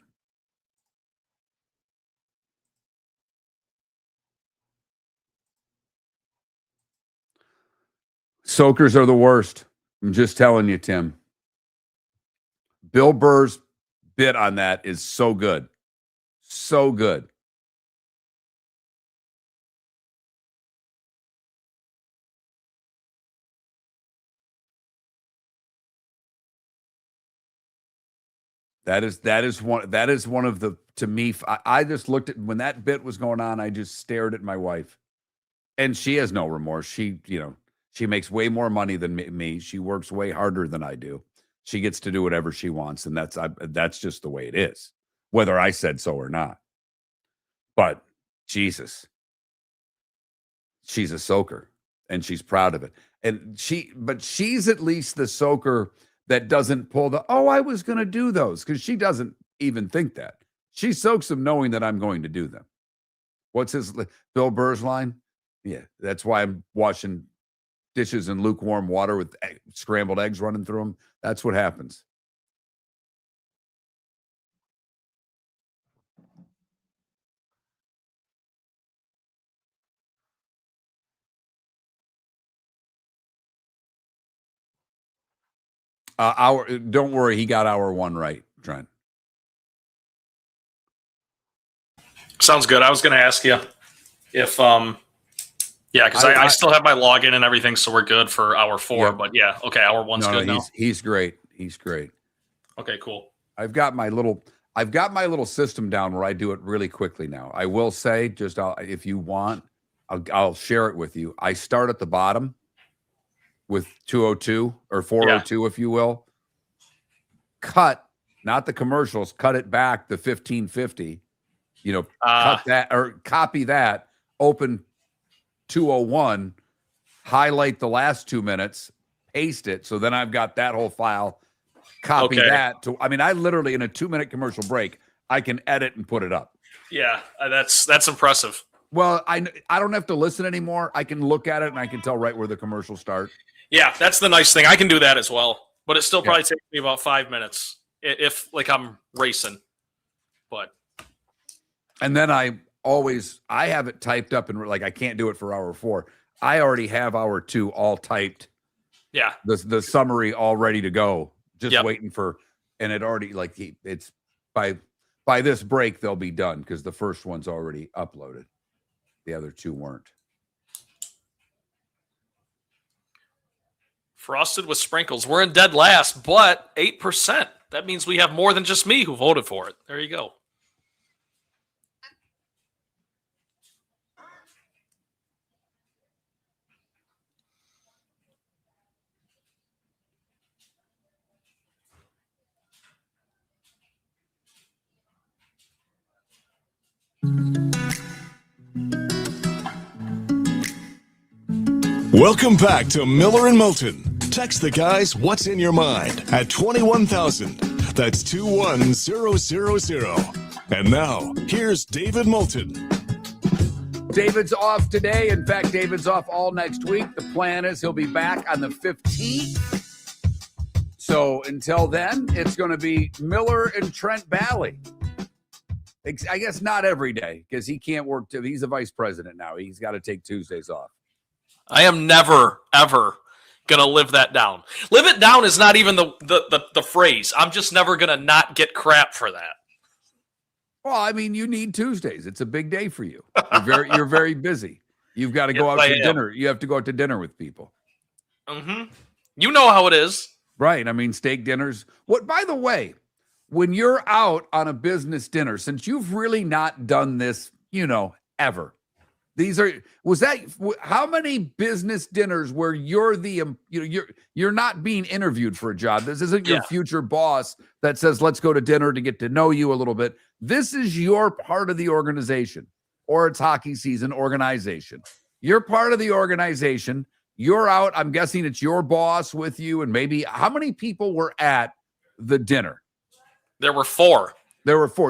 Soakers are the worst. I'm just telling you, Tim. Bill Burr's bit on that is so good. So good. That is one of the, to me, I just looked at, when that bit was going on, I just stared at my wife. And she has no remorse. She makes way more money than me. She works way harder than I do. She gets to do whatever she wants, and that's just the way it is, whether I said so or not. But Jesus, she's a soaker, and she's proud of it. And she's at least the soaker that doesn't pull the, oh, I was going to do those, because she doesn't even think that. She soaks them knowing that I'm going to do them. What's Bill Burr's line? Yeah, that's why I'm watching dishes in lukewarm water with scrambled eggs running through them. That's what happens. Don't worry, he got hour one right, Trent. Sounds good. I was going to ask you if, because I still have my login and everything, so we're good for hour 4. Yep. But yeah, okay, hour 1's good now. He's great. He's great. Okay, cool. I've got my little system down where I do it really quickly now. I will say, if you want, I'll share it with you. I start at the bottom with 202 or 402, if you will. Cut, not the commercials, cut it back to 1550. Cut that or copy that, open 201, highlight the last 2 minutes, paste it. So then I've got that whole file, copy that to, I literally in a 2-minute commercial break, I can edit and put it up. Yeah, that's impressive. Well, I don't have to listen anymore. I can look at it and I can tell right where the commercials start. Yeah, that's the nice thing. I can do that as well, but it still probably takes me about 5 minutes if I'm racing. But and then I have it typed up and I can't do it for hour 4. I already have hour 2 all typed. Yeah, the summary all ready to go, just waiting for, and it already it's by this break they'll be done because the first one's already uploaded. The other 2 weren't. Frosted with sprinkles. We're in dead last, but 8%. That means we have more than just me who voted for it. There you go. Welcome back to Miller and Moulton. Text the guys what's in your mind at 21,000. That's 21000. And now, here's David Moulton. David's off today. In fact, David's off all next week. The plan is he'll be back on the 15th. So until then, it's going to be Miller and Trent Bally. I guess not every day because he can't work. He's a vice president now. He's got to take Tuesdays off. I am never, ever going to live that down. Live it down is not even the phrase. I'm just never going to not get crap for that. Well, you need Tuesdays. It's a big day for you. You're very busy. You've got to go out to dinner. You have to go out to dinner with people. Mm-hmm. You know how it is. Right. Steak dinners. By the way, when you're out on a business dinner, since you've really not done this, ever. How many business dinners where you're you're not being interviewed for a job? This isn't your future boss that says, let's go to dinner to get to know you a little bit. This is your part of the organization, or it's hockey season organization. You're part of the organization. You're out. I'm guessing it's your boss with you. And maybe how many people were at the dinner? There were 4.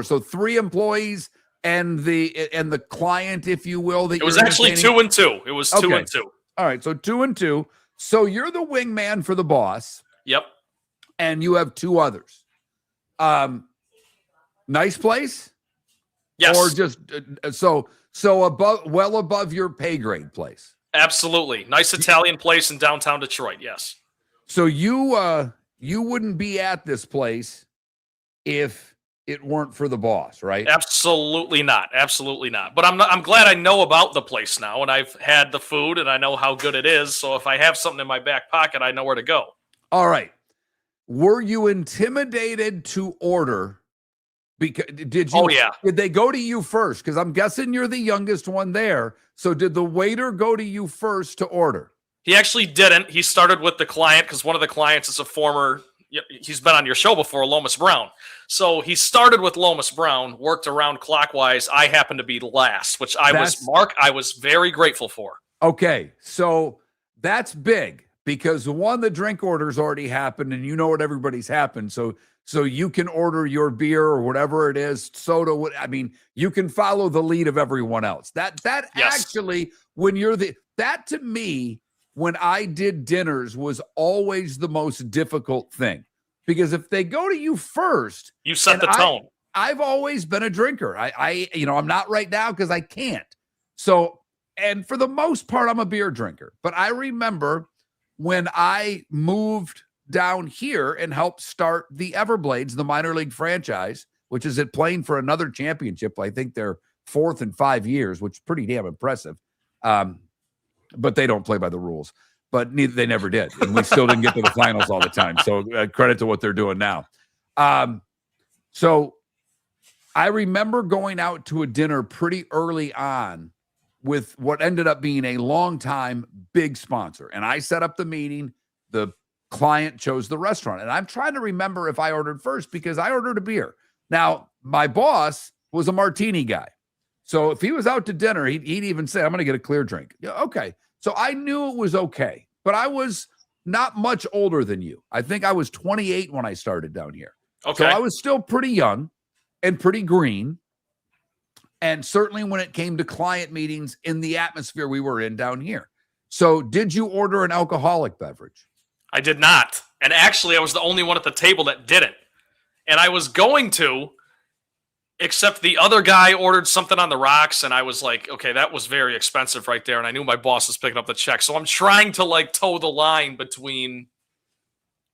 So 3 employees and the client, if you will. That it was actually 2 and 2. It was 2 and 2. All right, so 2 and 2. So you're the wingman for the boss. Yep. And you have 2 others. Nice place? Yes. Or just so above your pay grade place? Absolutely. Nice Italian place in downtown Detroit, yes. So you wouldn't be at this place if it weren't for the boss, right? Absolutely not. Absolutely not. But I'm glad I know about the place now, and I've had the food, and I know how good it is. So if I have something in my back pocket, I know where to go. All right. Were you intimidated to order? Because did you? Oh, yeah. Did they go to you first? Because I'm guessing you're the youngest one there. So did the waiter go to you first to order? He actually didn't. He started with the client because one of the clients is a former. He's been on your show before, Lomas Brown. So he started with Lomas Brown, worked around clockwise. I happened to be last, which I was very grateful for. Okay, so that's big because the drink order's already happened and you know what everybody's happened. So you can order your beer or whatever it is, soda. You can follow the lead of everyone else. That yes. Actually, when you're that to me when I did dinners was always the most difficult thing, because if they go to you first, You set and the tone. I've always been a drinker. I'm not right now because I can't. So, and for the most part, I'm a beer drinker. But I remember when I moved down here and helped start the Everblades, the minor league franchise, which is playing for another championship. I think they're 4th in 5 years, which is pretty damn impressive. But they don't play by the rules. But they never did. And we still didn't get to the finals all the time. So credit to what they're doing now. So I remember going out to a dinner pretty early on with what ended up being a long-time big sponsor. And I set up the meeting. The client chose the restaurant. And I'm trying to remember if I ordered first, because I ordered a beer. Now, my boss was a martini guy. So if he was out to dinner, he'd even say, I'm going to get a clear drink. Yeah, okay. So I knew it was okay. But I was not much older than you. I think I was 28 when I started down here. Okay. So I was still pretty young and pretty green. And certainly when it came to client meetings in the atmosphere we were in down here. So did you order an alcoholic beverage? I did not. And actually, I was the only one at the table that didn't. And I was going to, except the other guy ordered something on the rocks, and I was like, okay, that was very expensive right there. And I knew my boss was picking up the check. So I'm trying to like toe the line between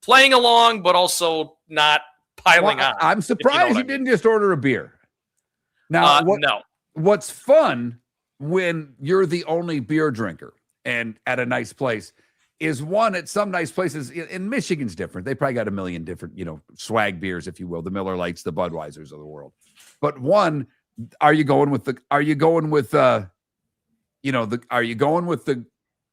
playing along, but also not piling on. I'm surprised you didn't just order a beer. Now, no. What's fun when you're the only beer drinker and at a nice place is, one, at some nice places in Michigan's different. They probably got a million different, swag beers, if you will, the Miller Lights, the Budweisers of the world. But one, are you going with the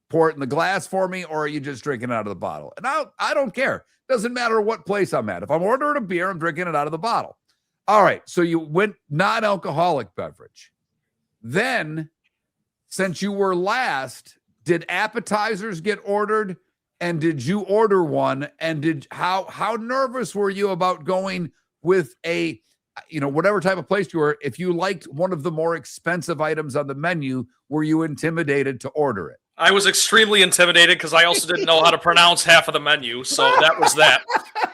pour it in the glass for me, or are you just drinking it out of the bottle? And I don't care. Doesn't matter what place I'm at. If I'm ordering a beer, I'm drinking it out of the bottle. All right. So you went non-alcoholic beverage. Then, since you were last, did appetizers get ordered? And did you order one? And how nervous were you about going with a, whatever type of place you were? If you liked one of the more expensive items on the menu, were you intimidated to order it? I was extremely intimidated because I also didn't know how to pronounce half of the menu. So that was that.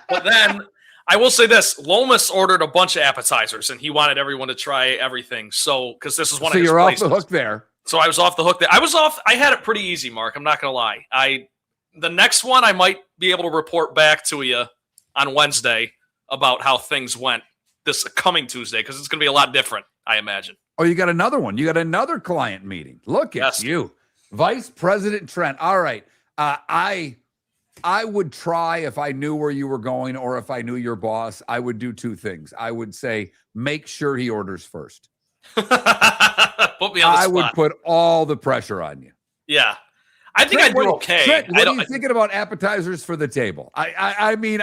But then I will say this, Lomas ordered a bunch of appetizers and he wanted everyone to try everything. So, because this is one of his places. So you're off the hook there. So I was off the hook there. I had it pretty easy, Mark. I'm not going to lie. The next one, I might be able to report back to you on Wednesday about how things went this coming Tuesday, because it's going to be a lot different, I imagine. Oh, you got another one. You got another client meeting. Look at you. Vice President Trent. All right. I would try, if I knew where you were going or if I knew your boss, I would do two things. I would say, make sure he orders first. Put me on the spot. I would put all the pressure on you. Yeah. I think I'd do okay. Trent, what are you thinking about appetizers for the table? I mean,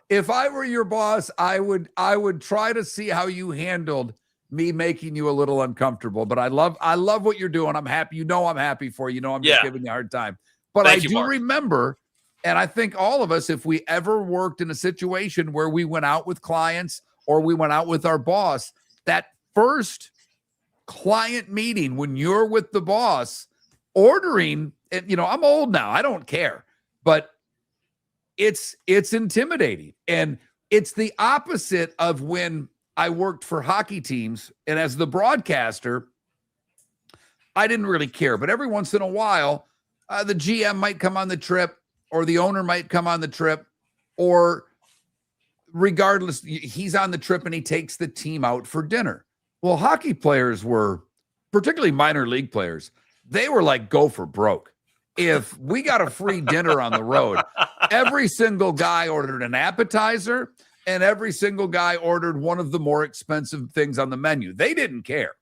if I were your boss, I would try to see how you handled me making you a little uncomfortable. But I love what you're doing. I'm happy. I'm happy for you. I'm just giving you a hard time. But I do remember, and I think all of us, if we ever worked in a situation where we went out with clients or we went out with our boss, that first client meeting when you're with the boss ordering, and I'm old now, I don't care, but it's intimidating. And it's the opposite of when I worked for hockey teams, and as the broadcaster, I didn't really care, but every once in a while, the GM might come on the trip, or the owner might come on the trip, or regardless, he's on the trip and he takes the team out for dinner. Well, hockey players were, particularly minor league players, they were like, go for broke. If we got a free dinner on the road, every single guy ordered an appetizer and every single guy ordered one of the more expensive things on the menu. They didn't care.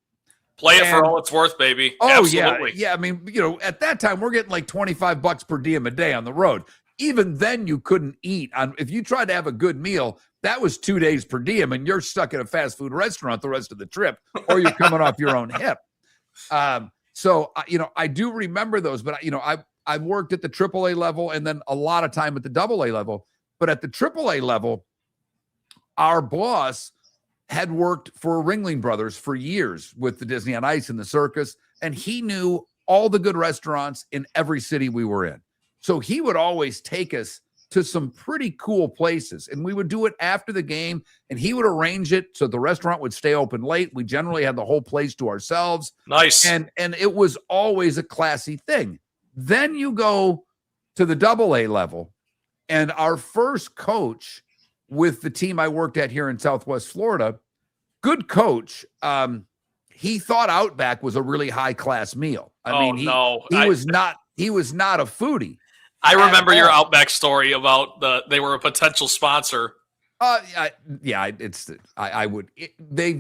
Play it for all it's worth, baby. Oh, absolutely. Yeah. I mean, at that time, we're getting like $25 per diem a day on the road. Even then, you couldn't eat. If you tried to have a good meal, that was 2 days per diem, and you're stuck at a fast food restaurant the rest of the trip, or you're coming off your own hip. So, I do remember those, but, I've worked at the AAA level and then a lot of time at the AA level. But at the AAA level, our boss had worked for Ringling Brothers for years with the Disney on Ice and the circus, and he knew all the good restaurants in every city we were in. So he would always take us to some pretty cool places, and we would do it after the game, and he would arrange it so the restaurant would stay open late. We generally had the whole place to ourselves. Nice. And it was always a classy thing. Then you go to the AA level, and our first coach with the team I worked at here in Southwest Florida, good coach, he thought Outback was a really high-class meal. He was not a foodie. I remember your Outback story about they were a potential sponsor. They've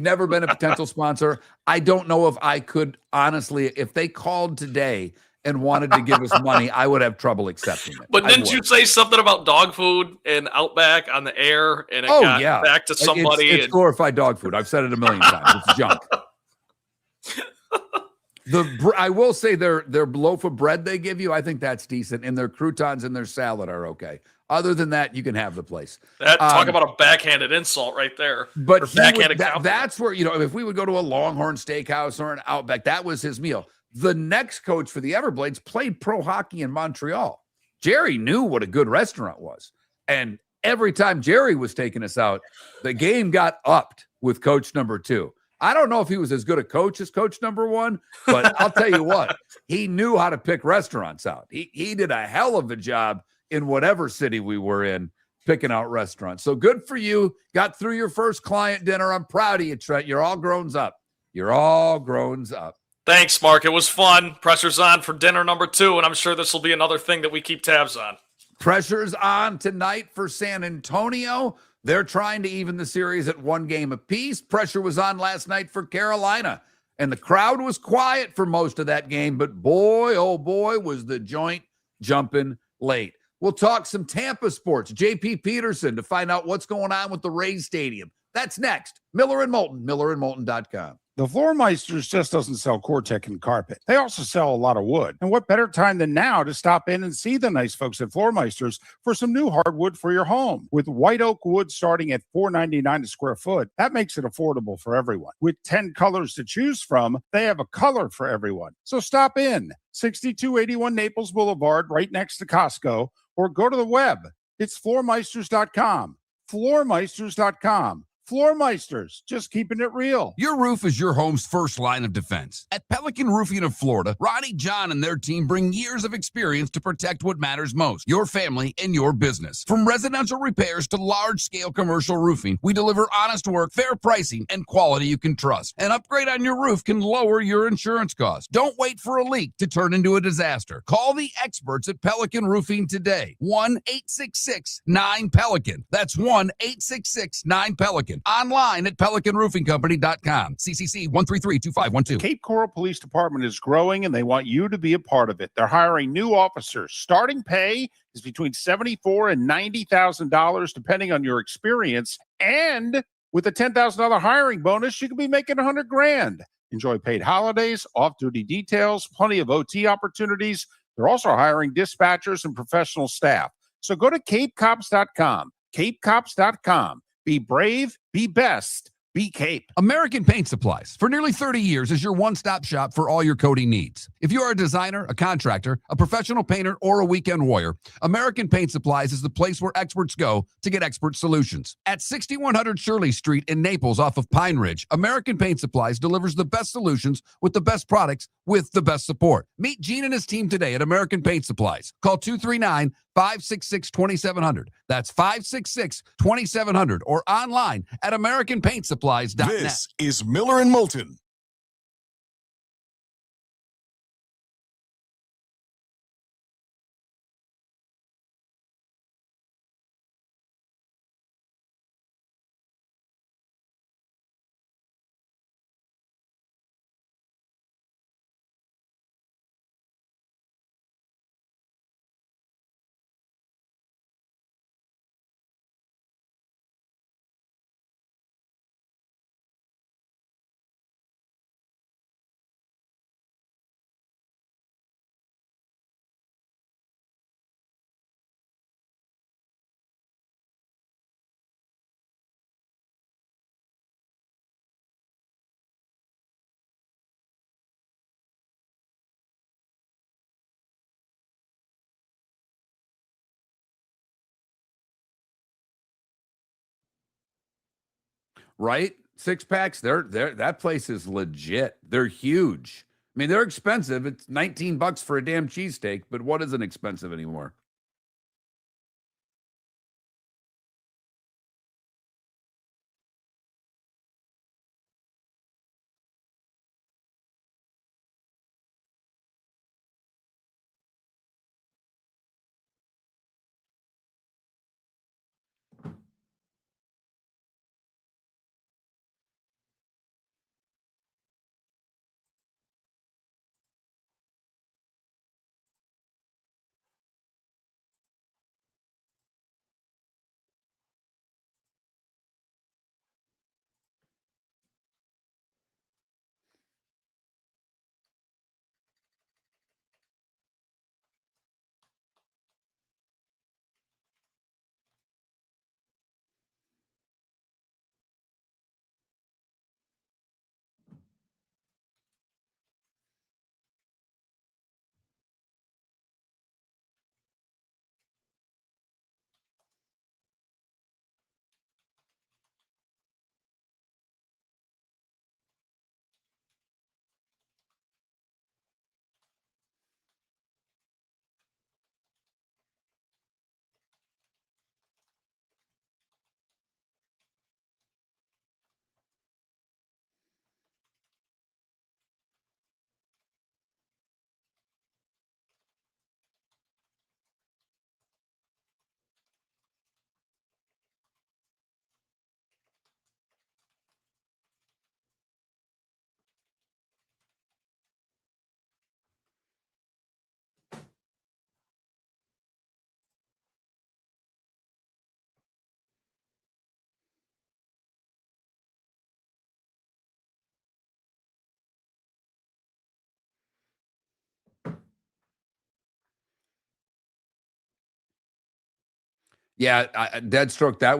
never been a potential sponsor. I don't know if I could, honestly, if they called today and wanted to give us money, I would have trouble accepting it. But didn't you say something about dog food and Outback on the air, and it got back to somebody? It's glorified dog food. I've said it a million times. It's junk. I will say their loaf of bread they give you, I think that's decent, and their croutons and their salad are okay. Other than that, you can have the place. Talk about a backhanded insult right there. But that's where, if we would go to a Longhorn Steakhouse or an Outback, that was his meal. The next coach for the Everblades played pro hockey in Montreal. Jerry knew what a good restaurant was. And every time Jerry was taking us out, the game got upped with coach number 2. I don't know if he was as good a coach as coach number 1, but I'll tell you what, he knew how to pick restaurants out. He did a hell of a job in whatever city we were in, picking out restaurants. So good for you. Got through your first client dinner. I'm proud of you, Trent. You're all grown up. Thanks, Mark. It was fun. Pressure's on for dinner number 2, and I'm sure this will be another thing that we keep tabs on. Pressure's on tonight for San Antonio. They're trying to even the series at 1 game apiece. Pressure was on last night for Carolina, and the crowd was quiet for most of that game, but boy, oh boy, was the joint jumping late. We'll talk some Tampa sports. JP Peterson to find out what's going on with the Rays Stadium. That's next. Miller and Moulton, millerandmoulton.com. The Floor Meisters just doesn't sell Cortec and carpet. They also sell a lot of wood. And what better time than now to stop in and see the nice folks at Floor Meisters for some new hardwood for your home. With white oak wood starting at $4.99 a square foot, that makes it affordable for everyone. With 10 colors to choose from, they have a color for everyone. So stop in, 6281 Naples Boulevard, right next to Costco, or go to the web. It's floormeisters.com. Floormeisters.com. Floor Meisters, just keeping it real. Your roof is your home's first line of defense. At Pelican Roofing of Florida, Ronnie, John, and their team bring years of experience to protect what matters most, your family and your business. From residential repairs to large-scale commercial roofing, we deliver honest work, fair pricing, and quality you can trust. An upgrade on your roof can lower your insurance costs. Don't wait for a leak to turn into a disaster. Call the experts at Pelican Roofing today. 1-866-9-PELICAN. That's 1-866-9-PELICAN. Online at pelicanroofingcompany.com. CCC 1332512. Cape Coral Police Department is growing, and they want you to be a part of it. They're hiring new officers. Starting pay is between $74,000 and $90,000, depending on your experience. And with a $10,000 hiring bonus, you could be making $100,000. Enjoy paid holidays, off-duty details, plenty of OT opportunities. They're also hiring dispatchers and professional staff. So go to capecops.com. capecops.com. Be brave, be best, be Cape. American Paint Supplies, for nearly 30 years, is your one-stop shop for all your coating needs. If you are a designer, a contractor, a professional painter, or a weekend warrior, American Paint Supplies is the place where experts go to get expert solutions. At 6100 Shirley Street in Naples off of Pine Ridge, American Paint Supplies delivers the best solutions with the best products with the best support. Meet Gene and his team today at American Paint Supplies. Call 239-566-2700. That's 566-2700 or online at AmericanPaintSupplies.net. This is Miller and Moulton. right? 6-packs, that place is legit. They're huge. I mean, they're expensive. It's $19 for a damn cheesesteak, but what isn't expensive anymore? Yeah, Deadstroke. That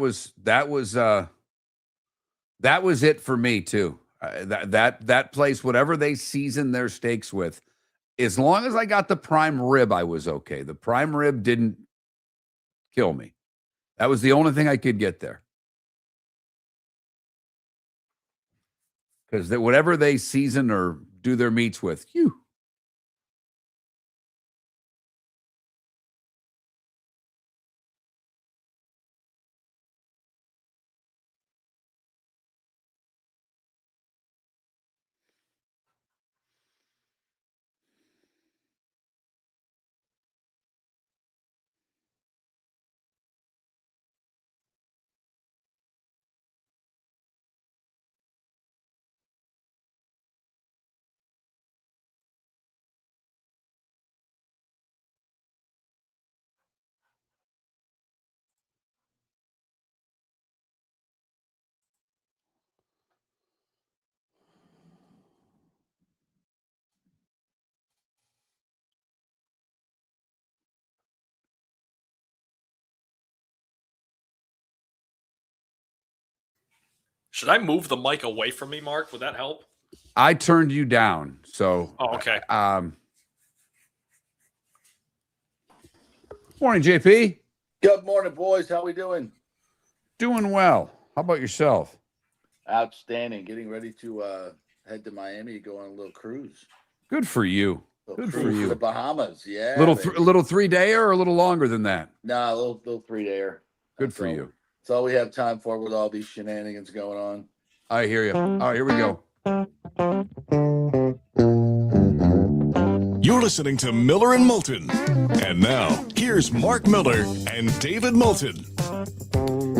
was it for me too. That place, whatever they season their steaks with, as long as I got the prime rib, I was okay. The prime rib didn't kill me. That was the only thing I could get there. Because whatever they season or do their meats with, phew. Should I move the mic away from me, Mark? Would that help? I turned you down, so. Oh, okay. Morning, JP. Good morning, boys. How we doing? Doing well. How about yourself? Outstanding. Getting ready to head to Miami to go on a little cruise. Good for you. Good for you. To the Bahamas. Yeah. Little 3-dayer or a little longer than that? Nah, a little 3-dayer. Good for you. That's all we have time for with all these shenanigans going on. I hear you. All right, here we go. You're listening to Miller and Moulton. And now, here's Mark Miller and David Moulton.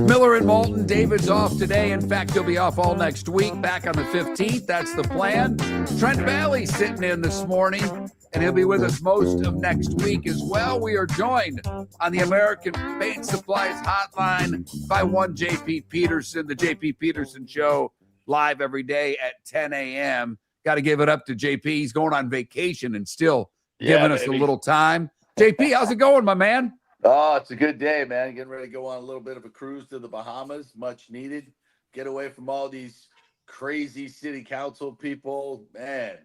Miller and Moulton. David's off today. In fact, he'll be off all next week, back on the 15th. That's the plan. Trent Valley sitting in this morning, and he'll be with us most of next week as well. We are joined on the American Paint Supplies hotline by one JP Peterson, the JP Peterson Show, live every day at 10 a.m. Got to give it up to JP. He's going on vacation and still giving us a little time. JP, how's it going, my man? Oh, it's a good day, man. Getting ready to go on a little bit of a cruise to the Bahamas. Much needed. Get away from all these crazy city council people. Man,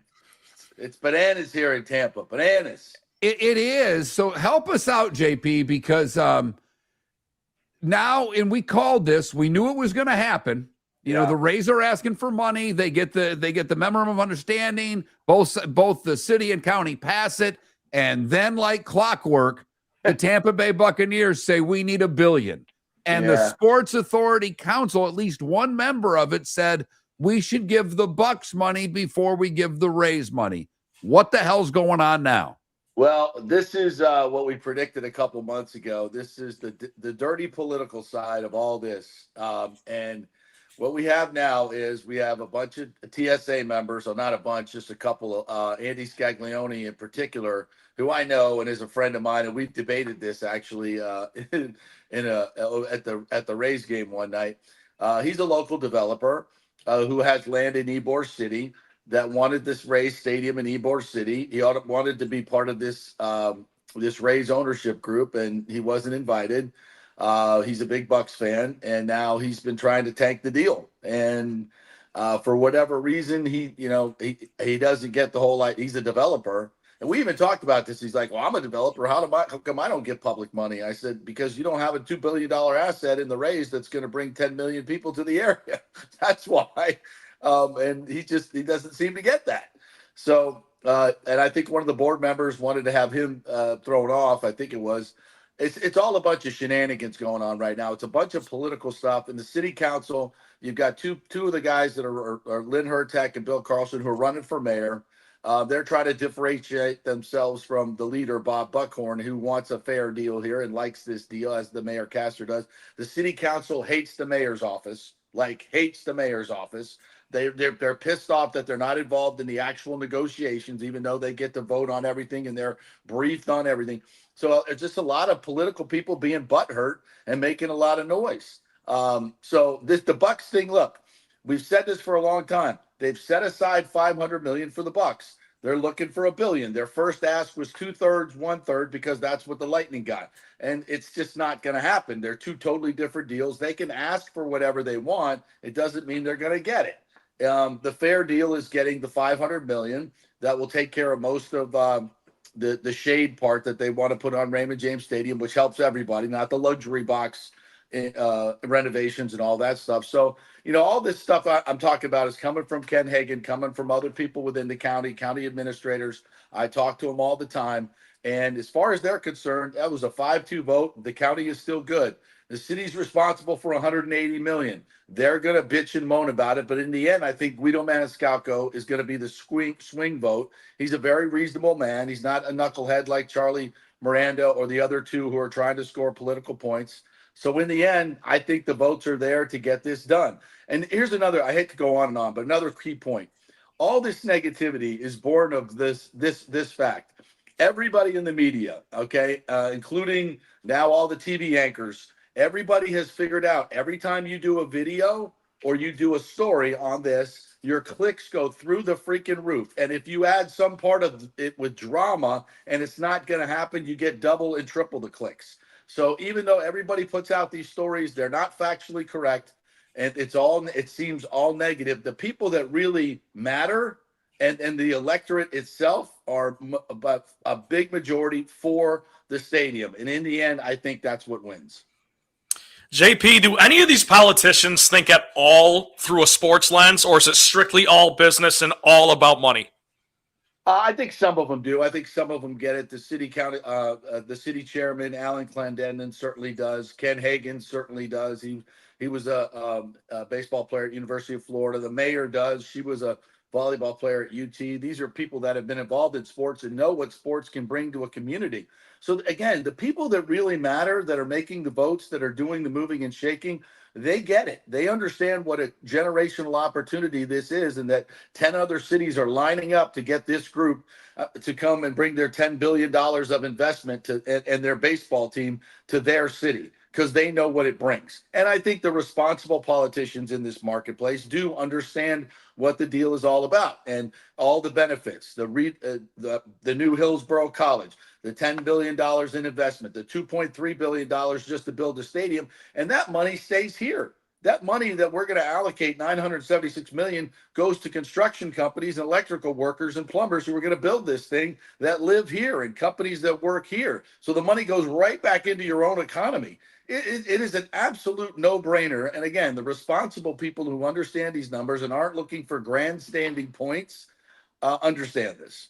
it's bananas here in Tampa. Bananas. It is. So help us out, JP, because now, and we called this, we knew it was going to happen. You Yeah. know, the Rays are asking for money. They get the memorandum of understanding. Both the city and county pass it, and then like clockwork, the Tampa Bay Buccaneers say we need $1 billion. And the Yeah. Sports Authority Council, at least one member of it, said we should give the Bucks money before we give the Rays money. What the hell's going on now? Well, this is what we predicted a couple months ago. This is the dirty political side of all this. And what we have now is we have a bunch of TSA members, or not a bunch, just a couple. Andy Scaglione in particular, who I know and is a friend of mine, and we've debated this actually at the Rays game one night. He's a local developer who has land in Ybor City that wanted this Rays stadium in Ybor City. He wanted to be part of this this Rays ownership group, and he wasn't invited. He's a big Bucks fan, and now he's been trying to tank the deal. And for whatever reason, he doesn't get the whole he's a developer. And we even talked about this. He's like, well, I'm a developer. How come I don't get public money? I said, because you don't have a $2 billion asset in the Rays that's going to bring 10 million people to the area. That's why. And he doesn't seem to get that. So, and I think one of the board members wanted to have him thrown off. I think it was. It's all a bunch of shenanigans going on right now. It's a bunch of political stuff. In the city council, you've got two of the guys that are Lynn Hertek and Bill Carlson, who are running for mayor. They're trying to differentiate themselves from the leader, Bob Buckhorn, who wants a fair deal here and likes this deal, as the mayor Castor does. The city council hates the mayor's office, hates the mayor's office. They're pissed off that they're not involved in the actual negotiations, even though they get to vote on everything and they're briefed on everything. So it's just a lot of political people being butthurt and making a lot of noise. So the Bucks thing, look, we've said this for a long time. They've set aside $500 million for the Bucks. They're looking for $1 billion. Their first ask was 2/3, 1/3, because that's what the Lightning got. And it's just not going to happen. They're two totally different deals. They can ask for whatever they want. It doesn't mean they're going to get it. The fair deal is getting the $500 million that will take care of most of the shade part that they want to put on Raymond James Stadium, which helps everybody, not the luxury box renovations and all that stuff. So, all this stuff I'm talking about is coming from Ken Hagan, coming from other people within the county administrators. I talk to them all the time. And as far as they're concerned, that was a 5-2 vote. The county is still good. The city's responsible for $180 million. They're going to bitch and moan about it. But in the end, I think Guido Maniscalco is going to be the swing vote. He's a very reasonable man. He's not a knucklehead like Charlie Miranda or the other two who are trying to score political points. So in the end, I think the votes are there to get this done. And here's another, I hate to go on and on, but another key point. All this negativity is born of this fact. Everybody in the media, okay, including now all the TV anchors, everybody has figured out every time you do a video or you do a story on this, your clicks go through the freaking roof. And if you add some part of it with drama and it's not going to happen, you get double and triple the clicks. So even though everybody puts out these stories, they're not factually correct, and it seems all negative. The people that really matter and the electorate itself are about a big majority for the stadium. And in the end, I think that's what wins. JP, do any of these politicians think at all through a sports lens, or is it strictly all business and all about money? I think some of them do. I think some of them get it. The city chairman, Alan Clendenin, certainly does. Ken Hagan certainly does. He was a baseball player at University of Florida. The mayor does. She was a volleyball player at UT. These are people that have been involved in sports and know what sports can bring to a community. So again, the people that really matter, that are making the votes, that are doing the moving and shaking, they get it. They understand what a generational opportunity this is, and that 10 other cities are lining up to get this group to come and bring their $10 billion of investment and their baseball team to their city, because they know what it brings. And I think the responsible politicians in this marketplace do understand what the deal is all about and all the benefits, the new Hillsborough College, the $10 billion in investment, the $2.3 billion just to build a stadium, and that money stays here. That money that we're going to allocate, $976 million, goes to construction companies and electrical workers and plumbers who are going to build this thing that live here, and companies that work here. So the money goes right back into your own economy. it is an absolute no-brainer. And again, the responsible people who understand these numbers and aren't looking for grandstanding points understand this.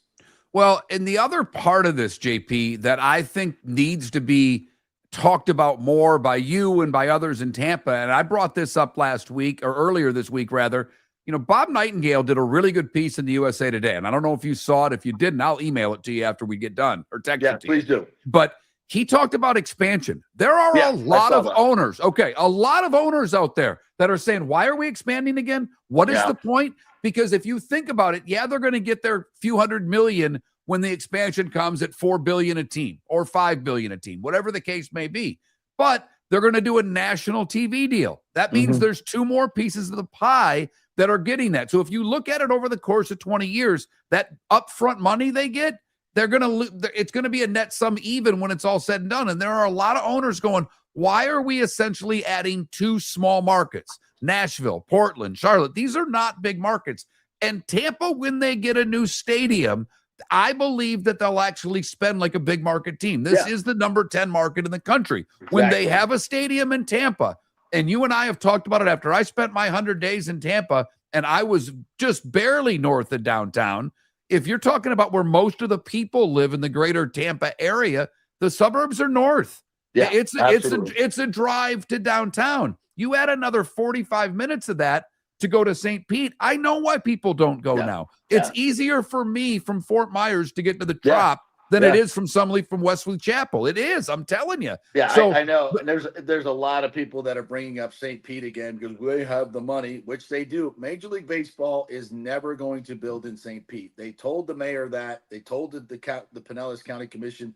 Well, and the other part of this, JP, that I think needs to be talked about more by you and by others in Tampa, and I brought this up last week, or earlier this week, rather. Bob Nightingale did a really good piece in the USA Today, and I don't know if you saw it. If you didn't, I'll email it to you after we get done, or text it to you. Please do. But he talked about expansion. There are a lot of owners, a lot of owners out there that are saying, why are we expanding again? What is the point? Because if you think about it, they're going to get their few $100 million when the expansion comes at $4 billion a team or $5 billion a team, whatever the case may be. But they're going to do a national TV deal. That means there's 2 more pieces of the pie that are getting that. So if you look at it over the course of 20 years, that upfront money they get, it's going to be a net sum even when it's all said and done. And there are a lot of owners going, why are we essentially adding 2 small markets? Nashville, Portland, Charlotte. These are not big markets. And Tampa, when they get a new stadium, I believe that they'll actually spend like a big market team. This is the number 10 market in the country. Exactly. When they have a stadium in Tampa, and you and I have talked about it after I spent my 100 days in Tampa, and I was just barely north of downtown. If you're talking about where most of the people live in the greater Tampa area, the suburbs are north. Yeah, it's a drive to downtown. You add another 45 minutes of that to go to St. Pete. I know why people don't go now. It's easier for me from Fort Myers to get to the Trop than it is from somebody from Wesley Chapel. It is, I'm telling you. Yeah, so, I know. And there's a lot of people that are bringing up St. Pete again because we have the money, which they do. Major League Baseball is never going to build in St. Pete. They told the mayor that. They told the Pinellas County Commission.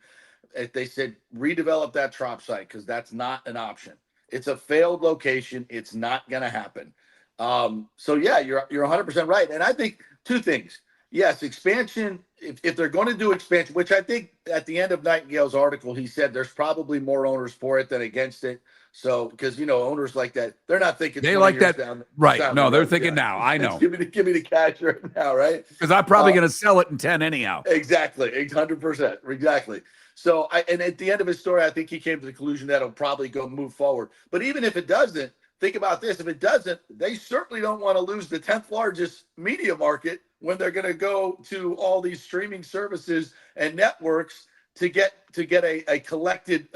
They said redevelop that Trop site because that's not an option. It's a failed location. It's not going to happen. So you're 100% right. And I think 2 things. Yes, expansion. If they're going to do expansion, which I think at the end of Nightingale's article, he said there's probably more owners for it than against it. So because owners like that, they're not thinking they like that right. No, they're thinking now. I know. give me the cash right now, right? Because I'm probably going to sell it in 10 anyhow. Exactly, 100%, exactly. So and at the end of his story, I think he came to the conclusion that it'll probably move forward. But even if it doesn't, think about this. If it doesn't, they certainly don't want to lose the 10th largest media market when they're going to go to all these streaming services and networks to get a collective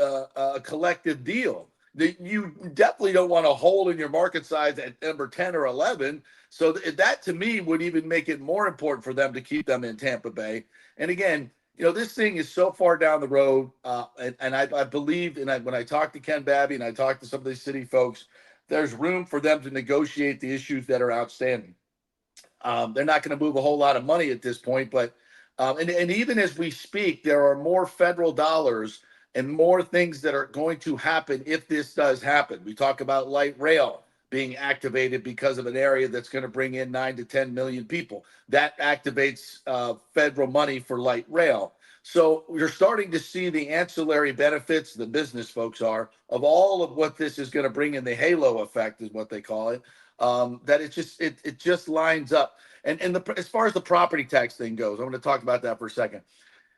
deal. You definitely don't want a hole in your market size at number 10 or 11. So that to me would even make it more important for them to keep them in Tampa Bay. And again, this thing is so far down the road. And I believe, when I talked to Ken Babby and I talked to some of the city folks, there's room for them to negotiate the issues that are outstanding. They're not going to move a whole lot of money at this point, but and even as we speak, there are more federal dollars and more things that are going to happen if this does happen. We talk about light rail being activated because of an area that's going to bring in 9 to 10 million people. That activates federal money for light rail. So you're starting to see the ancillary benefits, the business folks are, of all of what this is going to bring in. The halo effect is what they call it. That it just lines up. And as far as the property tax thing goes, I'm going to talk about that for a second.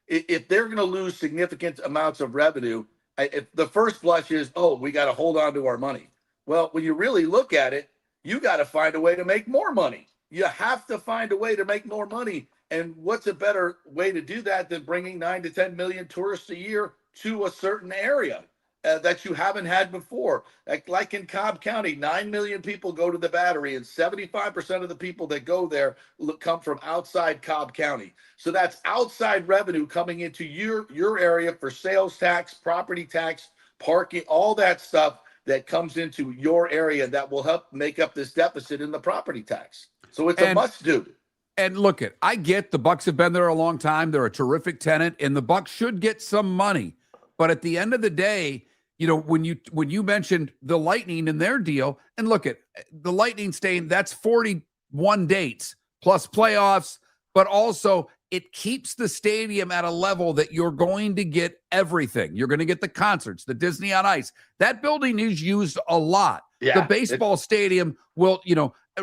If they're going to lose significant amounts of revenue, if the first blush is, we got to hold on to our money. Well, when you really look at it, you got to find a way to make more money. You have to find a way to make more money. And what's a better way to do that than bringing 9 to 10 million tourists a year to a certain area that you haven't had before? Like in Cobb County, 9 million people go to the Battery, and 75% of the people that go there come from outside Cobb County. So that's outside revenue coming into your area for sales tax, property tax, parking, all that stuff that comes into your area that will help make up this deficit in the property tax. So it's a must-do. And look, I get the Bucks have been there a long time. They're a terrific tenant, and the Bucks should get some money. But at the end of the day, when you mentioned the Lightning and their deal, and look at the Lightning staying, that's 41 dates plus playoffs, but also it keeps the stadium at a level that you're going to get everything. You're going to get the concerts, the Disney on Ice. That building is used a lot. Yeah, the baseball stadium will,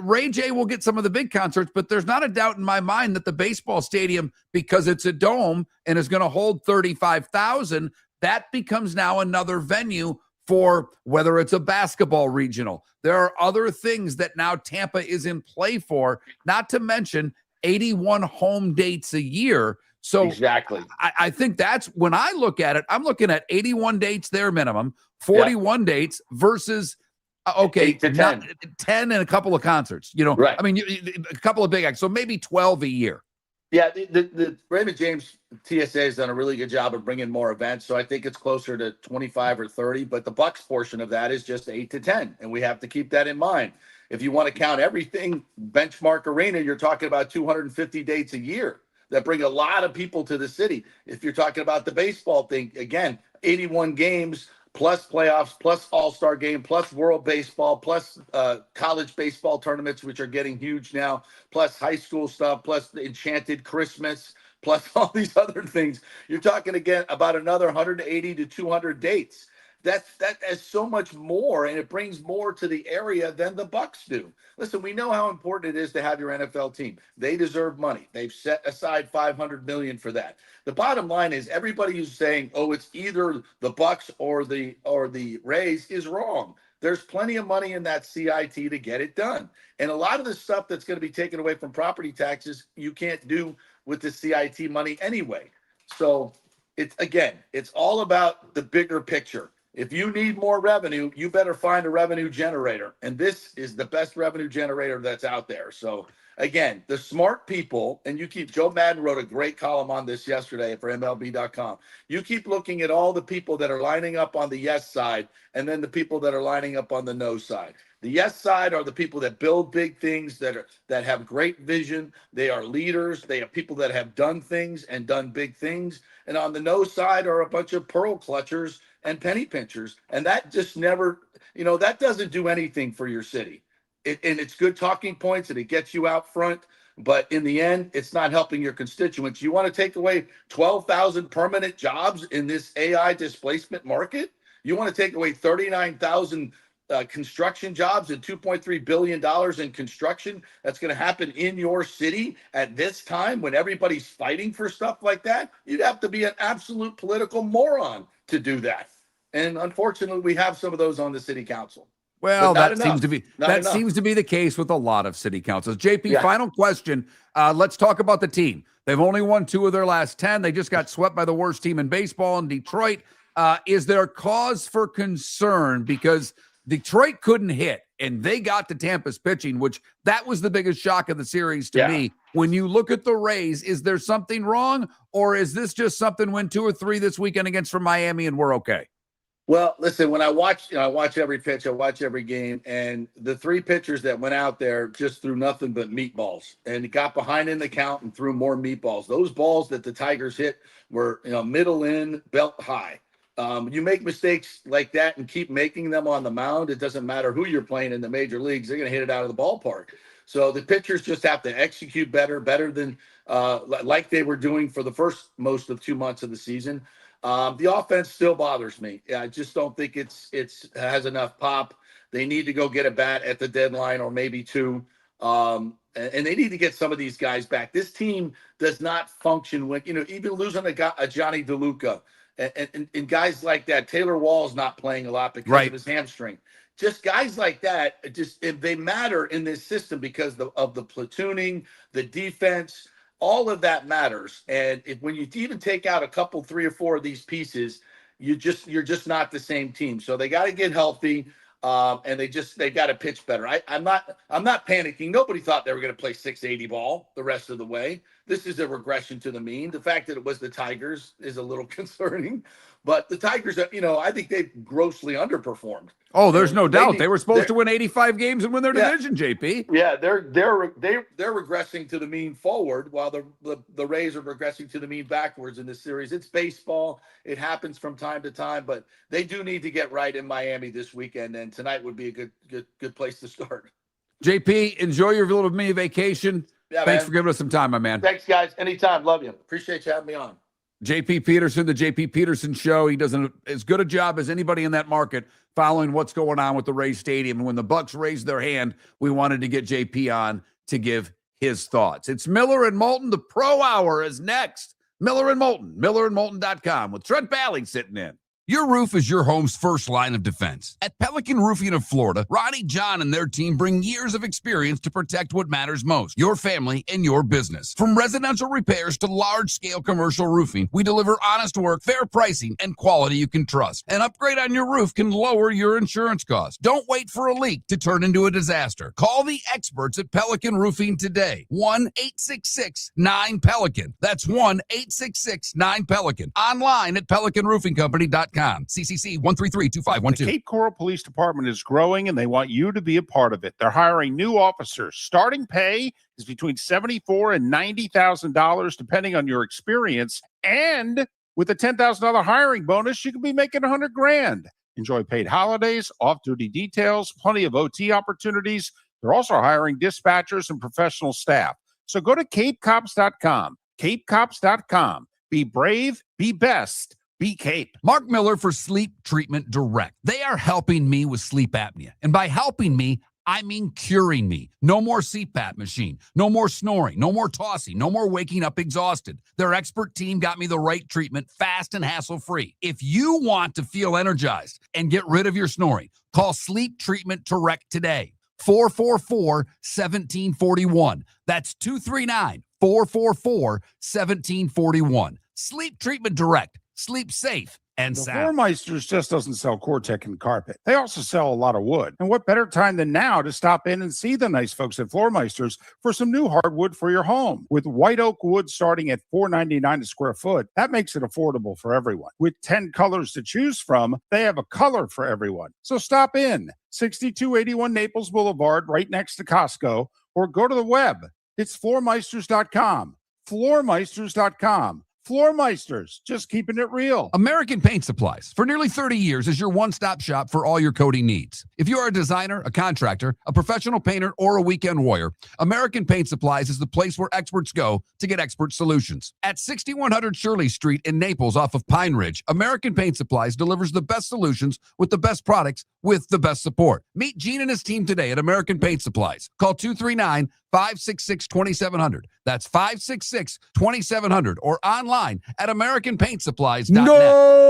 Ray J will get some of the big concerts, but there's not a doubt in my mind that the baseball stadium, because it's a dome and is going to hold 35,000, that becomes now another venue for whether it's a basketball regional. There are other things that now Tampa is in play for, not to mention 81 home dates a year. So Exactly. I think that's when I look at it, I'm looking at 81 dates their minimum, 41 dates versus 8 to 10. 10 and a couple of concerts, Right. I mean, a couple of big acts. So maybe 12 a year. Yeah, the Raymond James TSA has done a really good job of bringing more events, so I think it's closer to 25 or 30. But the Bucks portion of that is just 8 to 10, and we have to keep that in mind. If you want to count everything, Benchmark Arena, you're talking about 250 dates a year that bring a lot of people to the city. If you're talking about the baseball thing, again, 81 games plus playoffs, plus all-star game, plus world baseball, plus college baseball tournaments, which are getting huge now, plus high school stuff, plus the Enchanted Christmas, plus all these other things. You're talking again about another 180 to 200 dates. That is so much more, and it brings more to the area than the Bucks do. Listen, we know how important it is to have your NFL team. They deserve money. They've set aside $500 million for that. The bottom line is everybody who's saying, "Oh, it's either the Bucks or the Rays," is wrong. There's plenty of money in that CIT to get it done, and a lot of the stuff that's going to be taken away from property taxes, you can't do with the CIT money anyway. So it's all about the bigger picture. If you need more revenue, you better find a revenue generator. And this is the best revenue generator that's out there. So again, the smart people, and Joe Madden wrote a great column on this yesterday for MLB.com. You keep looking at all the people that are lining up on the yes side and then the people that are lining up on the no side. The yes side are the people that build big things, that have great vision. They are leaders. They are people that have done things and done big things. And on the no side are a bunch of pearl clutchers and penny pinchers. And that just never, that doesn't do anything for your city. And it's good talking points and it gets you out front. But in the end, it's not helping your constituents. You want to take away 12,000 permanent jobs in this AI displacement market? You want to take away 39,000 construction jobs and $2.3 billion in construction that's going to happen in your city at this time when everybody's fighting for stuff like that? You'd have to be an absolute political moron to do that. And unfortunately, we have some of those on the city council. Well, that seems to be the case with a lot of city councils. JP, final question. Let's talk about the team. They've only won 2 of their last 10. They just got swept by the worst team in baseball in Detroit. Is there cause for concern? Because Detroit couldn't hit, and they got to Tampa's pitching, which that was the biggest shock of the series to me. When you look at the Rays, is there something wrong, or is this just something win 2 or 3 this weekend against from Miami and we're okay? Well, listen, when I watch every pitch, I watch every game, and the 3 pitchers that went out there just threw nothing but meatballs and got behind in the count and threw more meatballs. Those balls that the Tigers hit were, middle in, belt high. You make mistakes like that and keep making them on the mound. It doesn't matter who you're playing in the major leagues. They're going to hit it out of the ballpark. So the pitchers just have to execute better than like they were doing for the first most of 2 months of the season. The offense still bothers me. I just don't think it has enough pop. They need to go get a bat at the deadline or maybe 2. And they need to get some of these guys back. This team does not function when, even losing a Johnny DeLuca and guys like that. Taylor Wall's not playing a lot because of his hamstring. Just guys like that, they matter in this system because of the platooning, the defense. All of that matters, and when you even take out a couple, 3 or 4 of these pieces, you're just not the same team. So they got to get healthy, and they got to pitch better. I'm not panicking. Nobody thought they were going to play 680 ball the rest of the way. This is a regression to the mean. The fact that it was the Tigers is a little concerning, but the Tigers, I think they've grossly underperformed. Oh, there's no doubt. They were supposed to win 85 games and win their division, JP. Yeah, they're regressing to the mean forward while the Rays are regressing to the mean backwards in this series. It's baseball. It happens from time to time, but they do need to get right in Miami this weekend, and tonight would be a good place to start. JP, enjoy your little mini vacation. Yeah, Thanks for giving us some time, my man. Thanks, guys. Anytime. Love you. Appreciate you having me on. JP Peterson, the JP Peterson Show. He does as good a job as anybody in that market following what's going on with the Rays Stadium. And when the Bucks raised their hand, we wanted to get JP on to give his thoughts. It's Miller and Moulton. The Pro Hour is next. Miller and Moulton, millerandmoulton.com with Trent Bally sitting in. Your roof is your home's first line of defense. At Pelican Roofing of Florida, Ronnie, John, and their team bring years of experience to protect what matters most, your family and your business. From residential repairs to large-scale commercial roofing, we deliver honest work, fair pricing, and quality you can trust. An upgrade on your roof can lower your insurance costs. Don't wait for a leak to turn into a disaster. Call the experts at Pelican Roofing today. 1-866-9-PELICAN. That's 1-866-9-PELICAN. Online at pelicanroofingcompany.com. CCC 1332512. The Cape Coral Police Department is growing, and they want you to be a part of it. They're hiring new officers. Starting pay is between $74,000 and $90,000, depending on your experience. And with a $10,000 hiring bonus, you could be making $100,000. Enjoy paid holidays, off-duty details, plenty of OT opportunities. They're also hiring dispatchers and professional staff. So go to capecops.com. Capecops.com. Be brave, be best. Be Cape. Mark Miller for Sleep Treatment Direct. They are helping me with sleep apnea. And by helping me, I mean curing me. No more CPAP machine. No more snoring. No more tossing. No more waking up exhausted. Their expert team got me the right treatment, fast and hassle-free. If you want to feel energized and get rid of your snoring, call Sleep Treatment Direct today. 444-1741. That's 239-444-1741. Sleep Treatment Direct. Sleep safe and The sound. Floormeisters just doesn't sell Cortec and carpet. They also sell a lot of wood. And what better time than now to stop in and see the nice folks at Floormeisters for some new hardwood for your home. With white oak wood starting at $4.99 a square foot, that makes it affordable for everyone. With 10 colors to choose from, they have a color for everyone. So stop in, 6281 Naples Boulevard, right next to Costco, or go to the web. It's floormeisters.com. Floormeisters.com. Floormeisters, just keeping it real. American Paint Supplies, for nearly 30 years, is your one-stop shop for all your coating needs. If you are a designer, a contractor, a professional painter, or a weekend warrior, American Paint Supplies is the place where experts go to get expert solutions. At 6100 Shirley Street in Naples off of Pine Ridge, American Paint Supplies delivers the best solutions with the best products with the best support. Meet Gene and his team today at American Paint Supplies. Call 239-566-2700. That's 566-2700 or online at AmericanPaintSupplies.net. No!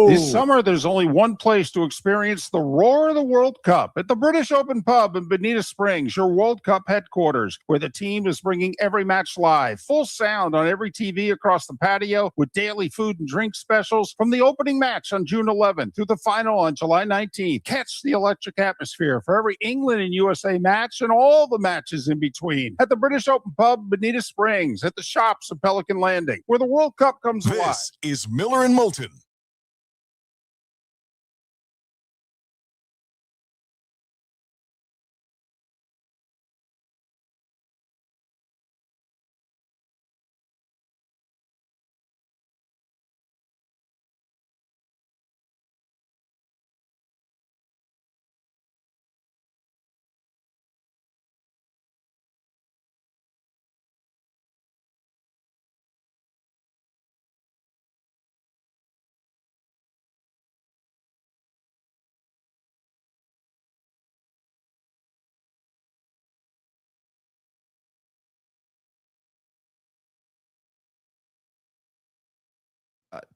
This summer, there's only one place to experience the roar of the World Cup at the British Open Pub in Bonita Springs, your World Cup headquarters, where the team is bringing every match live, full sound on every TV across the patio with daily food and drink specials from the opening match on June 11th through the final on July 19th. Catch the electric atmosphere for every England and USA match and all the matches in between at the British Open Pub, Bonita Springs, at the shops of Pelican Landing, where the World Cup comes alive. This is Miller and Moulton.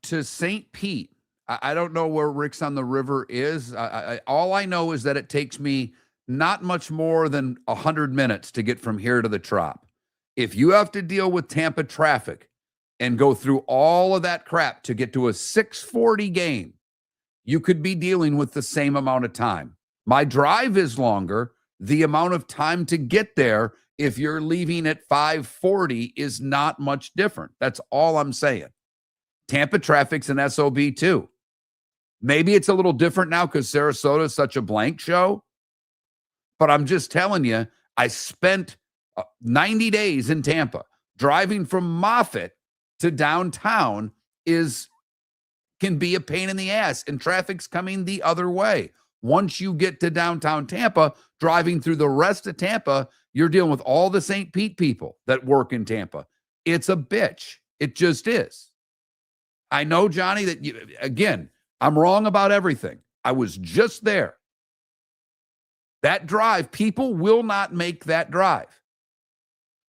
To St. Pete, I don't know where Rick's on the River is. All I know is that it takes me not much more than 100 minutes to get from here to the Trop. If you have to deal with Tampa traffic and go through all of that crap to get to a 6:40 game, you could be dealing with the same amount of time. My drive is longer. The amount of time to get there, if you're leaving at 5:40, is not much different. That's all I'm saying. Tampa traffic's an SOB too. Maybe it's a little different now because Sarasota is such a blank show. But I'm just telling you, I spent 90 days in Tampa. Driving from Moffett to downtown can be a pain in the ass, and traffic's coming the other way. Once you get to downtown Tampa, driving through the rest of Tampa, you're dealing with all the St. Pete people that work in Tampa. It's a bitch. It just is. I know, Johnny, that again, I'm wrong about everything. I was just there. That drive, people will not make that drive.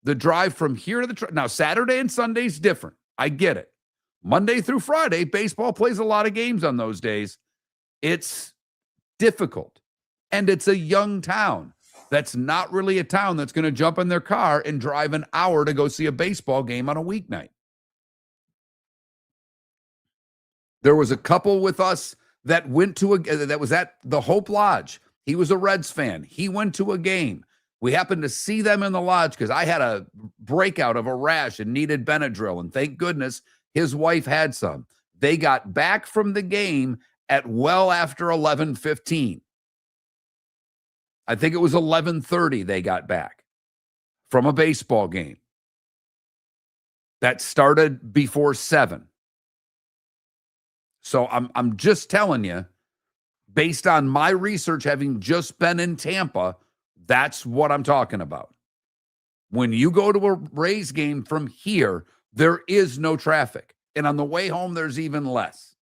The drive from here to the now Saturday and Sunday's different. I get it. Monday through Friday, baseball plays a lot of games on those days. It's difficult. And it's a young town. That's not really a town that's going to jump in their car and drive an hour to go see a baseball game on a weeknight. There was a couple with us that went to that was at the Hope Lodge. He was a Reds fan. He went to a game. We happened to see them in the lodge because I had a breakout of a rash and needed Benadryl. And thank goodness his wife had some. They got back from the game at well after 11:15. I think it was 11:30 they got back from a baseball game that started before 7. So I'm just telling you, based on my research, having just been in Tampa, that's what I'm talking about. When you go to a Rays game from here, there is no traffic. And on the way home, there's even less.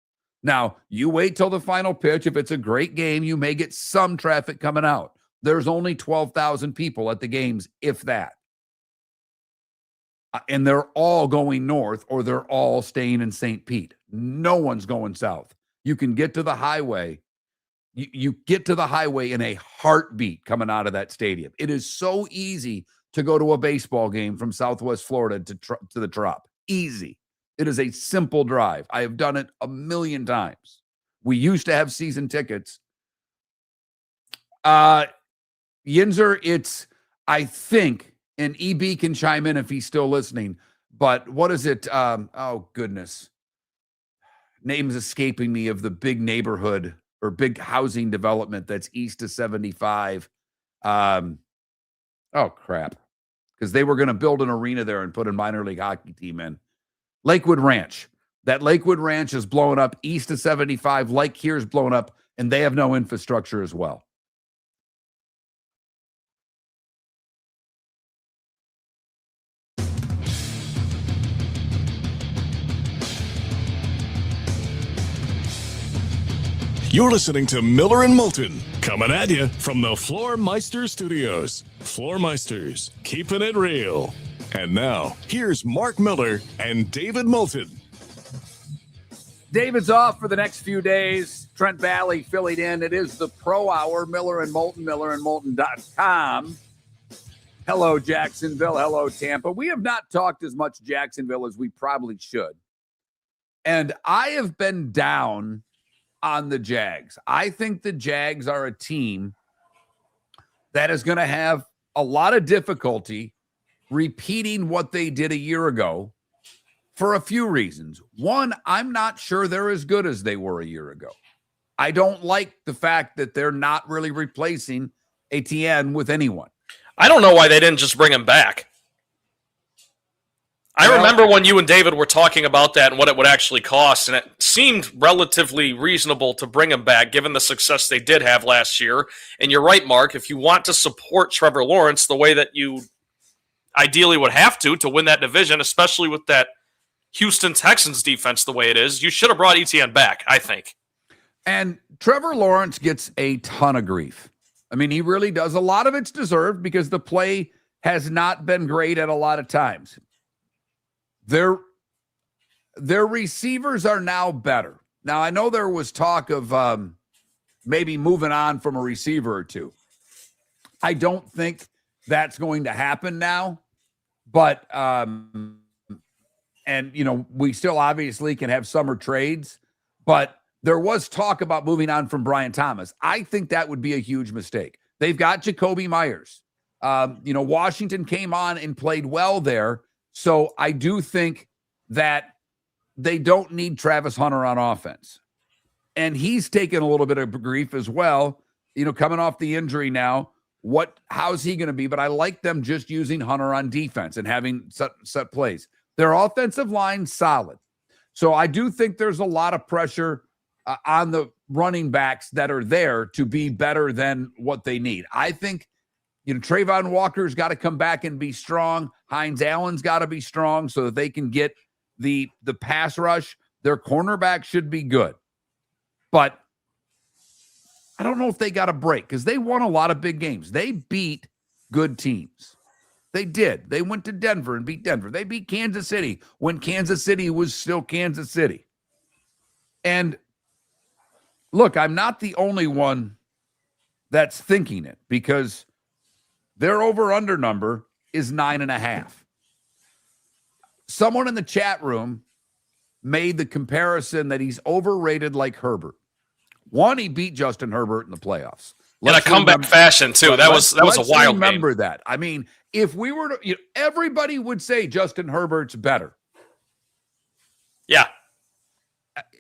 Now, you wait till the final pitch. If it's a great game, you may get some traffic coming out. There's only 12,000 people at the games, if that. And they're all going north or they're all staying in St. Pete. No one's going south. You can get to the highway. You get to the highway in a heartbeat coming out of that stadium. It is so easy to go to a baseball game from Southwest Florida to the Trop. Easy. It is a simple drive. I have done it a million times. We used to have season tickets. Yinzer, it's, I think, and EB can chime in if he's still listening, but what is it? Oh, goodness. Name's escaping me of the big neighborhood or big housing development that's east of 75. Oh, crap. Because they were going to build an arena there and put a minor league hockey team in. Lakewood Ranch. That Lakewood Ranch is blowing up east of 75. Lake here's blowing up, and they have no infrastructure as well. You're listening to Miller and Moulton, coming at you from the Floor Meister Studios. Floor Meisters, keeping it real. And now, here's Mark Miller and David Moulton. David's off for the next few days. Trent Valley filling in. It is the Pro Hour, Miller and Moulton, millerandmoulton.com. Hello, Jacksonville. Hello, Tampa. We have not talked as much Jacksonville as we probably should. And I have been down on the Jags. I think the Jags are a team that is going to have a lot of difficulty repeating what they did a year ago for a few reasons. One, I'm not sure they're as good as they were a year ago. I don't like the fact that they're not really replacing Etienne with anyone. I don't know why they didn't just bring him back. I remember when you and David were talking about that and what it would actually cost, and it seemed relatively reasonable to bring him back given the success they did have last year. And you're right, Mark, if you want to support Trevor Lawrence the way that you ideally would have to win that division, especially with that Houston Texans defense the way it is, you should have brought Etienne back, I think. And Trevor Lawrence gets a ton of grief. I mean, he really does. A lot of it's deserved because the play has not been great at a lot of times. Their receivers are now better. Now, I know there was talk of maybe moving on from a receiver or two. I don't think that's going to happen now. But, and, you know, we still obviously can have summer trades. But there was talk about moving on from Brian Thomas. I think that would be a huge mistake. They've got Jacoby Myers. You know, Washington came on and played well there. So I do think that they don't need Travis Hunter on offense. And he's taken a little bit of grief as well, you know, coming off the injury now. How's he going to be? But I like them just using Hunter on defense and having set plays. Their offensive line, solid. So I do think there's a lot of pressure on the running backs that are there to be better than what they need. I think, you know, Trayvon Walker's got to come back and be strong. Hines Allen's got to be strong so that they can get the pass rush. Their cornerback should be good. But I don't know if they got a break because they won a lot of big games. They beat good teams. They did. They went to Denver and beat Denver. They beat Kansas City when Kansas City was still Kansas City. And look, I'm not the only one that's thinking it, because their over-under number is 9.5. Someone in the chat room made the comparison that he's overrated like Herbert. One, he beat Justin Herbert in the playoffs. In a comeback fashion, too. That was a wild remember game. That. I mean, if we were to, everybody would say Justin Herbert's better. Yeah.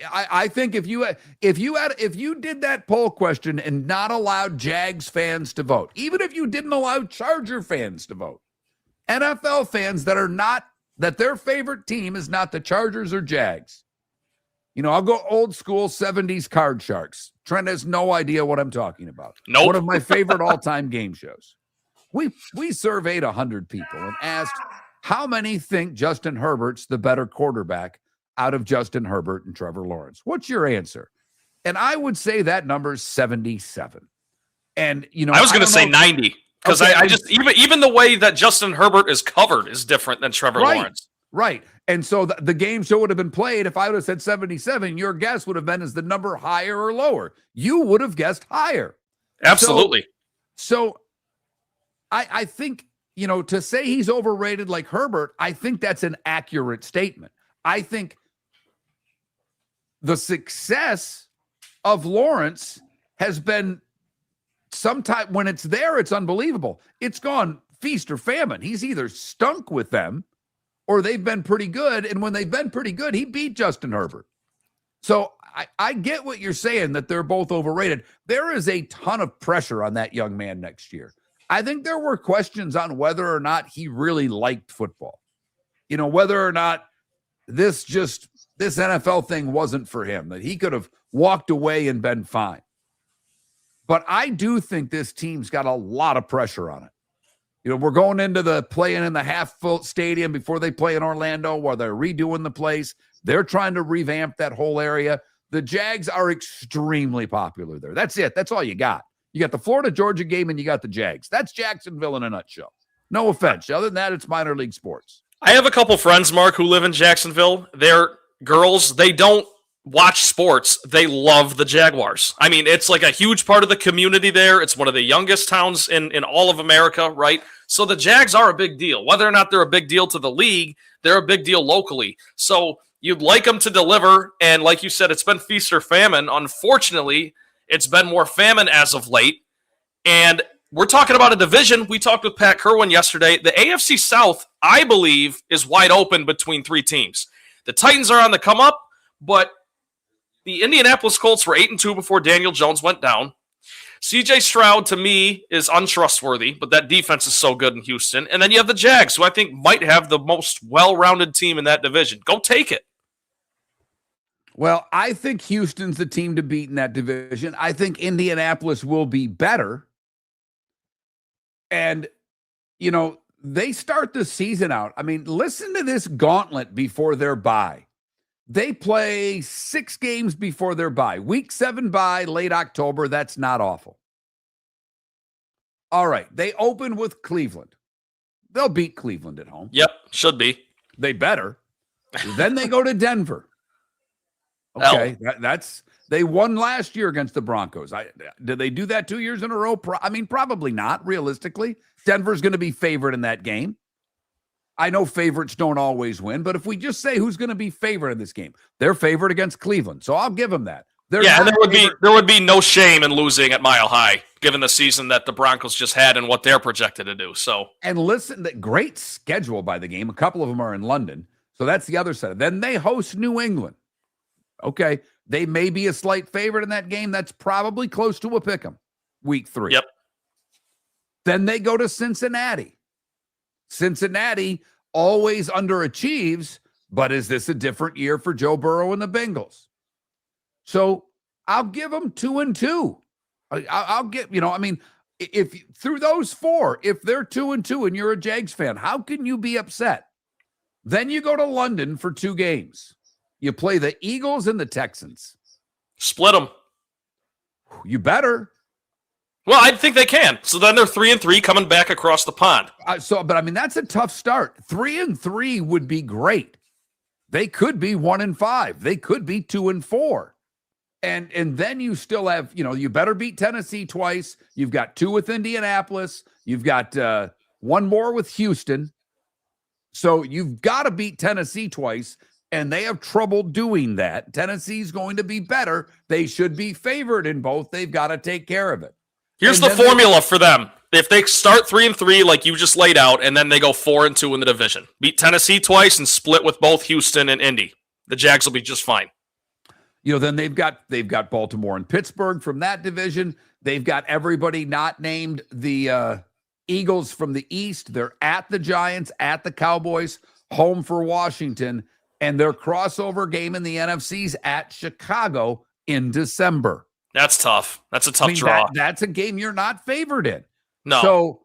I think if you did that poll question and not allowed Jags fans to vote, even if you didn't allow Charger fans to vote, NFL fans that their favorite team is not the Chargers or Jags. I'll go old school 70s Card Sharks. Trent has no idea what I'm talking about. Nope. One of my favorite all-time game shows. We surveyed 100 people and asked how many think Justin Herbert's the better quarterback out of Justin Herbert and Trevor Lawrence. What's your answer? And I would say that number's 77. And I was going to say 90, because okay, I just even the way that Justin Herbert is covered is different than Trevor Lawrence. Right. And so the game show would have been played. If I would have said 77, your guess would have been, is the number higher or lower? You would have guessed higher. Absolutely. So I think, to say he's overrated like Herbert, I think that's an accurate statement. I think the success of Lawrence has been sometime when it's there, it's unbelievable. It's gone feast or famine. He's either stunk with them or they've been pretty good. And when they've been pretty good, he beat Justin Herbert. So I get what you're saying, that they're both overrated. There is a ton of pressure on that young man next year. I think there were questions on whether or not he really liked football. Whether or not this NFL thing wasn't for him, that he could have walked away and been fine. But I do think this team's got a lot of pressure on it. We're going into the playing in the half-full stadium before they play in Orlando, where they're redoing the place. They're trying to revamp that whole area. The Jags are extremely popular there. That's it. That's all you got. You got the Florida-Georgia game, and you got the Jags. That's Jacksonville in a nutshell. No offense. Other than that, it's minor league sports. I have a couple friends, Mark, who live in Jacksonville. They're girls. They don't watch sports. They love the Jaguars. I mean, it's like a huge part of the community there. It's one of the youngest towns in all of America, right? So the Jags are a big deal. Whether or not they're a big deal to the league, they're a big deal locally. So you'd like them to deliver, and like you said, it's been feast or famine. Unfortunately, it's been more famine as of late, and we're talking about a division. We talked with Pat Kerwin yesterday. The AFC South, I believe, is wide open between three teams. The Titans are on the come up, but the Indianapolis Colts were 8-2 before Daniel Jones went down. CJ Stroud, to me, is untrustworthy, but that defense is so good in Houston. And then you have the Jags, who I think might have the most well-rounded team in that division. Go take it. Well, I think Houston's the team to beat in that division. I think Indianapolis will be better. And, they start the season out. I mean, listen to this gauntlet before their bye. They play 6 games before their bye. Week 7 bye, late October. That's not awful. All right. They open with Cleveland. They'll beat Cleveland at home. Yep, should be. They better. Then they go to Denver. Okay, they won last year against the Broncos. Did they do that 2 years in a row? Probably not, realistically. Denver's going to be favored in that game. I know favorites don't always win, but if we just say who's going to be favored in this game, they're favored against Cleveland. So I'll give them that. And there would be no shame in losing at Mile High, given the season that the Broncos just had and what they're projected to do. So, and listen, the great schedule by the game. A couple of them are in London, so that's the other side. Then they host New England. Okay, they may be a slight favorite in that game. That's probably close to a pick'em. Week 3. Yep. Then they go to Cincinnati. Cincinnati always underachieves, but is this a different year for Joe Burrow and the Bengals? So I'll give them 2-2. I'll get, if through those 4, if they're 2-2 and you're a Jags fan, how can you be upset? Then you go to London for 2 games. You play the Eagles and the Texans. Split them. You better. Well, I think they can. So then they're 3-3 coming back across the pond. But I mean, that's a tough start. 3-3 would be great. They could be 1-5. They could be 2-4. And then you still have, you better beat Tennessee twice. You've got 2 with Indianapolis. You've got 1 more with Houston. So you've got to beat Tennessee twice, and they have trouble doing that. Tennessee's going to be better. They should be favored in both. They've got to take care of it. Here's the formula for them. If they start 3-3 like you just laid out, and then they go 4-2 in the division, beat Tennessee twice and split with both Houston and Indy, the Jags will be just fine. Then they've got Baltimore and Pittsburgh from that division. They've got everybody not named the Eagles from the East. They're at the Giants, at the Cowboys, home for Washington, and their crossover game in the NFC's at Chicago in December. That's tough. That's a tough draw. That's a game you're not favored in. No. So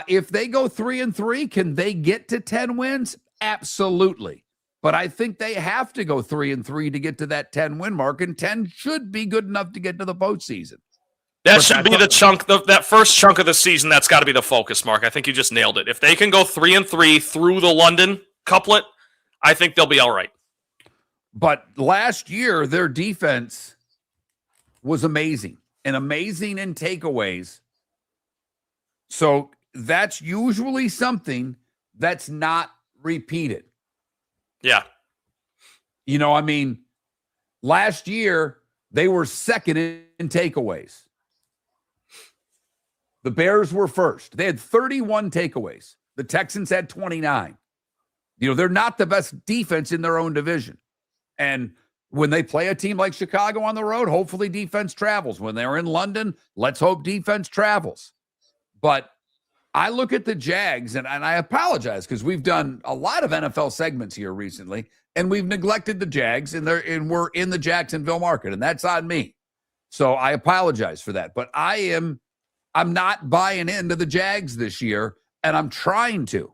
if they go 3-3, can they get to 10 wins? Absolutely. But I think they have to go 3-3 to get to that 10-win mark, and 10 should be good enough to get to the postseason. That should be the chunk, that first chunk of the season. That's got to be the focus, Mark. I think you just nailed it. If they can go 3-3 through the London couplet, I think they'll be all right. But last year, their defense was amazing and amazing in takeaways. So that's usually something that's not repeated. Yeah. Last year, they were second in takeaways. The Bears were first. They had 31 takeaways. The Texans had 29. They're not the best defense in their own division. And when they play a team like Chicago on the road, hopefully defense travels. When they're in London, let's hope defense travels. But I look at the Jags, and I apologize because we've done a lot of NFL segments here recently, and we've neglected the Jags, and we're in the Jacksonville market, and that's on me. So I apologize for that. But I'm not buying into the Jags this year, and I'm trying to.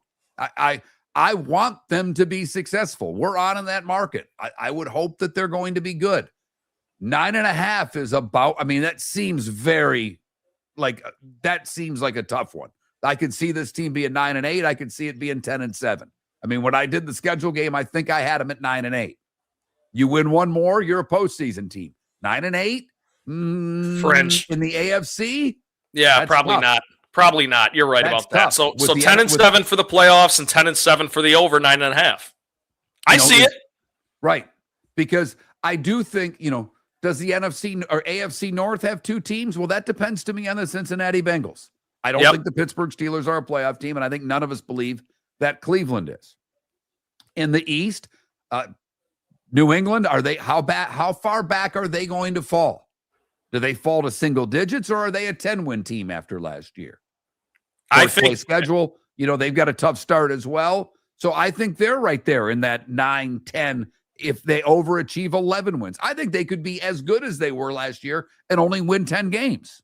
I want them to be successful. We're on in that market. I would hope that they're going to be good. 9.5 is about, that seems like a tough one. I could see this team being 9-8. I could see it being 10-7. When I did the schedule game, I think I had them at 9-8. You win one more, you're a postseason team. 9-8? Fringe. In the AFC? Yeah, probably tough. not. Probably not. You're right That's about that. tough. So 10-7 for the playoffs and 10-7 for the over 9.5. I see it. Right. Because I do think, does the NFC or AFC North have 2 teams? Well, that depends to me on the Cincinnati Bengals. I don't think the Pittsburgh Steelers are a playoff team, and I think none of us believe that Cleveland is. In the East, New England, how far back are they going to fall? Do they fall to single digits, or are they a 10-win team after last year? I think schedule, they've got a tough start as well. So I think they're right there in that 9-10 if they overachieve 11 wins. I think they could be as good as they were last year and only win 10 games.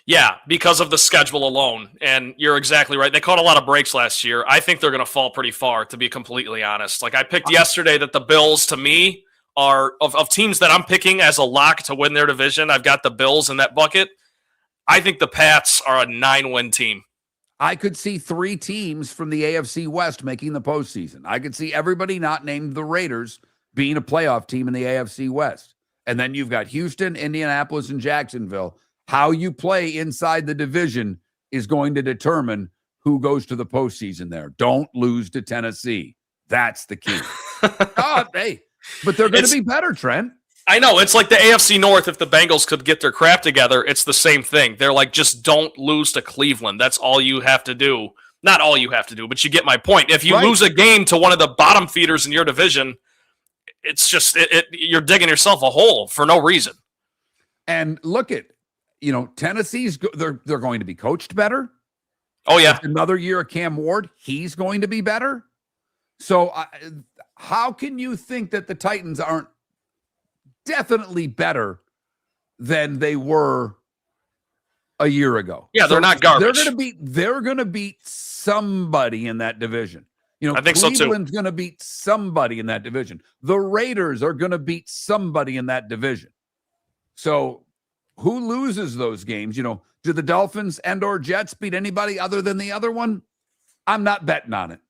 Yeah, because of the schedule alone. And you're exactly right. They caught a lot of breaks last year. I think they're going to fall pretty far, to be completely honest. Like I picked yesterday that the Bills, to me, are of teams that I'm picking as a lock to win their division. I've got the Bills in that bucket. I think the Pats are a 9-win team. I could see 3 teams from the AFC West making the postseason. I could see everybody not named the Raiders being a playoff team in the AFC West. And then you've got Houston, Indianapolis, and Jacksonville. How you play inside the division is going to determine who goes to the postseason there. Don't lose to Tennessee. That's the key. But they're going to be better, Trent. I know. It's like the AFC North. If the Bengals could get their crap together, it's the same thing. They're like, just don't lose to Cleveland. That's all you have to do. Not all you have to do, but you get my point. If you lose a game to one of the bottom feeders in your division, it's just you're digging yourself a hole for no reason. And look at, Tennessee's they're going to be coached better. Oh yeah, another year of Cam Ward, he's going to be better. So how can you think that the Titans aren't definitely better than they were a year ago? Yeah, they're not garbage. They're going to beat somebody in that division. I think so too. Cleveland's going to beat somebody in that division. The Raiders are going to beat somebody in that division. So who loses those games? Do the Dolphins and or Jets beat anybody other than the other one? I'm not betting on it.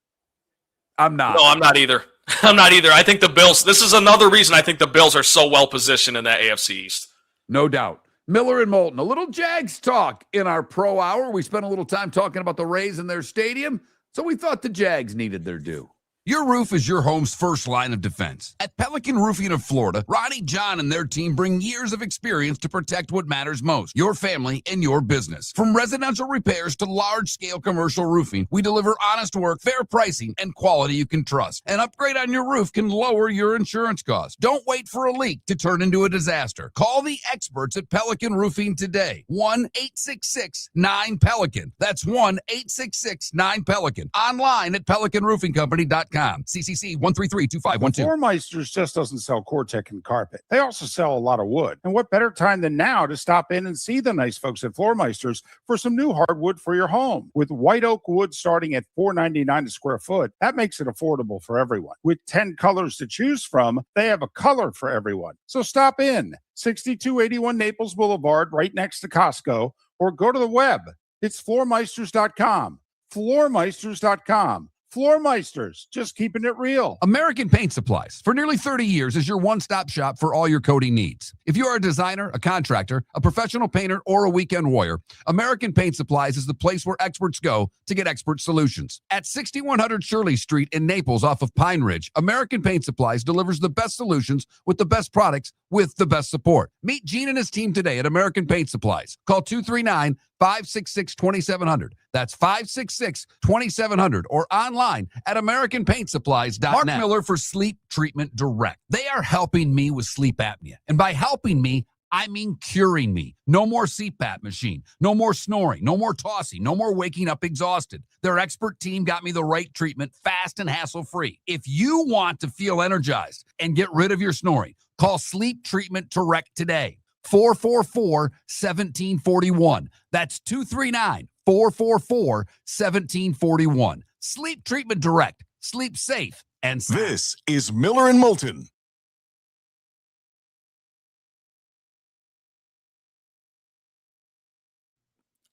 I'm not. No, I'm not either. I'm not either. I think the Bills, this is another reason I think the Bills are so well positioned in that AFC East. No doubt. Miller and Moulton, a little Jags talk in our pro hour. We spent a little time talking about the Rays and their stadium, so we thought the Jags needed their due. Your roof is your home's first line of defense. At Pelican Roofing of Florida, Ronnie John and their team bring years of experience to protect what matters most, your family and your business. From residential repairs to large-scale commercial roofing, we deliver honest work, fair pricing, and quality you can trust. An upgrade on your roof can lower your insurance costs. Don't wait for a leak to turn into a disaster. Call the experts at Pelican Roofing today. 1-866-9-PELICAN. That's 1-866-9-PELICAN. Online at pelicanroofingcompany.com. CCC 1332512. Floor Meisters just doesn't sell Cortec and carpet. They also sell a lot of wood. And what better time than now to stop in and see the nice folks at Floor Meisters for some new hardwood for your home. With white oak wood starting at $4.99 a square foot, that makes it affordable for everyone. With 10 colors to choose from, they have a color for everyone. So stop in, 6281 Naples Boulevard, right next to Costco, or go to the web. It's floormeisters.com. Floormeisters.com. Floor Meisters, just keeping it real. American Paint Supplies, for nearly 30 years, is your one-stop shop for all your coating needs. If you are a designer, a contractor, a professional painter, or a weekend warrior, American Paint Supplies is the place where experts go to get expert solutions. At 6100 Shirley Street in Naples off of Pine Ridge, American Paint Supplies delivers the best solutions with the best products with the best support. Meet Gene and his team today at American Paint Supplies. Call 239-566-2700. That's 566-2700 or online at AmericanPaintSupplies.net. Mark Miller for Sleep Treatment Direct. They are helping me with sleep apnea. And by helping me, I mean curing me. No more CPAP machine. No more snoring. No more tossing. No more waking up exhausted. Their expert team got me the right treatment, fast and hassle-free. If you want to feel energized and get rid of your snoring, call Sleep Treatment Direct today. 444-1741. That's 239-444-1741. Sleep Treatment Direct. Sleep safe and sound. This is Miller and Moulton.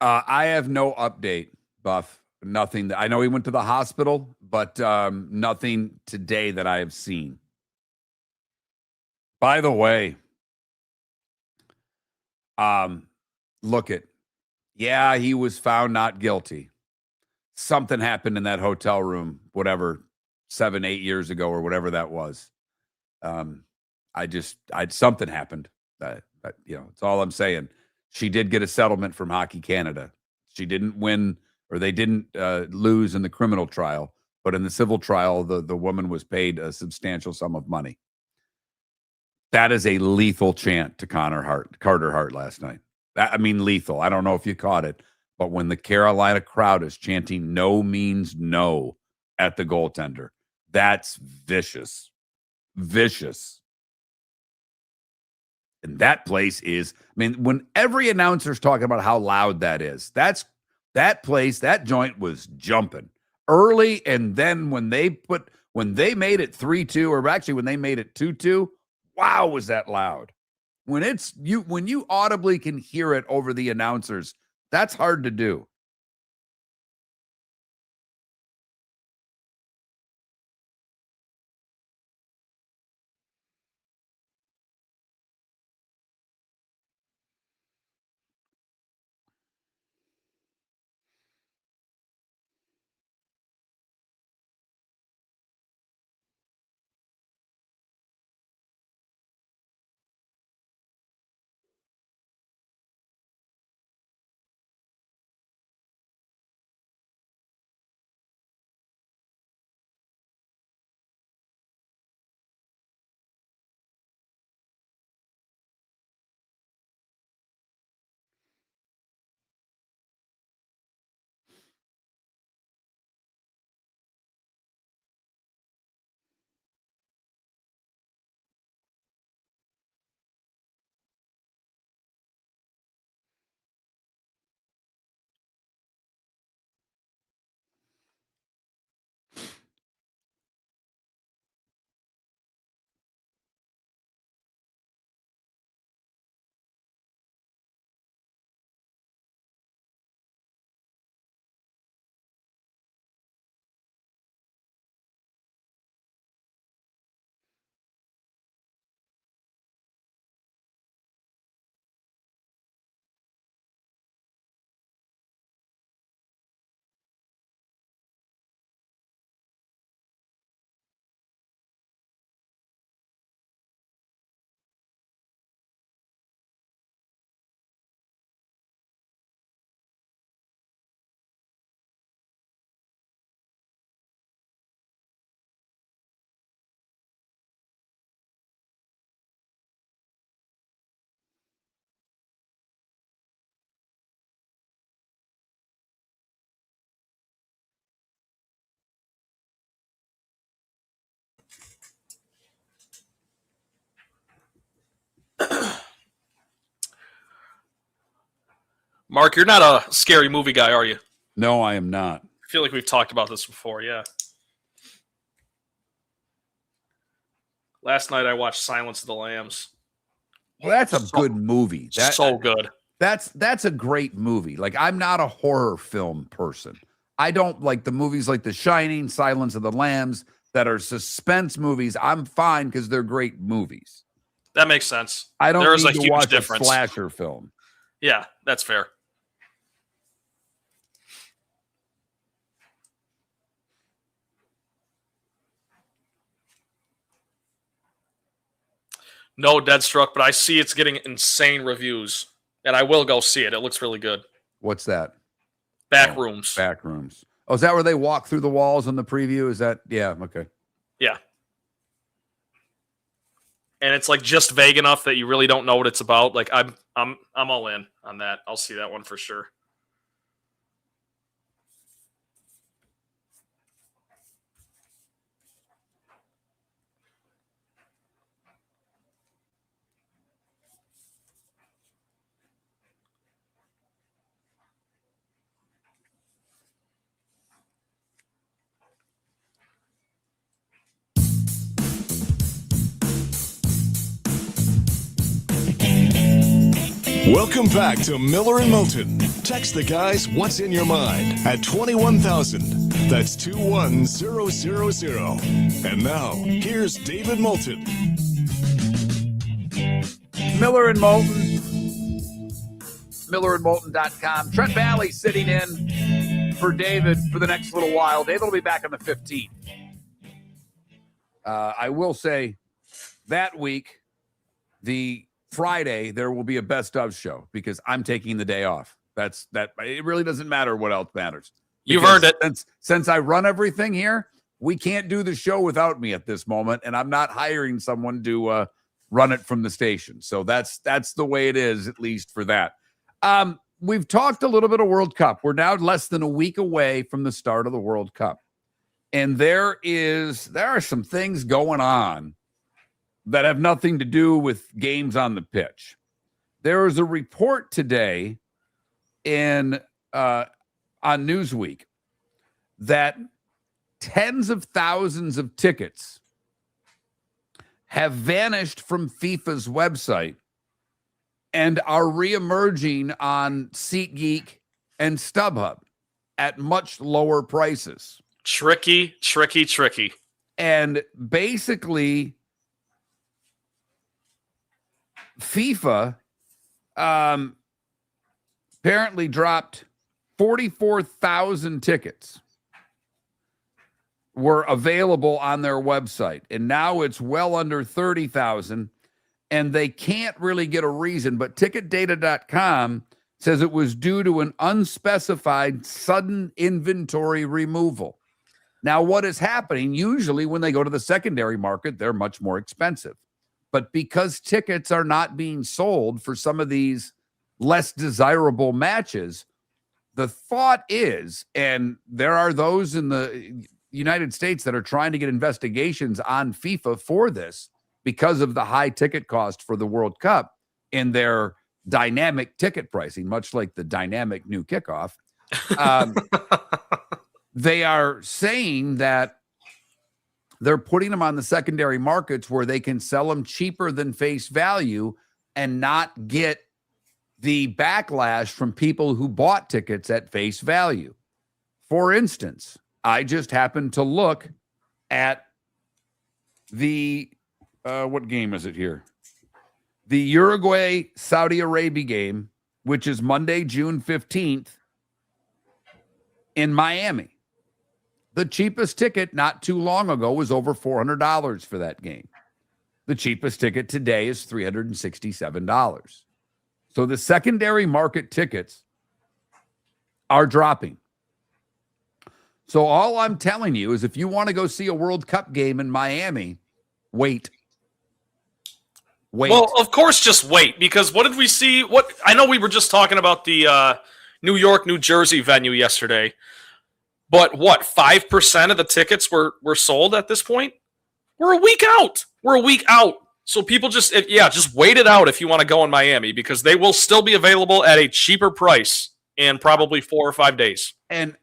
I have no update, Buff. Nothing. I know he went to the hospital, but nothing today that I have seen. By the way, he was found not guilty. Something happened in that hotel room, whatever, 7-8 years ago or whatever that was. Something happened. It's all I'm saying. She did get a settlement from Hockey Canada. She didn't win, or they didn't lose in the criminal trial, but in the civil trial, the woman was paid a substantial sum of money. That is a lethal chant to Carter Hart last night. Lethal. I don't know if you caught it, but when the Carolina crowd is chanting "no means no" at the goaltender, that's vicious. Vicious. And that place is, when every announcer's talking about how loud that is, that joint was jumping early. And then when they made it 3-2, or actually when they made it 2-2, wow, was that loud. When you audibly can hear it over the announcers, that's hard to do. Mark, you're not a scary movie guy, are you? No, I am not. I feel like we've talked about this before, yeah. Last night I watched Silence of the Lambs. Well, that's a good movie. So good. That's a great movie. Like, I'm not a horror film person. I don't like the movies like The Shining, Silence of the Lambs that are suspense movies. I'm fine because they're great movies. That makes sense. I don't There's need a to huge watch difference. a slasher film. Yeah, that's fair. No Deadstruck, but I see it's getting insane reviews, and I will go see it. It looks really good. What's that? Backrooms. Backrooms. Oh, is that where they walk through the walls in the preview? Is that? Yeah. Okay. Yeah. And it's like just vague enough that you really don't know what it's about. Like I'm all in on that. I'll see that one for sure. Welcome back to Miller and Moulton. Text the guys what's in your mind at 21,000. That's 21000. And now, here's David Moulton. Miller and Moulton. MillerandMoulton.com. Trent Valley sitting in for David for the next little while. David will be back on the 15th. I will say that week, the Friday, there will be a best of show because I'm taking the day off. That's that. It really doesn't matter what else matters. You've earned it. Since I run everything here, we can't do the show without me at this moment, and I'm not hiring someone to run it from the station. So that's the way it is, at least for that. We've talked a little bit of World Cup. We're now less than a week away from the start of the World Cup, and there are some things going on that have nothing to do with games on the pitch. There was a report today on Newsweek that tens of thousands of tickets have vanished from FIFA's website and are reemerging on SeatGeek and StubHub at much lower prices. Tricky. And basically, FIFA apparently dropped 44,000 tickets were available on their website, and now it's well under 30,000, and they can't really get a reason, but ticketdata.com says it was due to an unspecified sudden inventory removal. Now, what is happening, usually when they go to the secondary market, they're much more expensive. But because tickets are not being sold for some of these less desirable matches, the thought is, and there are those in the United States that are trying to get investigations on FIFA for this because of the high ticket cost for the World Cup in their dynamic ticket pricing, much like the dynamic new kickoff. They are saying that they're putting them on the secondary markets where they can sell them cheaper than face value and not get the backlash from people who bought tickets at face value. For instance, I just happened to look at the, what game is it here? The Uruguay-Saudi Arabia game, which is Monday, June 15th in Miami. The cheapest ticket not too long ago was over $400 for that game. The cheapest ticket today is $367. So the secondary market tickets are dropping. So all I'm telling you is if you want to go see a World Cup game in Miami, wait. Well, of course, just wait, because what did we see? I know we were just talking about the New York, New Jersey venue yesterday. But 5% of the tickets were sold at this point? We're a week out. So people just wait it out if you want to go in Miami, because they will still be available at a cheaper price in probably 4 or 5 days. And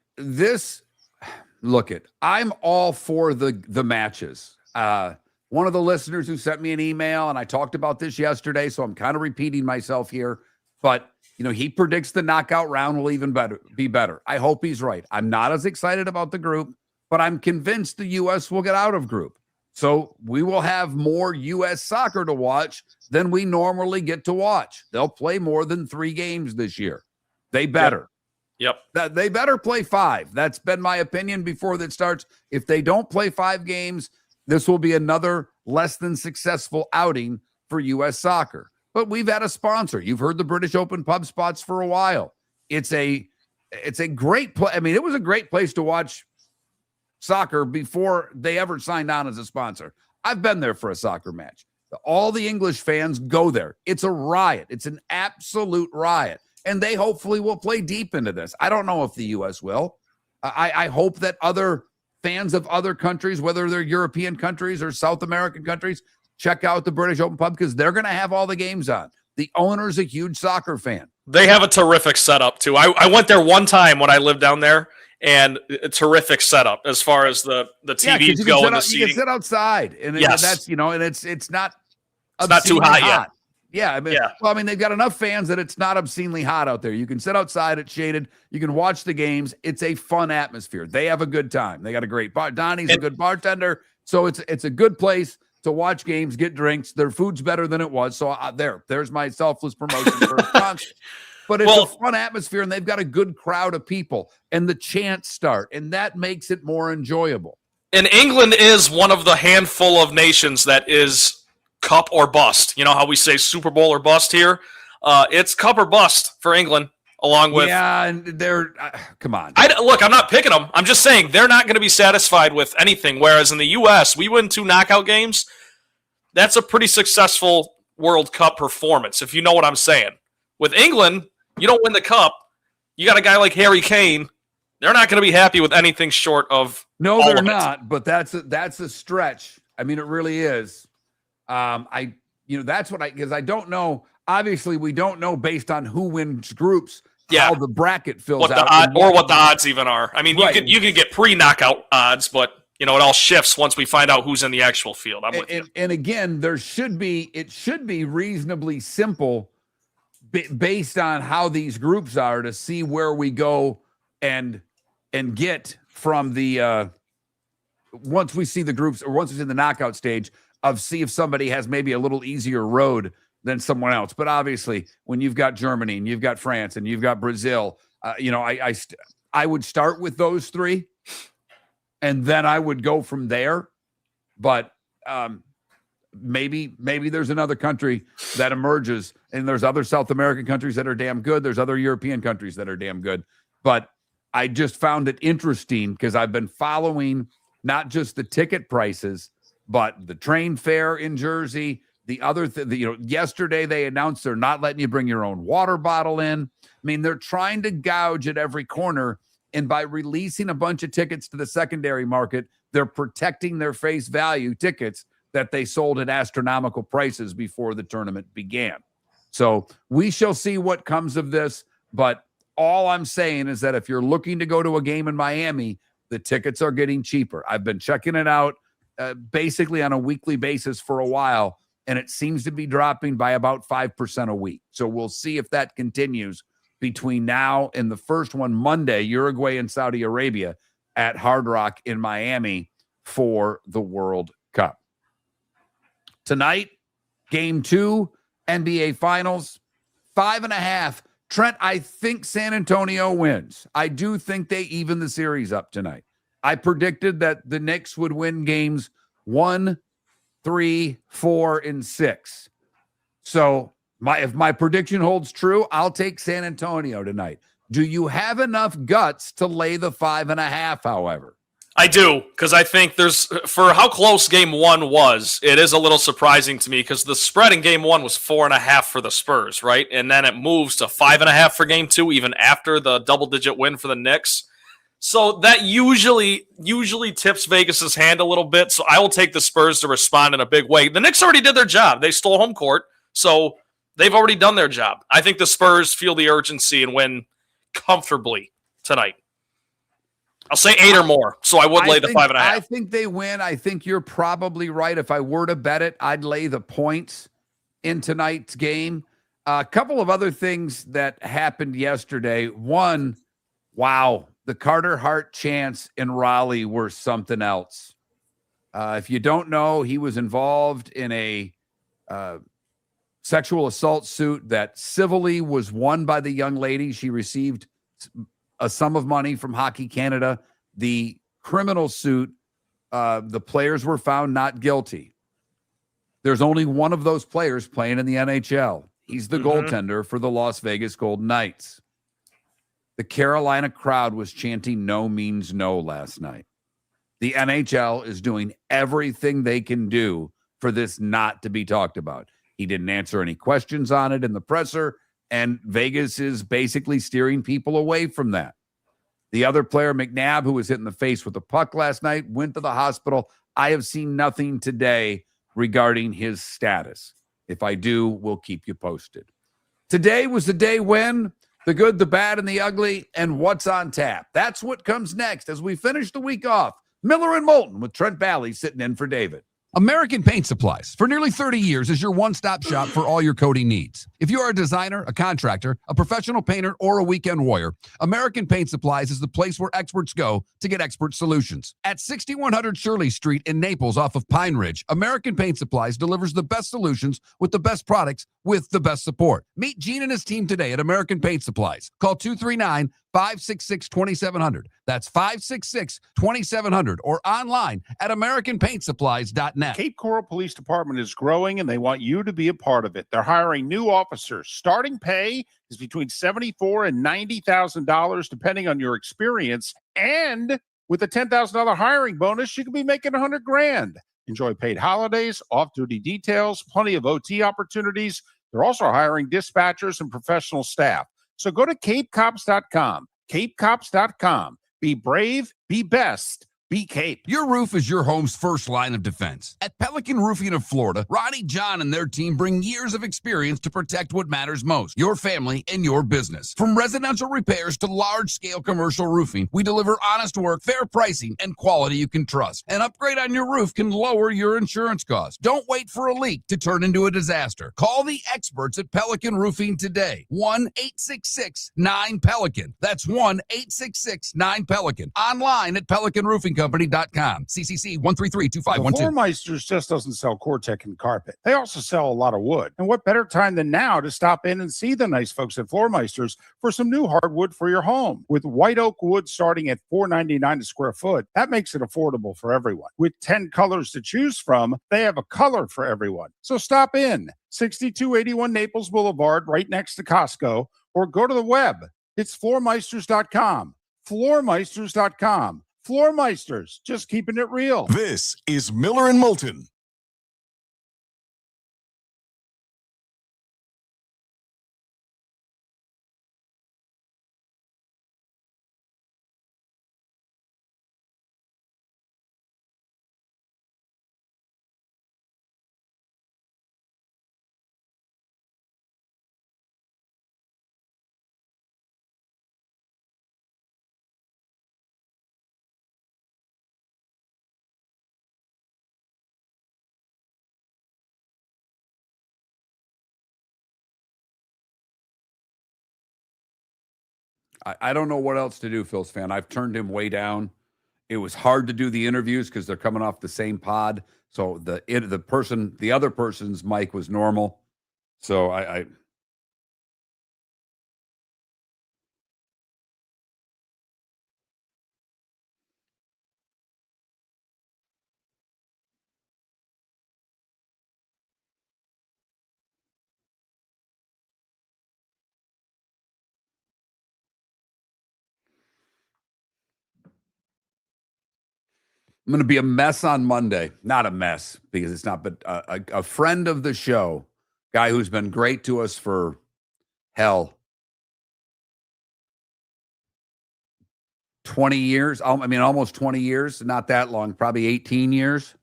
I'm all for the matches. One of the listeners who sent me an email, and I talked about this yesterday, so I'm kind of repeating myself here, but he predicts the knockout round will even be better. I hope he's right. I'm not as excited about the group, but I'm convinced the U.S. will get out of group. So we will have more U.S. soccer to watch than we normally get to watch. They'll play more than 3 games this year. They better. Yep. They better play 5. That's been my opinion before that starts. If they don't play 5 games, this will be another less than successful outing for U.S. soccer. But we've had a sponsor. You've heard the British Open pub spots for a while. It's a great play. I mean, it was a great place to watch soccer before they ever signed on as a sponsor. I've been there for a soccer match. All the English fans go there. It's a riot. It's an absolute riot. And they hopefully will play deep into this. I don't know if the U.S. will. I hope that other fans of other countries, whether they're European countries or South American countries, check out the British Open Pub, because they're going to have all the games on. The owner's a huge soccer fan. They have a terrific setup, too. I went there one time when I lived down there, and a terrific setup as far as the TVs go and the seating. You can sit outside, and yes. That's and it's not too hot yet. Yeah, I mean, they've got enough fans that it's not obscenely hot out there. You can sit outside, it's shaded. You can watch the games. It's a fun atmosphere. They have a good time. They got a great bar. Donnie's a good bartender, so it's a good place to watch games, get drinks. Their food's better than it was. So there's my selfless promotion for a sponsor. But it's a fun atmosphere, and they've got a good crowd of people, and the chants start, and that makes it more enjoyable. And England is one of the handful of nations that is cup or bust. You know how we say Super Bowl or bust here? It's cup or bust for England, along with... Yeah, and they're... come on. Look, I'm not picking them. I'm just saying they're not going to be satisfied with anything, whereas in the U.S., we win 2 knockout games. That's a pretty successful World Cup performance, if you know what I'm saying. With England, you don't win the cup. You got a guy like Harry Kane. They're not going to be happy with anything short of... No, they're not, but that's a stretch. I mean, it really is. That's what because I don't know. Obviously, we don't know based on who wins groups how the bracket fills out, what the odds even are. I mean, right. you can get pre-knockout odds, but it all shifts once we find out who's in the actual field. I'm with you. And again, it should be reasonably simple based on how these groups are to see where we go and get from the once we see the groups, or once it's in the knockout stage, of see if somebody has maybe a little easier road than someone else. But obviously, when you've got Germany and you've got France and you've got Brazil, I would start with those 3, and then I would go from there. But maybe there's another country that emerges, and there's other South American countries that are damn good. There's other European countries that are damn good. But I just found it interesting because I've been following not just the ticket prices, but the train fare in Jersey, the other yesterday they announced they're not letting you bring your own water bottle in. I mean, they're trying to gouge at every corner. And by releasing a bunch of tickets to the secondary market, they're protecting their face value tickets that they sold at astronomical prices before the tournament began. So we shall see what comes of this. But all I'm saying is that if you're looking to go to a game in Miami, the tickets are getting cheaper. I've been checking it out basically on a weekly basis for a while, and it seems to be dropping by about 5% a week. So we'll see if that continues between now and the first one Monday, Uruguay and Saudi Arabia at Hard Rock in Miami for the World Cup. Tonight, Game 2, NBA Finals, 5.5. Trent, I think San Antonio wins. I do think they even the series up tonight. I predicted that the Knicks would win games 1, 3, 4, and 6. So if my prediction holds true, I'll take San Antonio tonight. Do you have enough guts to lay the 5.5, however? I do, because I think for how close Game 1 was, it is a little surprising to me because the spread in Game 1 was 4.5 for the Spurs, right? And then it moves to 5.5 for Game 2, even after the double-digit win for the Knicks. So that usually tips Vegas's hand a little bit. So I will take the Spurs to respond in a big way. The Knicks already did their job. They stole home court, so they've already done their job. I think the Spurs feel the urgency and win comfortably tonight. I'll say 8 or more, so I would lay the 5.5. I think they win. I think you're probably right. If I were to bet it, I'd lay the points in tonight's game. A couple of other things that happened yesterday. One, wow, the Carter Hart chants in Raleigh were something else. If you don't know, he was involved in a sexual assault suit that civilly was won by the young lady. She received a sum of money from Hockey Canada. The criminal suit, the players were found not guilty. There's only one of those players playing in the NHL. He's the goaltender for the Las Vegas Golden Knights. The Carolina crowd was chanting "no means no" last night. The NHL is doing everything they can do for this not to be talked about. He didn't answer any questions on it in the presser, and Vegas is basically steering people away from that. The other player, McNabb, who was hit in the face with a puck last night, went to the hospital. I have seen nothing today regarding his status. If I do, we'll keep you posted. Today was the day when the good, the bad, and the ugly, and what's on tap. That's what comes next as we finish the week off. Miller and Moulton with Trent Bally sitting in for David. American Paint Supplies, for nearly 30 years, is your one-stop shop for all your coating needs. If you are a designer, a contractor, a professional painter, or a weekend warrior, American Paint Supplies is the place where experts go to get expert solutions. At 6100 Shirley Street in Naples off of Pine Ridge, American Paint Supplies delivers the best solutions with the best products with the best support. Meet Gene and his team today at American Paint Supplies. Call 239-566-2700. That's 566-2700 or online at AmericanPaintSupplies.net. Cape Coral Police Department is growing and they want you to be a part of it. They're hiring new officers. Starting pay is between $74,000 and $90,000 depending on your experience. And with a $10,000 hiring bonus, you could be making $100,000. Enjoy paid holidays, off-duty details, plenty of OT opportunities. They're also hiring dispatchers and professional staff. So go to CapeCops.com. CapeCops.com. Be brave, be best, be Cape. Your roof is your home's first line of defense. At Pelican Roofing of Florida, Ronnie, John, and their team bring years of experience to protect what matters most, your family and your business. From residential repairs to large-scale commercial roofing, we deliver honest work, fair pricing, and quality you can trust. An upgrade on your roof can lower your insurance costs. Don't wait for a leak to turn into a disaster. Call the experts at Pelican Roofing today. 1-866-9-PELICAN. That's 1-866-9-PELICAN. Online at PelicanRoofingCompany.com. CCC 1332512. Floor Meisters just doesn't sell Cortec and carpet. They also sell a lot of wood. And what better time than now to stop in and see the nice folks at Floor Meisters for some new hardwood for your home. With white oak wood starting at $4.99 a square foot, that makes it affordable for everyone. With 10 colors to choose from, they have a color for everyone. So stop in. 6281 Naples Boulevard, right next to Costco, or go to the web. It's floormeisters.com. Floormeisters.com. Floor Meisters, just keeping it real. This is Miller and Moulton. I don't know what else to do, Phil's fan. I've turned him way down. It was hard to do the interviews because they're coming off the same pod. So the other person's mic was normal. So I'm going to be a mess on Monday. Not a mess because it's not, but a friend of the show, guy who's been great to us for hell, 20 years. I mean, almost 20 years, not that long, probably 18 years,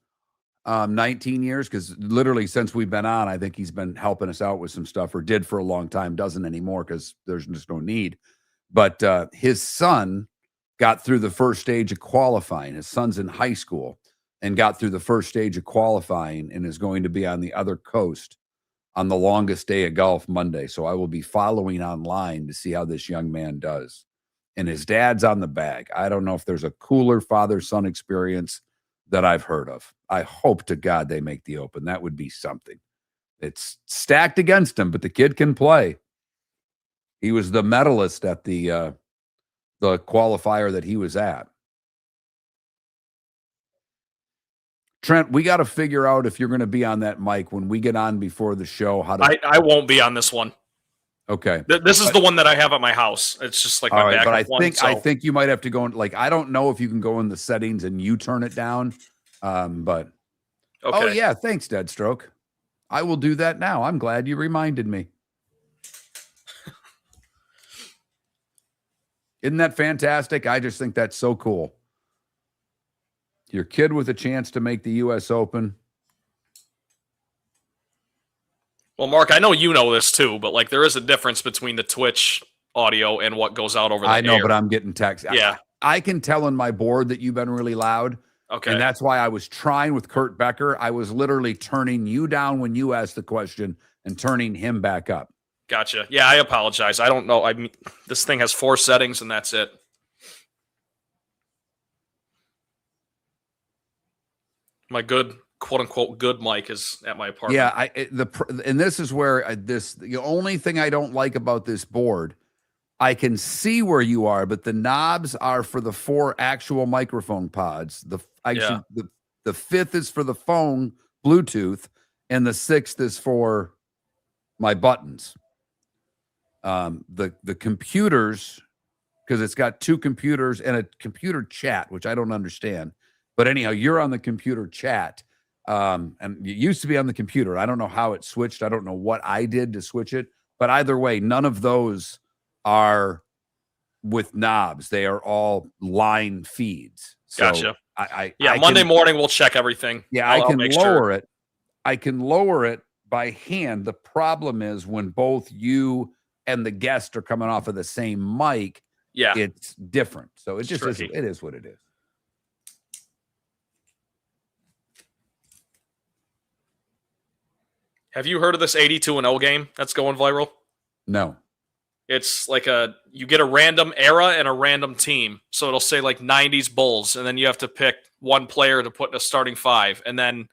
19 years, because literally since we've been on, I think he's been helping us out with some stuff, or did for a long time, doesn't anymore because there's just no need. But his son got through the first stage of qualifying. His son's in high school and got through the first stage of qualifying and is going to be on the other coast on the longest day of golf Monday. So I will be following online to see how this young man does. And his dad's on the bag. I don't know if there's a cooler father-son experience that I've heard of. I hope to God they make the Open. That would be something. It's stacked against him, but the kid can play. He was the medalist at the qualifier that he was at. Trent, we got to figure out if you're going to be on that mic when we get on before the show. How to? I won't be on this one. Okay. This is the one that I have at my house. It's just like my backup but one. I think you might have to go in. Like, I don't know if you can go in the settings and you turn it down. But okay. Oh yeah, thanks, Deadstroke. I will do that now. I'm glad you reminded me. Isn't that fantastic? I just think that's so cool. Your kid with a chance to make the U.S. Open. Well, Mark, I know you know this too, but like there is a difference between the Twitch audio and what goes out over the I know, air. but I'm getting texts. Yeah. I can tell in my board that you've been really loud. Okay. And that's why I was trying with Kurt Becker. I was literally turning you down when you asked the question and turning him back up. Gotcha. Yeah, I apologize. I don't know. I mean, this thing has 4 settings and that's it. My good, quote unquote, good mic is at my apartment. Yeah, and this is where the only thing I don't like about this board, I can see where you are, but the knobs are for the 4 actual microphone pods. The 5th is for the phone Bluetooth, and the 6th is for my buttons. The computers, because it's got 2 computers and a computer chat, which I don't understand. But anyhow, you're on the computer chat, and you used to be on the computer. I don't know how it switched. I don't know what I did to switch it. But either way, none of those are with knobs. They are all line feeds. So gotcha. I Monday morning we'll check everything. Yeah, I can lower it. I can lower it by hand. The problem is when both you and the guest are coming off of the same mic, it's different. So it just is, it is what it is. Have you heard of this 82-0 game that's going viral? No. It's like you get a random era and a random team. So it'll say like 90s Bulls, and then you have to pick one player to put in a starting 5, and then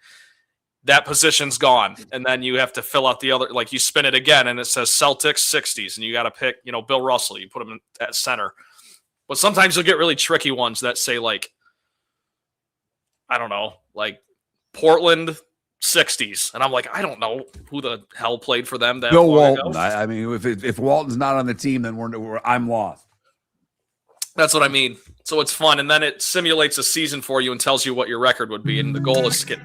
that position's gone. And then you have to fill out the other, like you spin it again and it says Celtics 60s, and you got to pick, Bill Russell, you put him at center. But sometimes you'll get really tricky ones that say like, I don't know, like Portland 60s, and I'm like, I don't know who the hell played for them. That Bill Walton. I mean, if Walton's not on the team, then I'm lost. That's what I mean. So it's fun, and then it simulates a season for you and tells you what your record would be, and the goal is to get.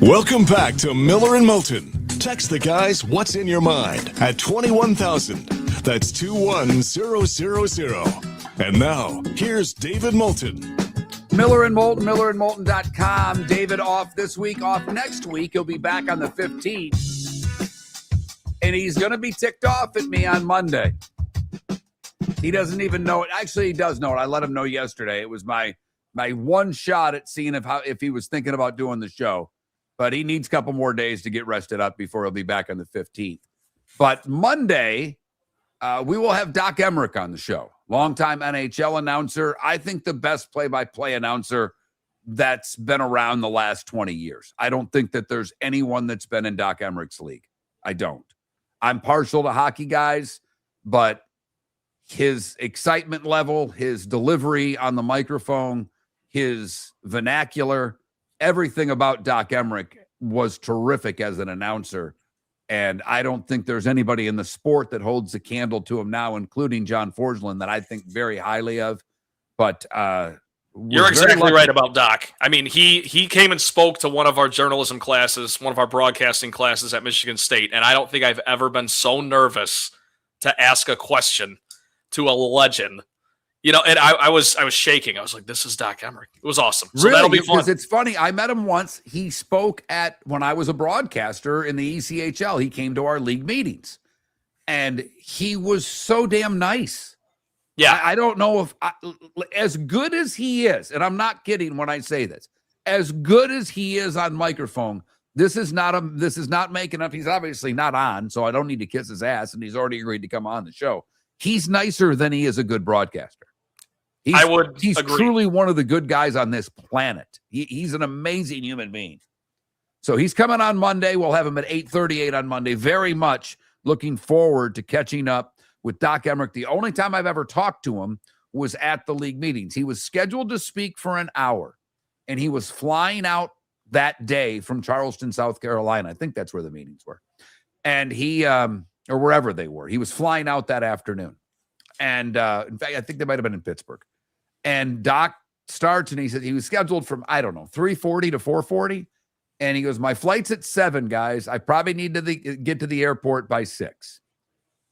Welcome back to Miller and Moulton. Text the guys what's in your mind at 21,000. That's 21000. And now here's David Moulton. Miller and Moulton, millerandmoulton.com. David off this week, off next week. He'll be back on the 15th. And he's going to be ticked off at me on Monday. He doesn't even know it. Actually, he does know it. I let him know yesterday. It was my one shot at seeing if he was thinking about doing the show. But he needs a couple more days to get rested up before he'll be back on the 15th. But Monday, we will have Doc Emmerich on the show. Longtime NHL announcer. I think the best play-by-play announcer that's been around the last 20 years. I don't think that there's anyone that's been in Doc Emmerich's league. I don't. I'm partial to hockey guys, but his excitement level, his delivery on the microphone, his vernacular, everything about Doc Emmerich was terrific as an announcer. And I don't think there's anybody in the sport that holds a candle to him now, including John Forsland, that I think very highly of. But you're exactly right about Doc. I mean, he came and spoke to one of our journalism classes, one of our broadcasting classes at Michigan State, and I don't think I've ever been so nervous to ask a question to a legend. You know, and I was shaking. I was like, this is Doc Emmerich. It was awesome. So really? that'll be fun. Because it's funny. I met him once. He spoke when I was a broadcaster in the ECHL. He came to our league meetings, and he was so damn nice. Yeah. I don't know if as good as he is, and I'm not kidding when I say this, as good as he is on microphone, this is not making up. He's obviously not on, so I don't need to kiss his ass, and he's already agreed to come on the show. He's nicer than he is a good broadcaster. He's agree. Truly one of the good guys on this planet. He's an amazing human being. So he's coming on Monday. We'll have him at 8:38 on Monday. Very much looking forward to catching up with Doc Emmerich. The only time I've ever talked to him was at the league meetings. He was scheduled to speak for an hour, and he was flying out that day from Charleston, South Carolina. I think that's where the meetings were. And he, or wherever they were, he was flying out that afternoon. And in fact, I think they might have been in Pittsburgh. And Doc starts, and he said he was scheduled from, 3:40 to 4:40. And he goes, my flight's at 7, guys. I probably need to get to the airport by 6.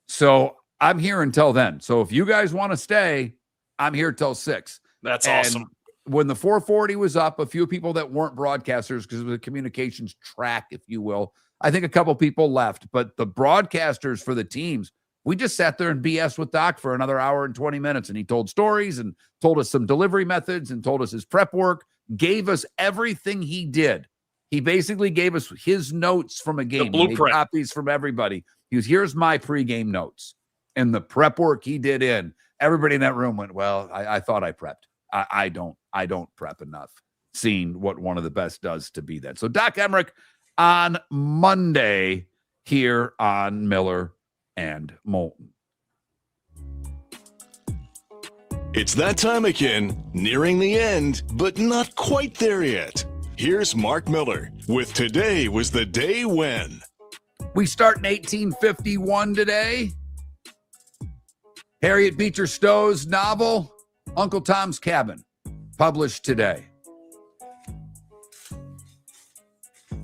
So I'm here until then. So if you guys want to stay, I'm here till 6. That's awesome. When the 4:40 was up, a few people that weren't broadcasters, because it was a communications track, if you will, I think a couple people left. But the broadcasters for the teams, we just sat there and BS with Doc for another hour and 20 minutes. And he told stories and told us some delivery methods and told us his prep work, gave us everything he did. He basically gave us his notes from a game. The blueprint. He made copies from everybody. He was, here's my pregame notes. And the prep work he did everybody in that room went, well, I thought I prepped. I don't prep enough, seeing what one of the best does to be that. So Doc Emmerich on Monday here on Miller and Moulton. It's that time again, nearing the end, but not quite there yet. Here's Mark Miller with Today Was the Day When. We start in 1851 today. Harriet Beecher Stowe's novel, Uncle Tom's Cabin, published today.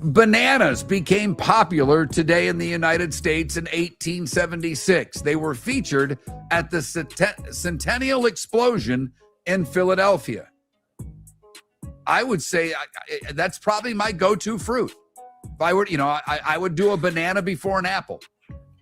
Bananas became popular today in the United States in 1876. They were featured at the Centennial Explosion in Philadelphia. I would say that's probably my go-to fruit. If I were, I would do a banana before an apple.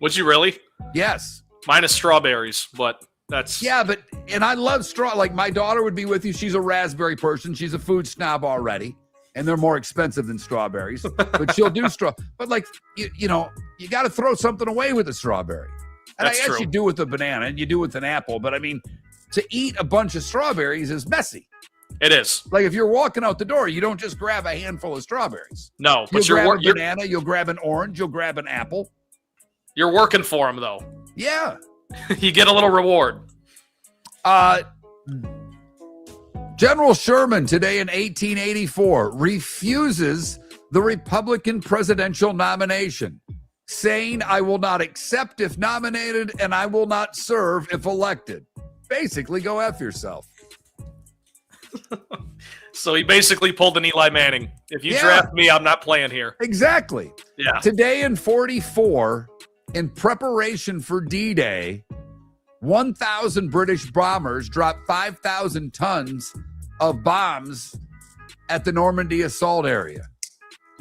Would you really? Yes. Mine is strawberries, but that's... Yeah, and I love straw. Like, my daughter would be with you. She's a raspberry person. She's a food snob already. And they're more expensive than strawberries. But she'll do straw. But, like, you got to throw something away with a strawberry. And That's I guess true. you do with a banana and you do with an apple. But, I mean, to eat a bunch of strawberries is messy. It is. Like, if you're walking out the door, you don't just grab a handful of strawberries. No, You'll but grab a banana, you'll grab an orange, you'll grab an apple. You're working for them, though. Yeah. You get a little reward. General Sherman today in 1884 refuses the Republican presidential nomination, saying, I will not accept if nominated and I will not serve if elected. Basically, go F yourself. So he basically pulled an Eli Manning. If you draft me, I'm not playing here. Exactly. Yeah. Today in 44, in preparation for D-Day, 1,000 British bombers dropped 5,000 tons of bombs at the Normandy assault area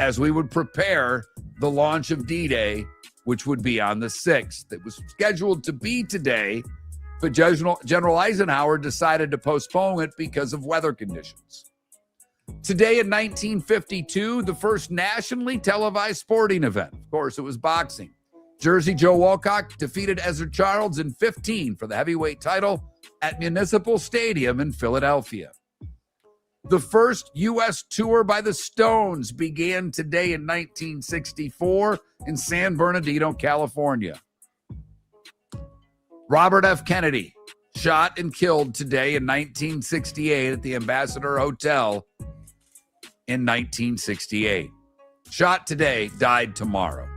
as we would prepare the launch of D-Day, which would be on the 6th. It was scheduled to be today, but General Eisenhower decided to postpone it because of weather conditions. Today in 1952, the first nationally televised sporting event. Of course, it was boxing. Jersey Joe Walcott defeated Ezra Charles in 15 for the heavyweight title at Municipal Stadium in Philadelphia. The first U.S. tour by the Stones began today in 1964 in San Bernardino, California. Robert F. Kennedy, shot and killed today in 1968 at the Ambassador Hotel in 1968. Shot today, died tomorrow.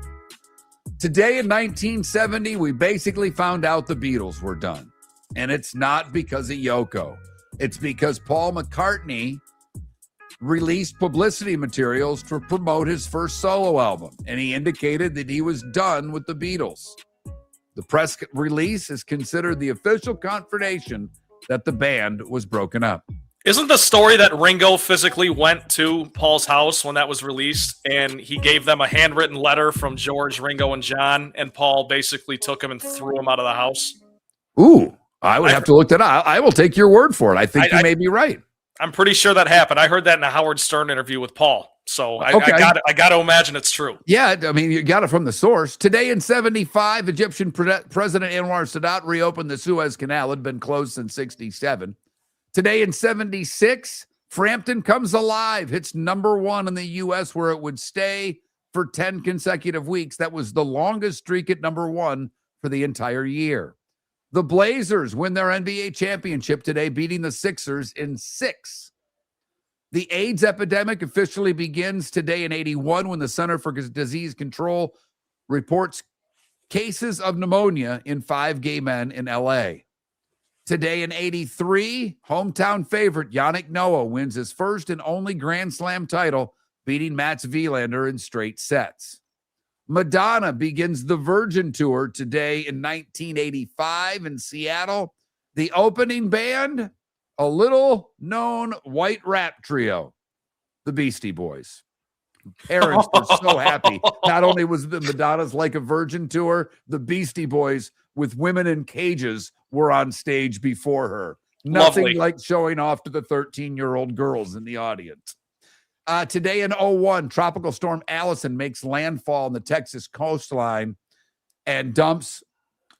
Today in 1970, we basically found out the Beatles were done. And it's not because of Yoko. It's because Paul McCartney released publicity materials to promote his first solo album. And he indicated that he was done with the Beatles. The press release is considered the official confirmation that the band was broken up. Isn't the story that Ringo physically went to Paul's house when that was released, and he gave them a handwritten letter from George, Ringo, and John, and Paul basically took him and threw him out of the house? Ooh, I would have to look that up. I will take your word for it. I think you may be right. I'm pretty sure that happened. I heard that in a Howard Stern interview with Paul. So I got to imagine it's true. Yeah, I mean, you got it from the source. Today in 75, Egyptian President Anwar Sadat reopened the Suez Canal. It had been closed since 67. Today in 76, Frampton Comes Alive hits number 1 in the U.S., where it would stay for 10 consecutive weeks. That was the longest streak at number 1 for the entire year. The Blazers win their NBA championship today, beating the Sixers in 6. The AIDS epidemic officially begins today in 81 when the Center for Disease Control reports cases of pneumonia in 5 gay men in L.A. Today in 83, hometown favorite Yannick Noah wins his first and only Grand Slam title, beating Mats Wilander in straight sets. Madonna begins the Virgin Tour today in 1985 in Seattle. The opening band, a little-known white rap trio, the Beastie Boys. Parents were so happy. Not only was the Madonna's Like a Virgin Tour, the Beastie Boys with women in cages were on stage before her. Nothing Lovely. like showing off to the 13-year-old girls in the audience. Today in 01, Tropical Storm Allison makes landfall on the Texas coastline and dumps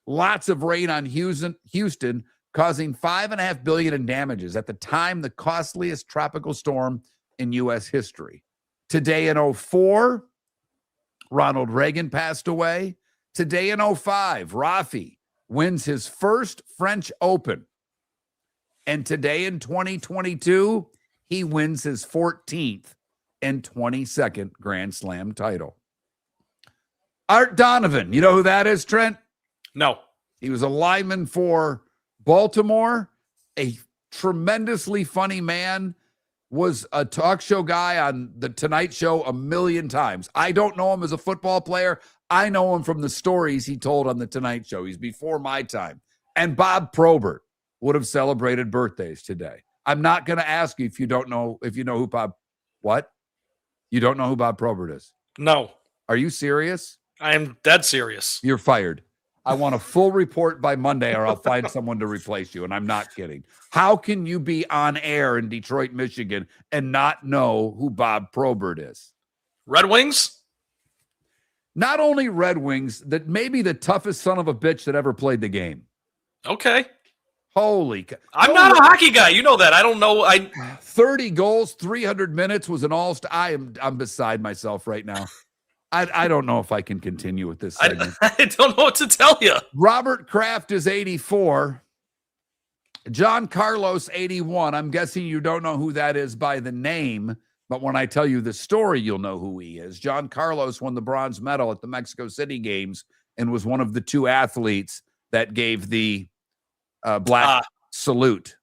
lots of rain on Houston, causing $5.5 billion in damages. At the time, the costliest tropical storm in U.S. history. Today in 04, Ronald Reagan passed away. Today in 05, Rafi wins his first French Open. And today in 2022, he wins his 14th and 22nd Grand Slam title. Art Donovan, you know who that is, Trent? No. He was a lineman for Baltimore, a tremendously funny man, was a talk show guy on The Tonight Show a million times. I don't know him as a football player. I know him from the stories he told on The Tonight Show. He's before my time. And Bob Probert would have celebrated birthdays today. I'm not going to ask you if you know who Bob, what? You don't know who Bob Probert is? No. Are you serious? I am dead serious. You're fired. I want a full report by Monday or I'll find someone to replace you. And I'm not kidding. How can you be on air in Detroit, Michigan and not know who Bob Probert is? Red Wings? Not only Red Wings, that maybe the toughest son of a bitch that ever played the game. Okay. Holy cow. I'm not a hockey guy. You know that. I don't know. 30 goals, 300 minutes was an all-star. I'm beside myself right now. I don't know if I can continue with this segment. I don't know what to tell you. Robert Kraft is 84. John Carlos, 81. I'm guessing you don't know who that is by the name, but when I tell you the story, you'll know who he is. John Carlos won the bronze medal at the Mexico City Games and was one of the 2 athletes that gave the black salute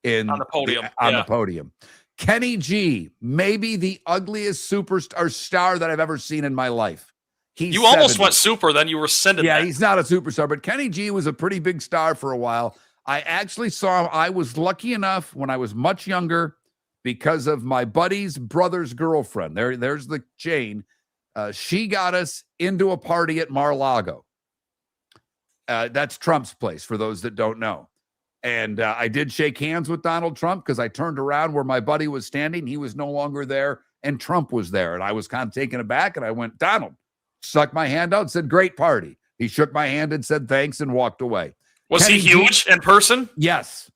on the podium. Kenny G, maybe the ugliest superstar star that I've ever seen in my life. You almost went super, then you rescinded that. He's not a superstar, but Kenny G was a pretty big star for a while. I actually saw him. I was lucky enough when I was much younger because of my buddy's brother's girlfriend. There's the chain. She got us into a party at Mar-a-Lago. That's Trump's place, for those that don't know. And I did shake hands with Donald Trump because I turned around where my buddy was standing. He was no longer there, and Trump was there. And I was kind of taken aback, and I went, Donald, stuck my hand out and said, great party. He shook my hand and said thanks and walked away. Was he huge in person? Yes.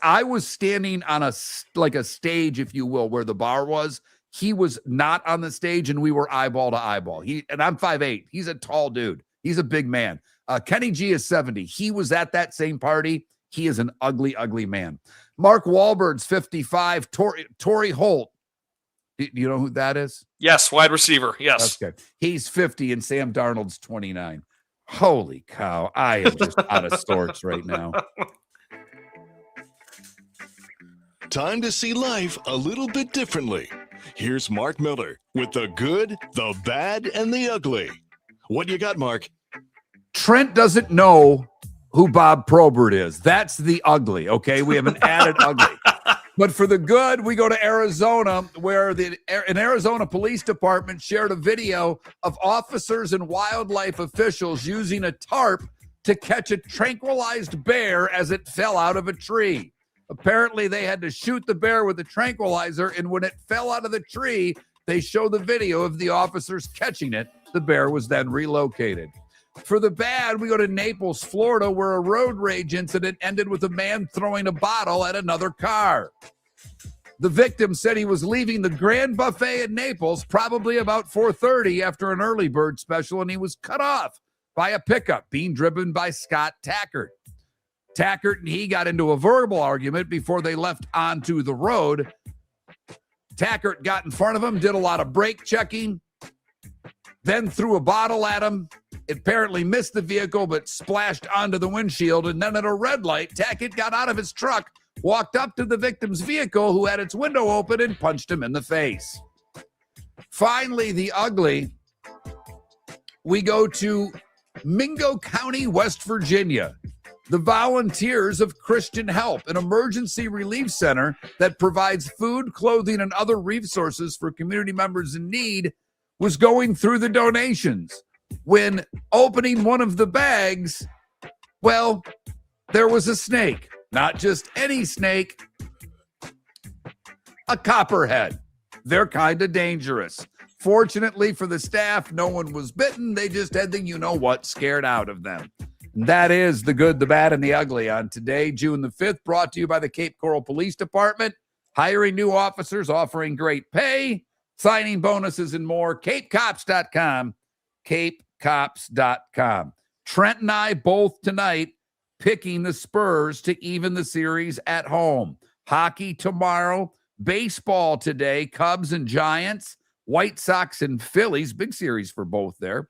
I was standing on a stage, if you will, where the bar was. He was not on the stage, and we were eyeball to eyeball. And I'm 5'8". He's a tall dude. He's a big man. Kenny G is 70. He was at that same party. He is an ugly, ugly man. Mark Wahlberg's 55. Torrey Holt. Do you know who that is? Yes, wide receiver. Yes. Okay. He's 50 and Sam Darnold's 29. Holy cow. I am just out of sorts right now. Time to see life a little bit differently. Here's Mark Miller with the good, the bad, and the ugly. What you got, Mark? Trent doesn't know who Bob Probert is. That's the ugly, okay? We have an added ugly. But for the good, we go to Arizona, where an Arizona police department shared a video of officers and wildlife officials using a tarp to catch a tranquilized bear as it fell out of a tree. Apparently, they had to shoot the bear with a tranquilizer, and when it fell out of the tree, they show the video of the officers catching it. The bear was then relocated. For the bad, we go to Naples, Florida, where a road rage incident ended with a man throwing a bottle at another car. The victim said he was leaving the Grand Buffet in Naples probably about 4:30 after an early bird special, and he was cut off by a pickup being driven by Scott Tackert. Tackert and he got into a verbal argument before they left onto the road. Tackert got in front of him, did a lot of brake checking, then threw a bottle at him. It apparently missed the vehicle, but splashed onto the windshield. And then at a red light, Tackett got out of his truck, walked up to the victim's vehicle, who had its window open, and punched him in the face. Finally, the ugly, we go to Mingo County, West Virginia. The Volunteers of Christian Help, an emergency relief center that provides food, clothing, and other resources for community members in need, was going through the donations. When opening one of the bags, well, there was a snake. Not just any snake, a copperhead. They're kind of dangerous. Fortunately for the staff, no one was bitten. They just had the you-know-what scared out of them. And that is the good, the bad, and the ugly on today, June the 5th, brought to you by the Cape Coral Police Department. Hiring new officers, offering great pay, signing bonuses, and more. CapeCops.com. CapeCops.com. Trent and I both tonight picking the Spurs to even the series at home. Hockey tomorrow. Baseball today. Cubs and Giants. White Sox and Phillies. Big series for both there.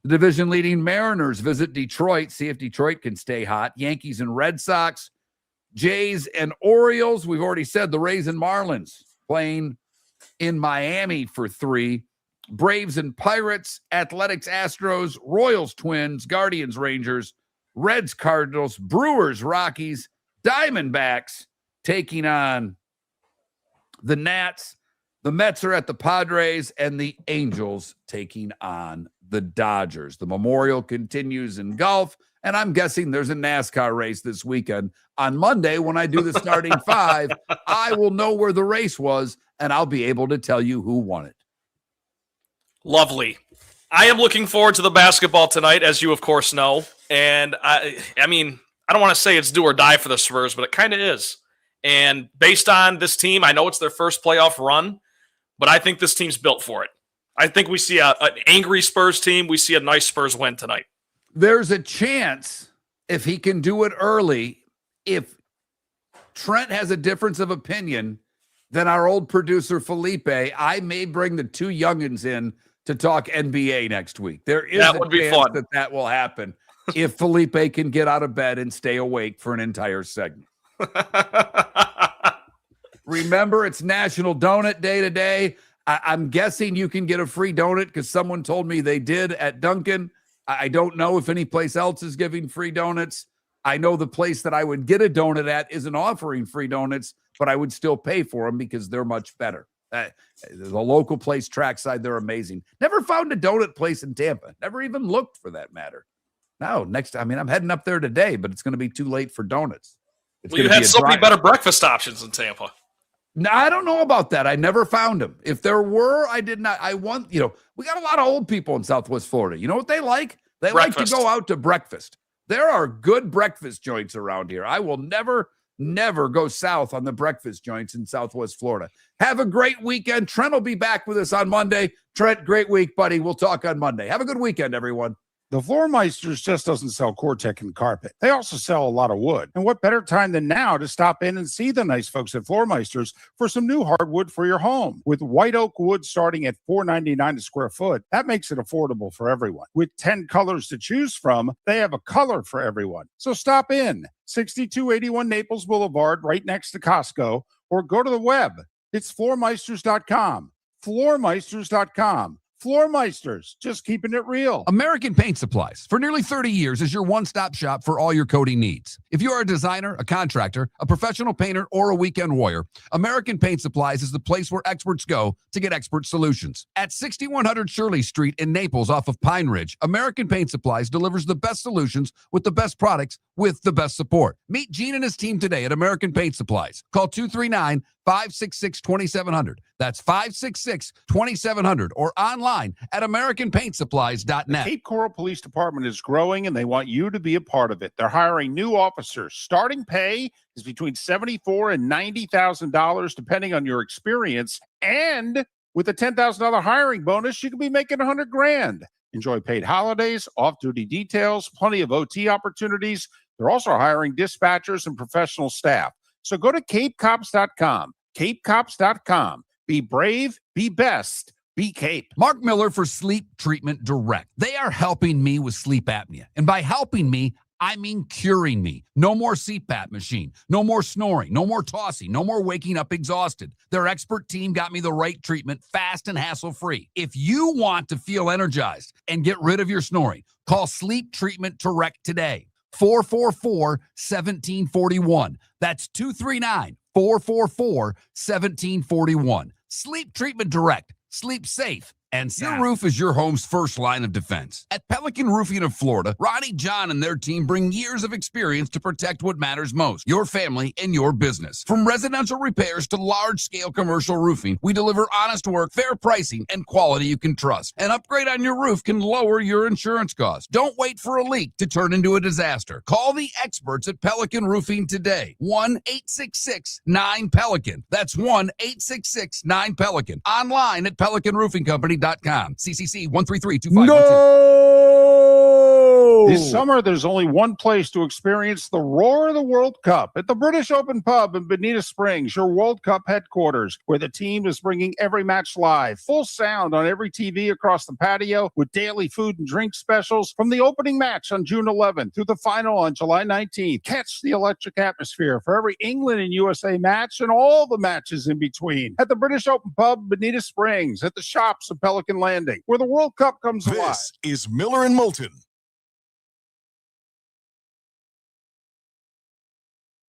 The division-leading Mariners visit Detroit. See if Detroit can stay hot. Yankees and Red Sox. Jays and Orioles. We've already said the Rays and Marlins playing in Miami for 3. Braves and Pirates. Athletics, Astros. Royals, Twins. Guardians, Rangers. Reds, Cardinals. Brewers, Rockies. Diamondbacks taking on the Nats. The Mets are at the Padres, and the Angels taking on the Dodgers. The Memorial continues in golf, and I'm guessing there's a NASCAR race this weekend. On Monday, when I do the starting 5, I will know where the race was, and I'll be able to tell you who won it. Lovely. I am looking forward to the basketball tonight, as you, of course, know. And, I mean, I don't want to say it's do or die for the Spurs, but it kind of is. And based on this team, I know it's their first playoff run, but I think this team's built for it. I think we see an angry Spurs team. We see a nice Spurs win tonight. There's a chance, if he can do it early, if Trent has a difference of opinion than our old producer Felipe, I may bring the 2 youngins in to talk NBA next week. There is a chance that will happen if Felipe can get out of bed and stay awake for an entire segment. Remember, it's National Donut Day today. I'm guessing you can get a free donut because someone told me they did at Dunkin'. I don't know if any place else is giving free donuts. I know the place that I would get a donut at isn't offering free donuts, but I would still pay for them because they're much better. The local place, Trackside, they're amazing. Never found a donut place in Tampa. Never even looked for that matter. No, I'm heading up there today, but it's going to be too late for donuts. Well, you had so many better breakfast options in Tampa. No, I don't know about that. I never found them. If there were, I did not. We got a lot of old people in Southwest Florida. You know what they like? They like to go out to breakfast. There are good breakfast joints around here. I will never go south on the breakfast joints in Southwest Florida. Have a great weekend. Trent will be back with us on Monday. Trent, great week, buddy. We'll talk on Monday. Have a good weekend, everyone. The Floormeisters just doesn't sell Cortec and carpet. They also sell a lot of wood. And what better time than now to stop in and see the nice folks at Floormeisters for some new hardwood for your home. With white oak wood starting at $4.99 a square foot, that makes it affordable for everyone. With 10 colors to choose from, they have a color for everyone. So stop in. 6281 Naples Boulevard, right next to Costco, or go to the web. It's floormeisters.com. Floormeisters.com. Floormeisters, just keeping it real. American Paint Supplies, for nearly 30 years, is your one-stop shop for all your coating needs. If you are a designer, a contractor, a professional painter, or a weekend warrior, American Paint Supplies is the place where experts go to get expert solutions. At 6100 Shirley Street in Naples off of Pine Ridge, American Paint Supplies delivers the best solutions with the best products with the best support. Meet Gene and his team today at American Paint Supplies. Call 239-566-2700. That's 566-2700 or online at AmericanPaintSupplies.net. The Cape Coral Police Department is growing and they want you to be a part of it. They're hiring new officers. Starting pay is between $74,000 and $90,000 depending on your experience. And with a $10,000 hiring bonus, you could be making $100,000. Enjoy paid holidays, off-duty details, plenty of OT opportunities. They're also hiring dispatchers and professional staff. So go to CapeCops.com. CapeCops.com. Be brave, be best, be Cape. Mark Miller for Sleep Treatment Direct. They are helping me with sleep apnea. And by helping me, I mean curing me. No more CPAP machine. No more snoring. No more tossing. No more waking up exhausted. Their expert team got me the right treatment fast and hassle-free. If you want to feel energized and get rid of your snoring, call Sleep Treatment Direct today. 444-1741. That's 239-444-1741. Sleep Treatment Direct. Sleep safe and sound. Your roof is your home's first line of defense. At Pelican Roofing of Florida, Ronnie, John, and their team bring years of experience to protect what matters most, your family and your business. From residential repairs to large-scale commercial roofing, we deliver honest work, fair pricing, and quality you can trust. An upgrade on your roof can lower your insurance costs. Don't wait for a leak to turn into a disaster. Call the experts at Pelican Roofing today. 1-866-9-PELICAN. That's 1-866-9-PELICAN. Online at PelicanRoofingCompany.com. CCC 1332512. No! This summer, there's only one place to experience the roar of the World Cup at the British Open Pub in Bonita Springs, your World Cup headquarters, where the team is bringing every match live. Full sound on every TV across the patio with daily food and drink specials from the opening match on June 11th through the final on July 19th. Catch the electric atmosphere for every England and USA match and all the matches in between at the British Open Pub, Bonita Springs, at the shops of Pelican Landing, where the World Cup comes alive. This is Miller and Moulton